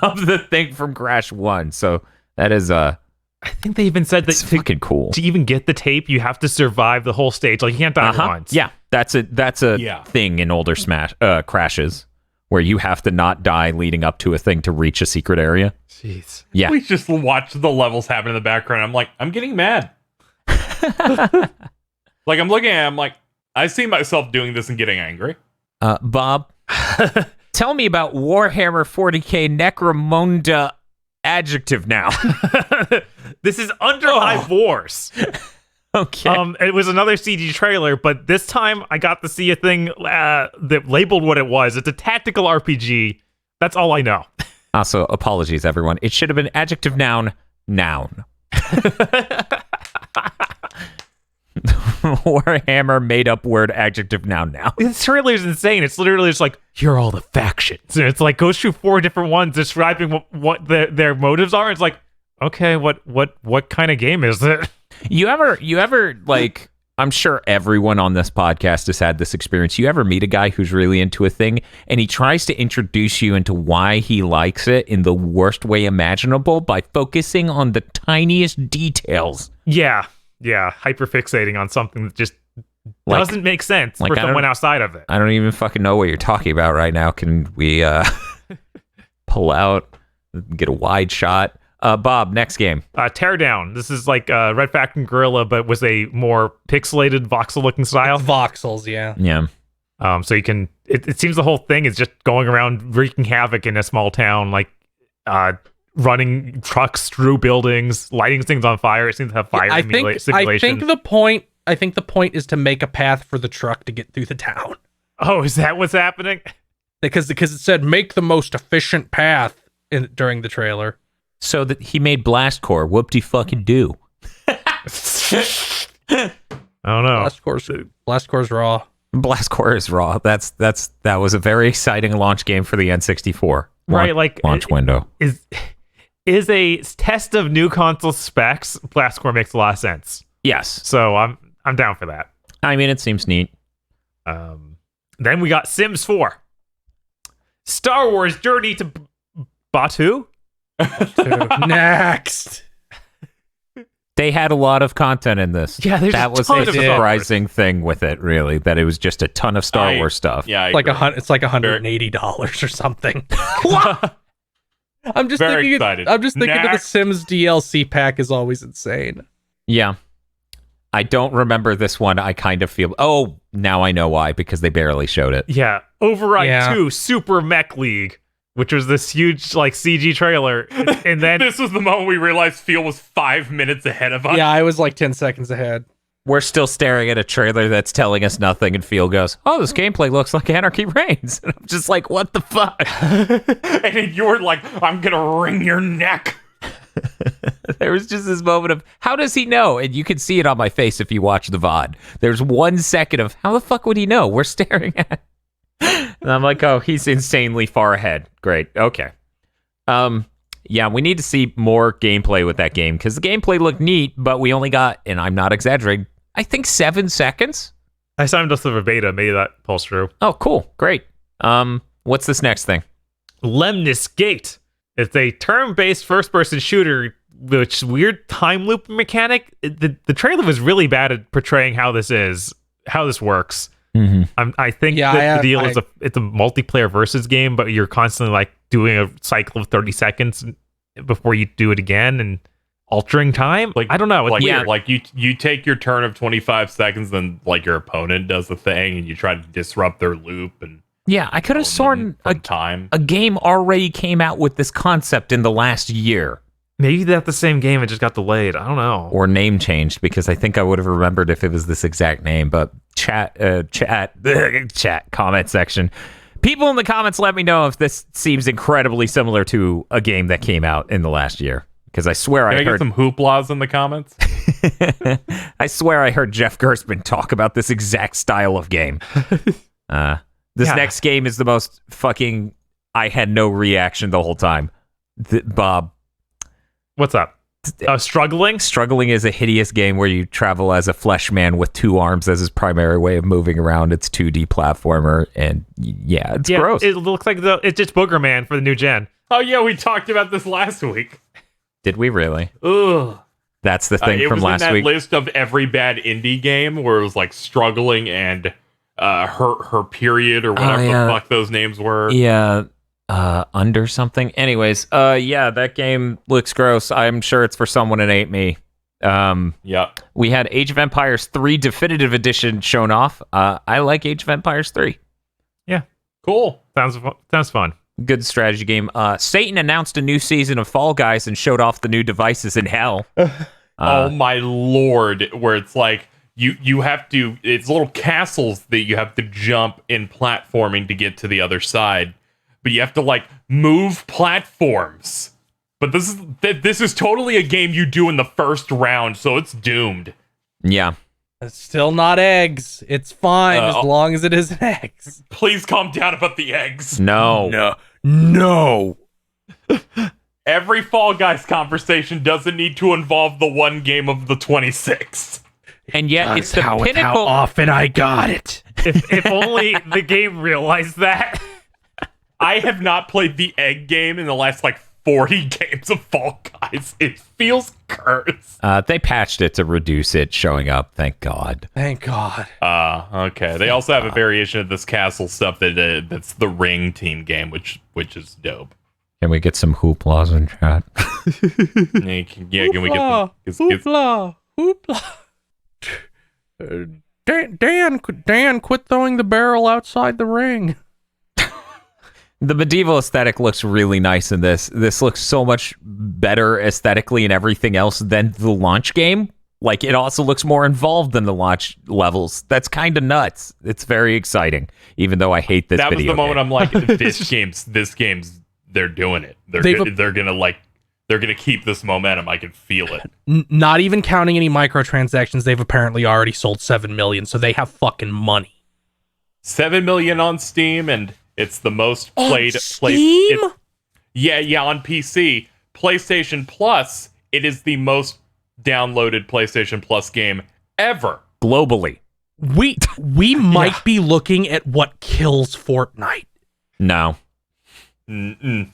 of the thing from Crash 1. So that is I think they even said that it's fucking cool. To even get the tape, you have to survive the whole stage. Like, you can't die once. Yeah, that's a thing in older Smash crashes where you have to not die leading up to a thing to reach a secret area. Jeez. Yeah. We just watch the levels happen in the background. I'm like, I'm getting mad. Like, I'm looking at it, I'm like, I see myself doing this and getting angry. Bob, tell me about Warhammer 40k Necromunda adjective now. This is Under Hive Wars. Okay. It was another CG trailer, but this time I got to see a thing that labeled what it was. It's a tactical RPG. That's all I know. Also, apologies, everyone. It should have been adjective noun. Warhammer made up word adjective noun now. This trailer is insane. It's literally just like, here are all the factions. And it's like, goes through 4 different ones describing what their motives are. It's like, okay, what kind of game is it? You ever like, I'm sure everyone on this podcast has had this experience. You ever meet a guy who's really into a thing and he tries to introduce you into why he likes it in the worst way imaginable by focusing on the tiniest details? Yeah, hyperfixating on something that just doesn't make sense for someone outside of it. I don't even fucking know what you're talking about right now. Can we pull out, get a wide shot? Bob, next game. Teardown. This is like Red Faction Guerrilla, but with a more pixelated voxel-looking style. Voxels, yeah. Yeah. So you can... It seems the whole thing is just going around wreaking havoc in a small town, like running trucks through buildings, lighting things on fire. It seems to have fire simulation. I think the point is to make a path for the truck to get through the town. Oh, is that what's happening? Because it said make the most efficient path during the trailer. So that he made Blast Core. Whoop-de-fucking-do. I don't know. Blast Core's raw. Blast Core is raw. That was a very exciting launch game for the N64. Right, like launch window. Is a test of new console specs. Blast Core makes a lot of sense. Yes. So I'm down for that. I mean, it seems neat. Then we got Sims 4. Star Wars Journey to Batu. Next. They had a lot of content in this. Yeah, there's that was ton a of surprising thing with it, really, that it was just a ton of Star Wars stuff. Yeah, it's like $180 or something. I'm just very thinking. excited. I'm just thinking of the Sims DLC pack is always insane. Yeah. I don't remember this one. I kind of feel... Oh, now I know why, because they barely showed it. Yeah. Override 2 Super Mech League, which was this huge like CG trailer. And then... This was the moment we realized Phil was 5 minutes ahead of us. Yeah, I was like 10 seconds ahead. We're still staring at a trailer that's telling us nothing, and Phil goes, oh, this gameplay looks like Anarchy Reigns. And I'm just like, what the fuck? And then you were like, I'm going to wring your neck. There was just this moment of, how does he know? And you can see it on my face if you watch the VOD. There's 1 second of, how the fuck would he know? We're staring at. And I'm like, oh, he's insanely far ahead. Great. Okay. Yeah, we need to see more gameplay with that game, because the gameplay looked neat, but we only got, and I'm not exaggerating, I think 7 seconds. I signed up for a beta. Maybe that pulls through. Oh, cool. Great. What's this next thing? Lemnis Gate. It's a turn-based first-person shooter, which weird time loop mechanic. The trailer was really bad at portraying how this works. Mm-hmm. I think the deal is it's a multiplayer versus game, but you're constantly like doing a cycle of 30 seconds before you do it again and altering time. Like, I don't know. Like, weird. Like you take your turn of 25 seconds, then like your opponent does the thing, and you try to disrupt their loop, and Yeah, I could have sworn time. a game already came out with this concept in the last year. Maybe that's the same game. It just got delayed. I don't know. Or name changed, because I think I would have remembered if it was this exact name. But chat, comment section. People in the comments, let me know if this seems incredibly similar to a game that came out in the last year. Because I swear Can I heard get some hooplas in the comments. I swear I heard Jeff Gerstmann talk about this exact style of game. This next game is the most fucking... I had no reaction the whole time. Bob. What's up? Struggling? Struggling is a hideous game where you travel as a flesh man with 2 arms as his primary way of moving around. It's 2D platformer, and it's gross. It looks like it's just Booger Man for the new gen. Oh yeah, we talked about this last week. Did we really? Ugh. That's the thing from last week. It was in that list of every bad indie game where it was like Struggling and her period or whatever the fuck those names were. Yeah. Under something. Anyways, that game looks gross. I'm sure it's for someone it ain't me. We had Age of Empires 3 Definitive Edition shown off. I like Age of Empires 3. Yeah. Cool. Sounds fun. Good strategy game. Satan announced a new season of Fall Guys and showed off the new devices in hell. Oh my lord, where it's like you have to, it's little castles that you have to jump in platforming to get to the other side. But you have to like move platforms. But this is totally a game you do in the first round, so it's doomed. Yeah. It's still not eggs. It's fine as long as it isn't eggs. Please calm down about the eggs. No. Every Fall Guys conversation doesn't need to involve the one game of the 26. And yet it's the pinnacle. How often I got it. If only the game realized that. I have not played the egg game in the last 40 games of Fall Guys. It feels cursed. They patched it to reduce it showing up. Thank God. Thank God. Okay. They also have a variation of this castle stuff that's the Ring team game, which is dope. Can we get some hooplas in chat? Can we get some... Hoopla. Dan, quit throwing the barrel outside the ring. The medieval aesthetic looks really nice in this. This looks so much better aesthetically and everything else than the launch game. It also looks more involved than the launch levels. That's kind of nuts. It's very exciting, even though I hate this video That was the moment game. I'm like, this game's, they're doing it. They're gonna keep this momentum. I can feel it. Not even counting any microtransactions, they've apparently already sold 7 million, so they have fucking money. 7 million on Steam, and it's the most played. Steam? Yeah, on PC. PlayStation Plus, it is the most downloaded PlayStation Plus game ever. Globally. We might be looking at what kills Fortnite. No. Mm-mm.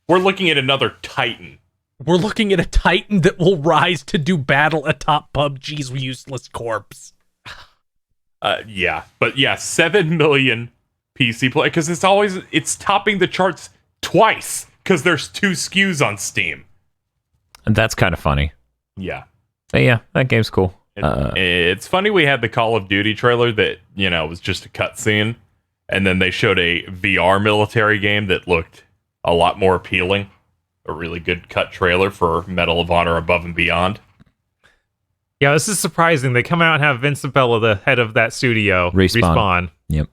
We're looking at another Titan. We're looking at a Titan that will rise to do battle atop PUBG's useless corpse. Yeah. But yeah, 7 million PC play, because it's topping the charts twice, because there's 2 SKUs on Steam. And that's kind of funny. Yeah. But yeah, that game's cool. It's funny we had the Call of Duty trailer that, was just a cutscene, and then they showed a VR military game that looked a lot more appealing. A really good cut trailer for Medal of Honor Above and Beyond. Yeah, this is surprising. They come out and have Vince Zampella, the head of that studio, Respawn. Yep.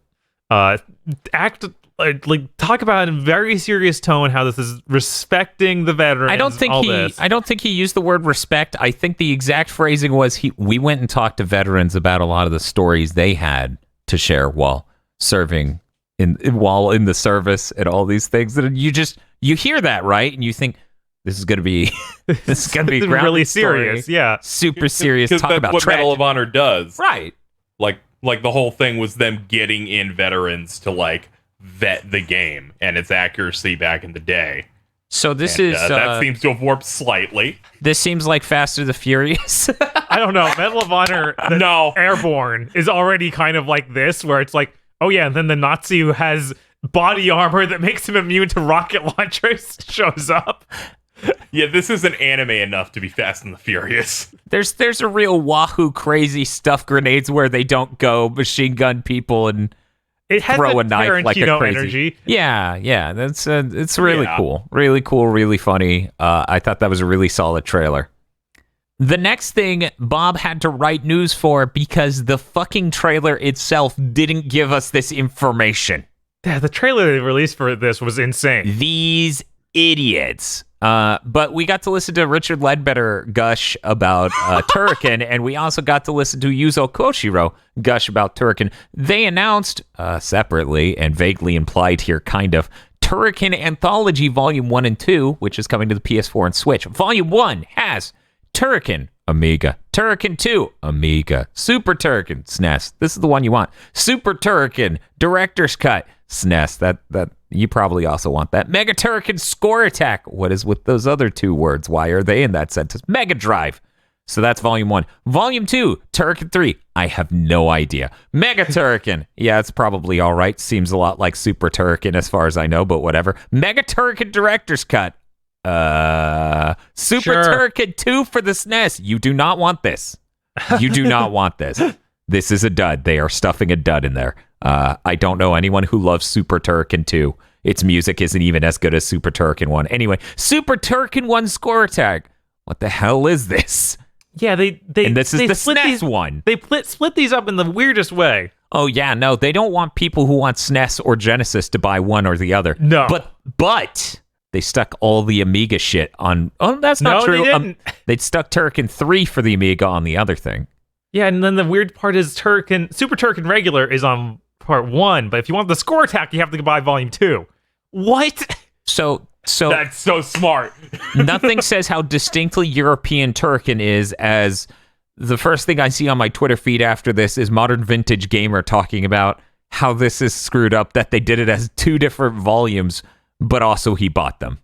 Talk about in very serious tone how this is respecting the veterans. I don't think he used the word respect. I think the exact phrasing was we went and talked to veterans about a lot of the stories they had to share while serving while in the service and all these things. And you hear that, right? And you think this is gonna be really serious. Story. Yeah, super serious. Talk that's about what tragedy. Medal of Honor does, right? Like the whole thing was them getting in veterans to vet the game and its accuracy back in the day. So that seems to have warped slightly. This seems like Fast and the Furious. I don't know. Medal of Honor, Airborne is already kind of like this, where it's like, oh yeah, and then the Nazi who has body armor that makes him immune to rocket launchers shows up. Yeah, this isn't anime enough to be Fast and the Furious. There's a real Wahoo crazy stuff grenades where they don't go machine gun people, and It has throw the a knife like a Tarantino crazy. energy. Yeah. That's it's really cool, really funny. I thought that was a really solid trailer. The next thing Bob had to write news for because the fucking trailer itself didn't give us this information. Yeah, the trailer they released for this was insane. These idiots. But we got to listen to Richard Ledbetter gush about Turrican, and we also got to listen to Yuzo Koshiro gush about Turrican. They announced, separately and vaguely implied here, kind of, Turrican Anthology Volume 1 and 2, which is coming to the PS4 and Switch. Volume 1 has Turrican, Amiga. Turrican 2, Amiga. Super Turrican, SNES. This is the one you want. Super Turrican, Director's Cut, SNES. That you probably also want that. Mega Turrican Score Attack. What is with those other two words? Why are they in that sentence? Mega Drive. So that's Volume 1. Volume 2, Turrican 3. I have no idea. Mega Turrican. Yeah, it's probably all right. Seems a lot like Super Turrican as far as I know, but whatever. Mega Turrican Director's Cut. Super Turrican 2 for the SNES. You do not want this. You do not want this. This is a dud. They are stuffing a dud in there. I don't know anyone who loves Super Turrican 2. Its music isn't even as good as Super Turrican 1. Anyway, Super Turrican 1 Score Attack. What the hell is this? Yeah, they and this is the split SNES one. They split these up in the weirdest way. Oh yeah, no, they don't want people who want SNES or Genesis to buy one or the other. No, but they stuck all the Amiga shit on. Oh, that's not true. They didn't. They stuck Turrican 3 for the Amiga on the other thing. Yeah, and then the weird part is Super Turrican Regular is on part 1, but if you want the Score Attack, you have to buy Volume 2. What? So that's so smart. Nothing says how distinctly European Turrican is as the first thing I see on my Twitter feed after this is Modern Vintage Gamer talking about how this is screwed up, that they did it as 2 different volumes, but also he bought them.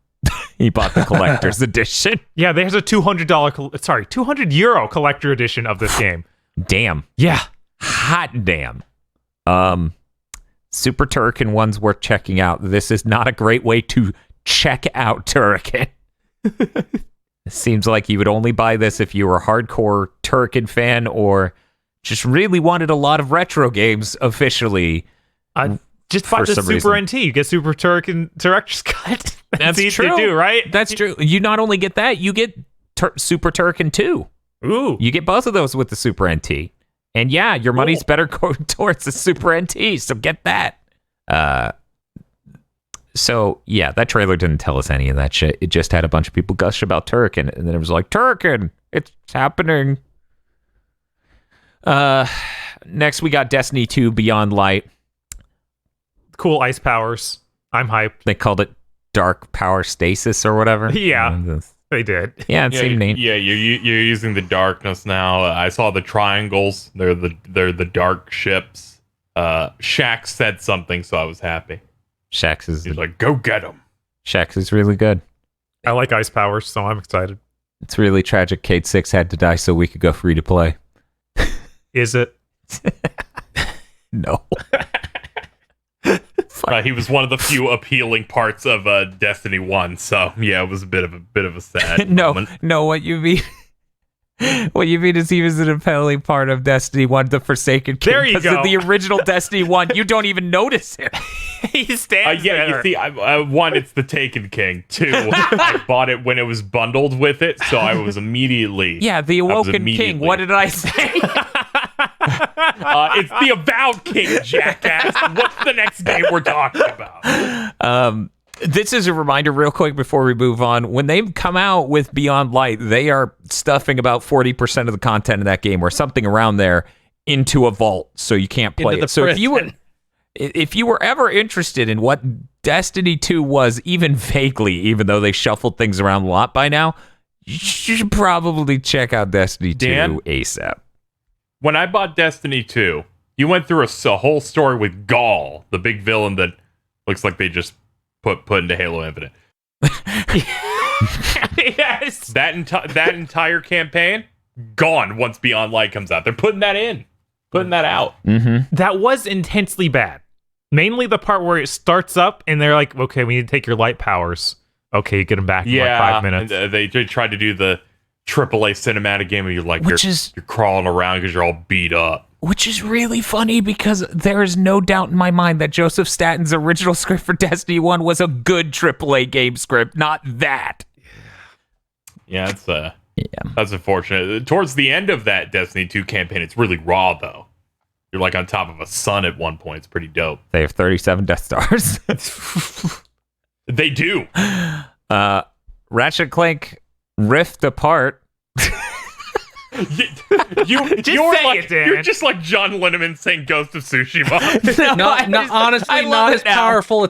He bought the collector's edition. Yeah, there's a €200 collector edition of this game. Damn. Yeah. Hot damn. Super Turrican one's worth checking out. This is not a great way to check out Turrican. It seems like you would only buy this if you were a hardcore Turrican fan or just really wanted a lot of retro games officially. Just buy the Super NT. You get Super Turrican Director's Cut. That's easy true. to do, right? That's true. You not only get that, you get Super Turrican 2. Ooh. You get both of those with the Super NT. And yeah, your money's better going towards the Super NT, so get that. So yeah, that trailer didn't tell us any of that shit. It just had a bunch of people gush about Turrican, and then it was like, Turrican, it's happening. Next we got Destiny 2 Beyond Light. Cool ice powers. I'm hyped. They called it Dark Power Stasis or whatever. Yeah, they did. Yeah, it seemed neat. Yeah, you're using the darkness now. I saw the triangles. They're the dark ships. Shax said something, so I was happy. He's like, go get them. Shax is really good. I like ice powers, so I'm excited. It's really tragic Cade 6 had to die so we could go free to play. Is it? No. He was one of the few appealing parts of Destiny 1, so yeah, it was a bit of a sad moment. No, what you mean? What you mean is he was an appealing part of Destiny 1, the Forsaken King. There you go. In the original Destiny 1, you don't even notice him. He stands there. You see, one, it's the Taken King. 2, I bought it when it was bundled with it, so I was immediately... Yeah, the Awoken King. What did I say? It's the Avowed King, jackass. What's the next game we're talking about? This is a reminder real quick before we move on. When they come out with Beyond Light, they are stuffing about 40% of the content in that game or something around there into a vault, so you can't play it. So if you were ever interested in what Destiny 2 was, even vaguely, even though they shuffled things around a lot by now, you should probably check out Destiny 2 ASAP. When I bought Destiny 2, you went through a whole story with Gaul, the big villain that looks like they just put into Halo Infinite. Yes. That entire campaign, gone once Beyond Light comes out. They're putting that out. Mm-hmm. That was intensely bad. Mainly the part where it starts up and they're like, okay, we need to take your light powers. Okay, you get them back in like 5 minutes. They tried to do the AAA cinematic game and you're like, you're crawling around because you're all beat up. Which is really funny because there is no doubt in my mind that Joseph Statten's original script for Destiny 1 was a good AAA game script, not that. Yeah, that's unfortunate. Towards the end of that Destiny 2 campaign, it's really raw, though. You're like on top of a sun at one point. It's pretty dope. They have 37 Death Stars. They do. Ratchet & Clank Rift Apart. You're just like John Linneman saying Ghost of Tsushima. Honestly, not as powerful a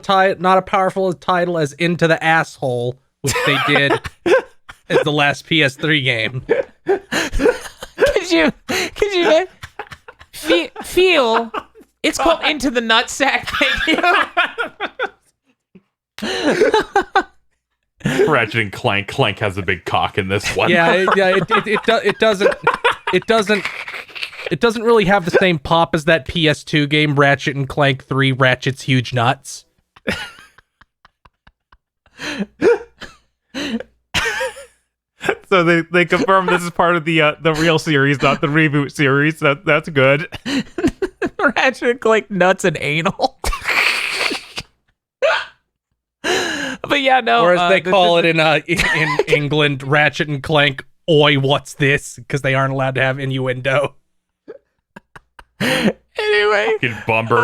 title as Into the Asshole, which they did as the last PS3 game. Could you feel? It's called Into the Nutsack. Ratchet and Clank. Clank has a big cock in this one. It doesn't really have the same pop as that PS2 game, Ratchet and Clank 3, Ratchet's Huge Nuts. So they confirmed this is part of the real series, not the reboot series. That's good. Ratchet and Clank Nuts and Anal. But yeah, no. Or as they call it in England, Ratchet and Clank, oi, what's this? Because they aren't allowed to have innuendo. Anyway. Fucking Bumber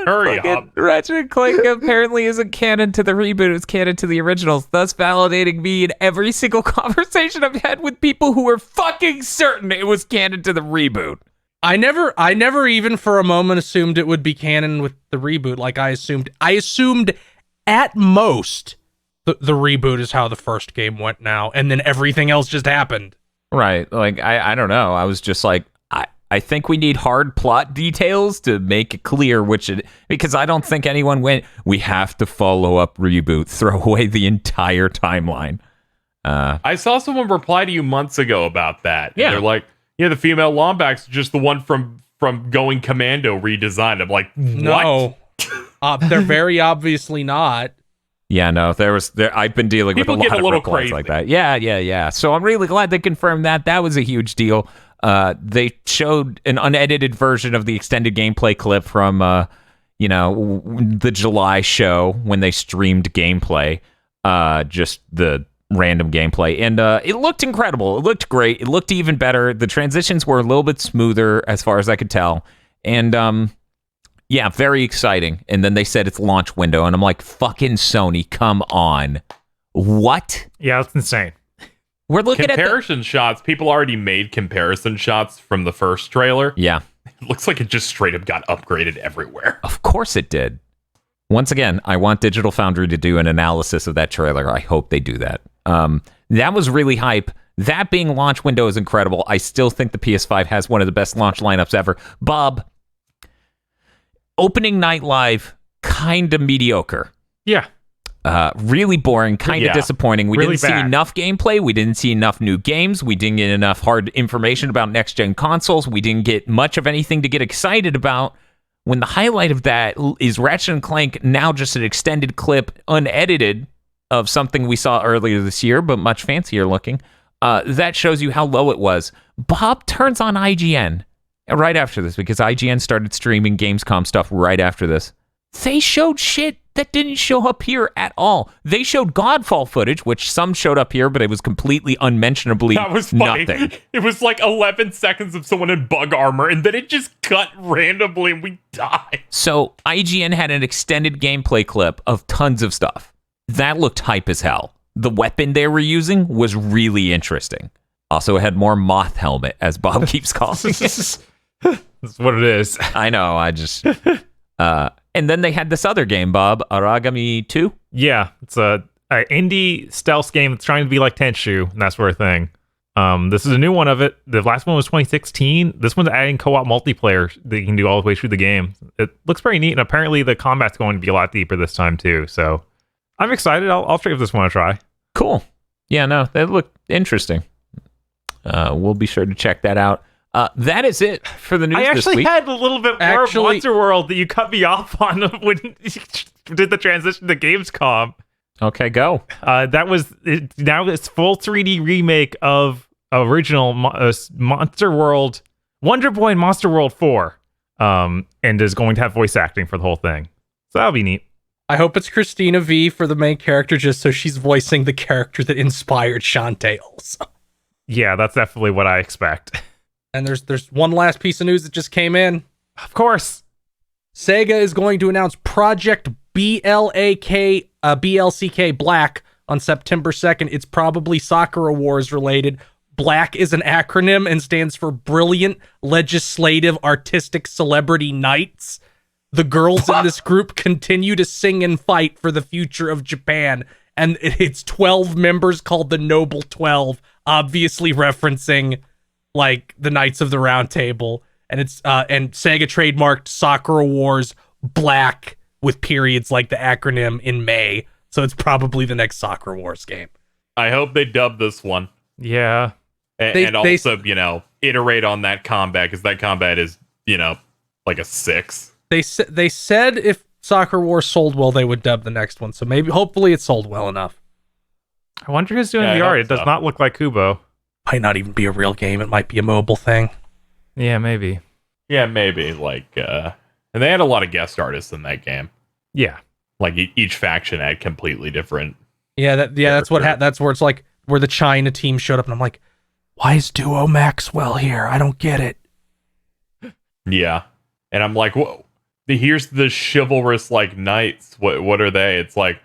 hurry up. Ratchet and Clank apparently isn't canon to the reboot, it's canon to the originals, thus validating me in every single conversation I've had with people who were fucking certain it was canon to the reboot. I never even for a moment assumed it would be canon with the reboot. Like I assumed at most the reboot is how the first game went now, and then everything else just happened. Right. Like, I don't know. I was just like, I think we need hard plot details to make it clear because I don't think anyone went, we have to follow up reboot, throw away the entire timeline. I saw someone reply to you months ago about that. Yeah. And they're like, yeah, the female Lombax is just the one from Going Commando redesigned. I'm like, what? No. They're very obviously not. Yeah, no, I've been dealing People with a get lot a of little replies crazy. like that. Yeah. So I'm really glad they confirmed that. That was a huge deal. They showed an unedited version of the extended gameplay clip from, the July show when they streamed gameplay, just the random gameplay. And it looked incredible. It looked great. It looked even better. The transitions were a little bit smoother as far as I could tell. And, yeah, very exciting. And then they said it's launch window, and I'm like, fucking Sony, come on. What? Yeah, that's insane. We're looking comparison shots. People already made comparison shots from the first trailer. Yeah. It looks like it just straight up got upgraded everywhere. Of course it did. Once again, I want Digital Foundry to do an analysis of that trailer. I hope they do that. That was really hype. That being launch window is incredible. I still think the PS5 has one of the best launch lineups ever. Bob, opening night live, kind of mediocre. Yeah. Really boring, kind of disappointing. We really didn't see enough gameplay. We didn't see enough new games. We didn't get enough hard information about next-gen consoles. We didn't get much of anything to get excited about. When the highlight of that is Ratchet & Clank, now just an extended clip, unedited, of something we saw earlier this year, but much fancier looking. That shows you how low it was. Bob turns on IGN right after this, because IGN started streaming Gamescom stuff right after this. They showed shit that didn't show up here at all. They showed Godfall footage, which some showed up here, but it was completely unmentionably That was funny. nothing. It was like 11 seconds of someone in bug armor, and then it just cut randomly, and we died. So IGN had an extended gameplay clip of tons of stuff. That looked hype as hell. The weapon they were using was really interesting. Also, it had more moth helmet, as Bob keeps calling it. That's what it is. I know, I just... and then they had this other game, Bob, Aragami 2? Yeah, it's a indie stealth game that's trying to be like Tenchu, and that sort of thing. This is a new one of it. The last one was 2016. This one's adding co-op multiplayer that you can do all the way through the game. It looks pretty neat, and apparently the combat's going to be a lot deeper this time too. So I'm excited. I'll give this one a try. Cool. Yeah, no, that looked interesting. We'll be sure to check that out. That is it for the news I this actually week. had a little bit more of Monster World that you cut me off on when you did the transition to Gamescom. Okay, go. That was now this full 3D remake of original Monster World Wonder Boy in Monster World 4, and is going to have voice acting for the whole thing. So that'll be neat. I hope it's Christina V for the main character, just so she's voicing the character that inspired Shantae also. Yeah, that's definitely what I expect. And there's one last piece of news that just came in. Of course. Sega is going to announce Project BLCK Black on September 2nd. It's probably Sakura Wars related. Black is an acronym and stands for Brilliant Legislative Artistic Celebrity Knights. The girls in this group continue to sing and fight for the future of Japan. And it's 12 members called the Noble 12, obviously referencing like the Knights of the Round Table. And it's and Sega trademarked Sakura Wars Black with periods like the acronym in May. So it's probably the next Sakura Wars game. I hope they dub this one. Yeah. And also, iterate on that combat, because that combat is, like a 6. They said if Sakura Wars sold well, they would dub the next one. So hopefully it sold well enough. I wonder who's doing the art. It does not look like Kubo. Might not even be a real game. It might be a mobile thing. Yeah, maybe. Yeah, maybe. And they had a lot of guest artists in that game. Yeah. Like each faction had completely different. Yeah, that's that's where it's like where the China team showed up, and I'm like, why is Duo Maxwell here? I don't get it. Yeah, and I'm like, whoa. Here's the chivalrous knights. What are they? It's like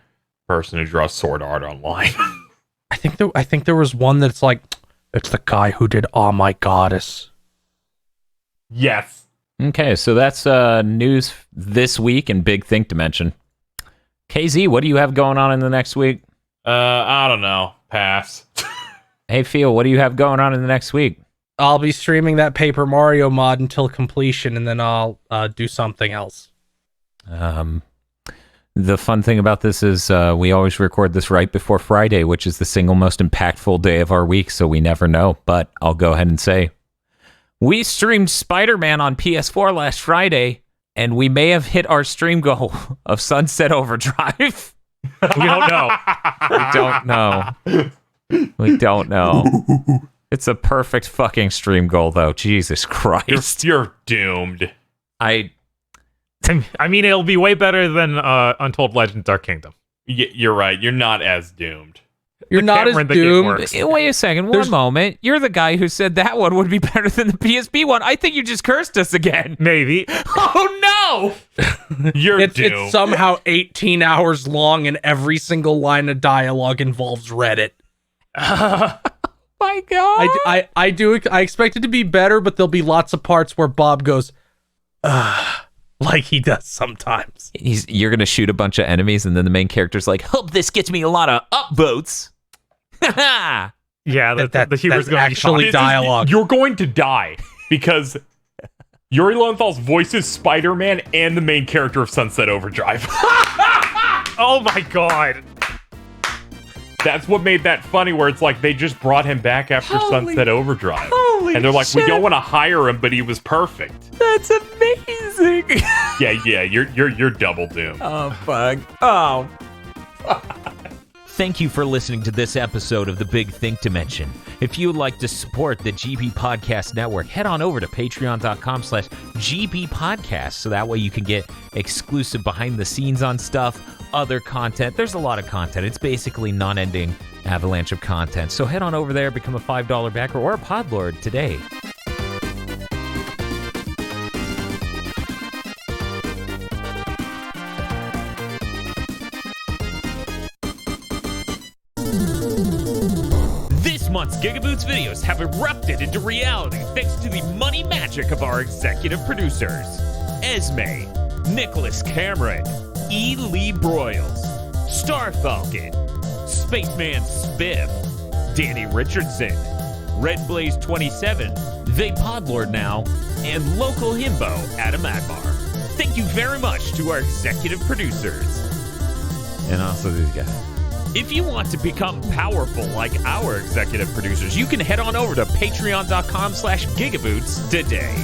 person who draws sword art online. I think there was one that's like, it's the guy who did Oh My Goddess. Yes. Okay, so that's news this week in Big Think Dimension. KZ, what do you have going on in the next week? I don't know. Pass. Hey, Phil, what do you have going on in the next week? I'll be streaming that Paper Mario mod until completion, and then I'll do something else. The fun thing about this is we always record this right before Friday, which is the single most impactful day of our week, so we never know. But I'll go ahead and say, we streamed Spider-Man on PS4 last Friday, and we may have hit our stream goal of Sunset Overdrive. We don't know. We don't know. We don't know. It's a perfect fucking stream goal, though. Jesus Christ. You're doomed. I mean, it'll be way better than Untold Legends Dark Kingdom. You're right. You're not as doomed. You're not as doomed. Wait a second. One moment. You're the guy who said that one would be better than the PSP one. I think you just cursed us again. Maybe. Oh, no! You're doomed. It's somehow 18 hours long, and every single line of dialogue involves Reddit. My God. I expect it to be better, but there'll be lots of parts where Bob goes, like he does sometimes. You're going to shoot a bunch of enemies, and then the main character's like, hope this gets me a lot of upvotes. Yeah, the humor's going to actually be dialogue. You're going to die because Yuri Lowenthal's voices Spider-Man and the main character of Sunset Overdrive. Oh my God. That's what made that funny, where it's like they just brought him back after Sunset Overdrive. And they're like, we don't want to hire him, but he was perfect. That's amazing. Yeah, you're double doomed. Oh, fuck. Oh. Thank you for listening to this episode of the Big Think Dimension. If you would like to support the GB Podcast Network, head on over to patreon.com/GB Podcast, so that way you can get exclusive behind the scenes on stuff, other content. There's a lot of content. It's basically non-ending avalanche of content. So head on over there, become a $5 backer or a Podlord today. This month's GigaBoots videos have erupted into reality thanks to the money magic of our executive producers. Esme, Nicholas Cameron, E. Lee Broyles, Starfalcon, Spaceman Spiff, Danny Richardson, Red Blaze 27, They Podlord Now, and local himbo Adam Admar. Thank you very much to our executive producers. And also these guys. If you want to become powerful like our executive producers, you can head on over to patreon.com/gigaboots today.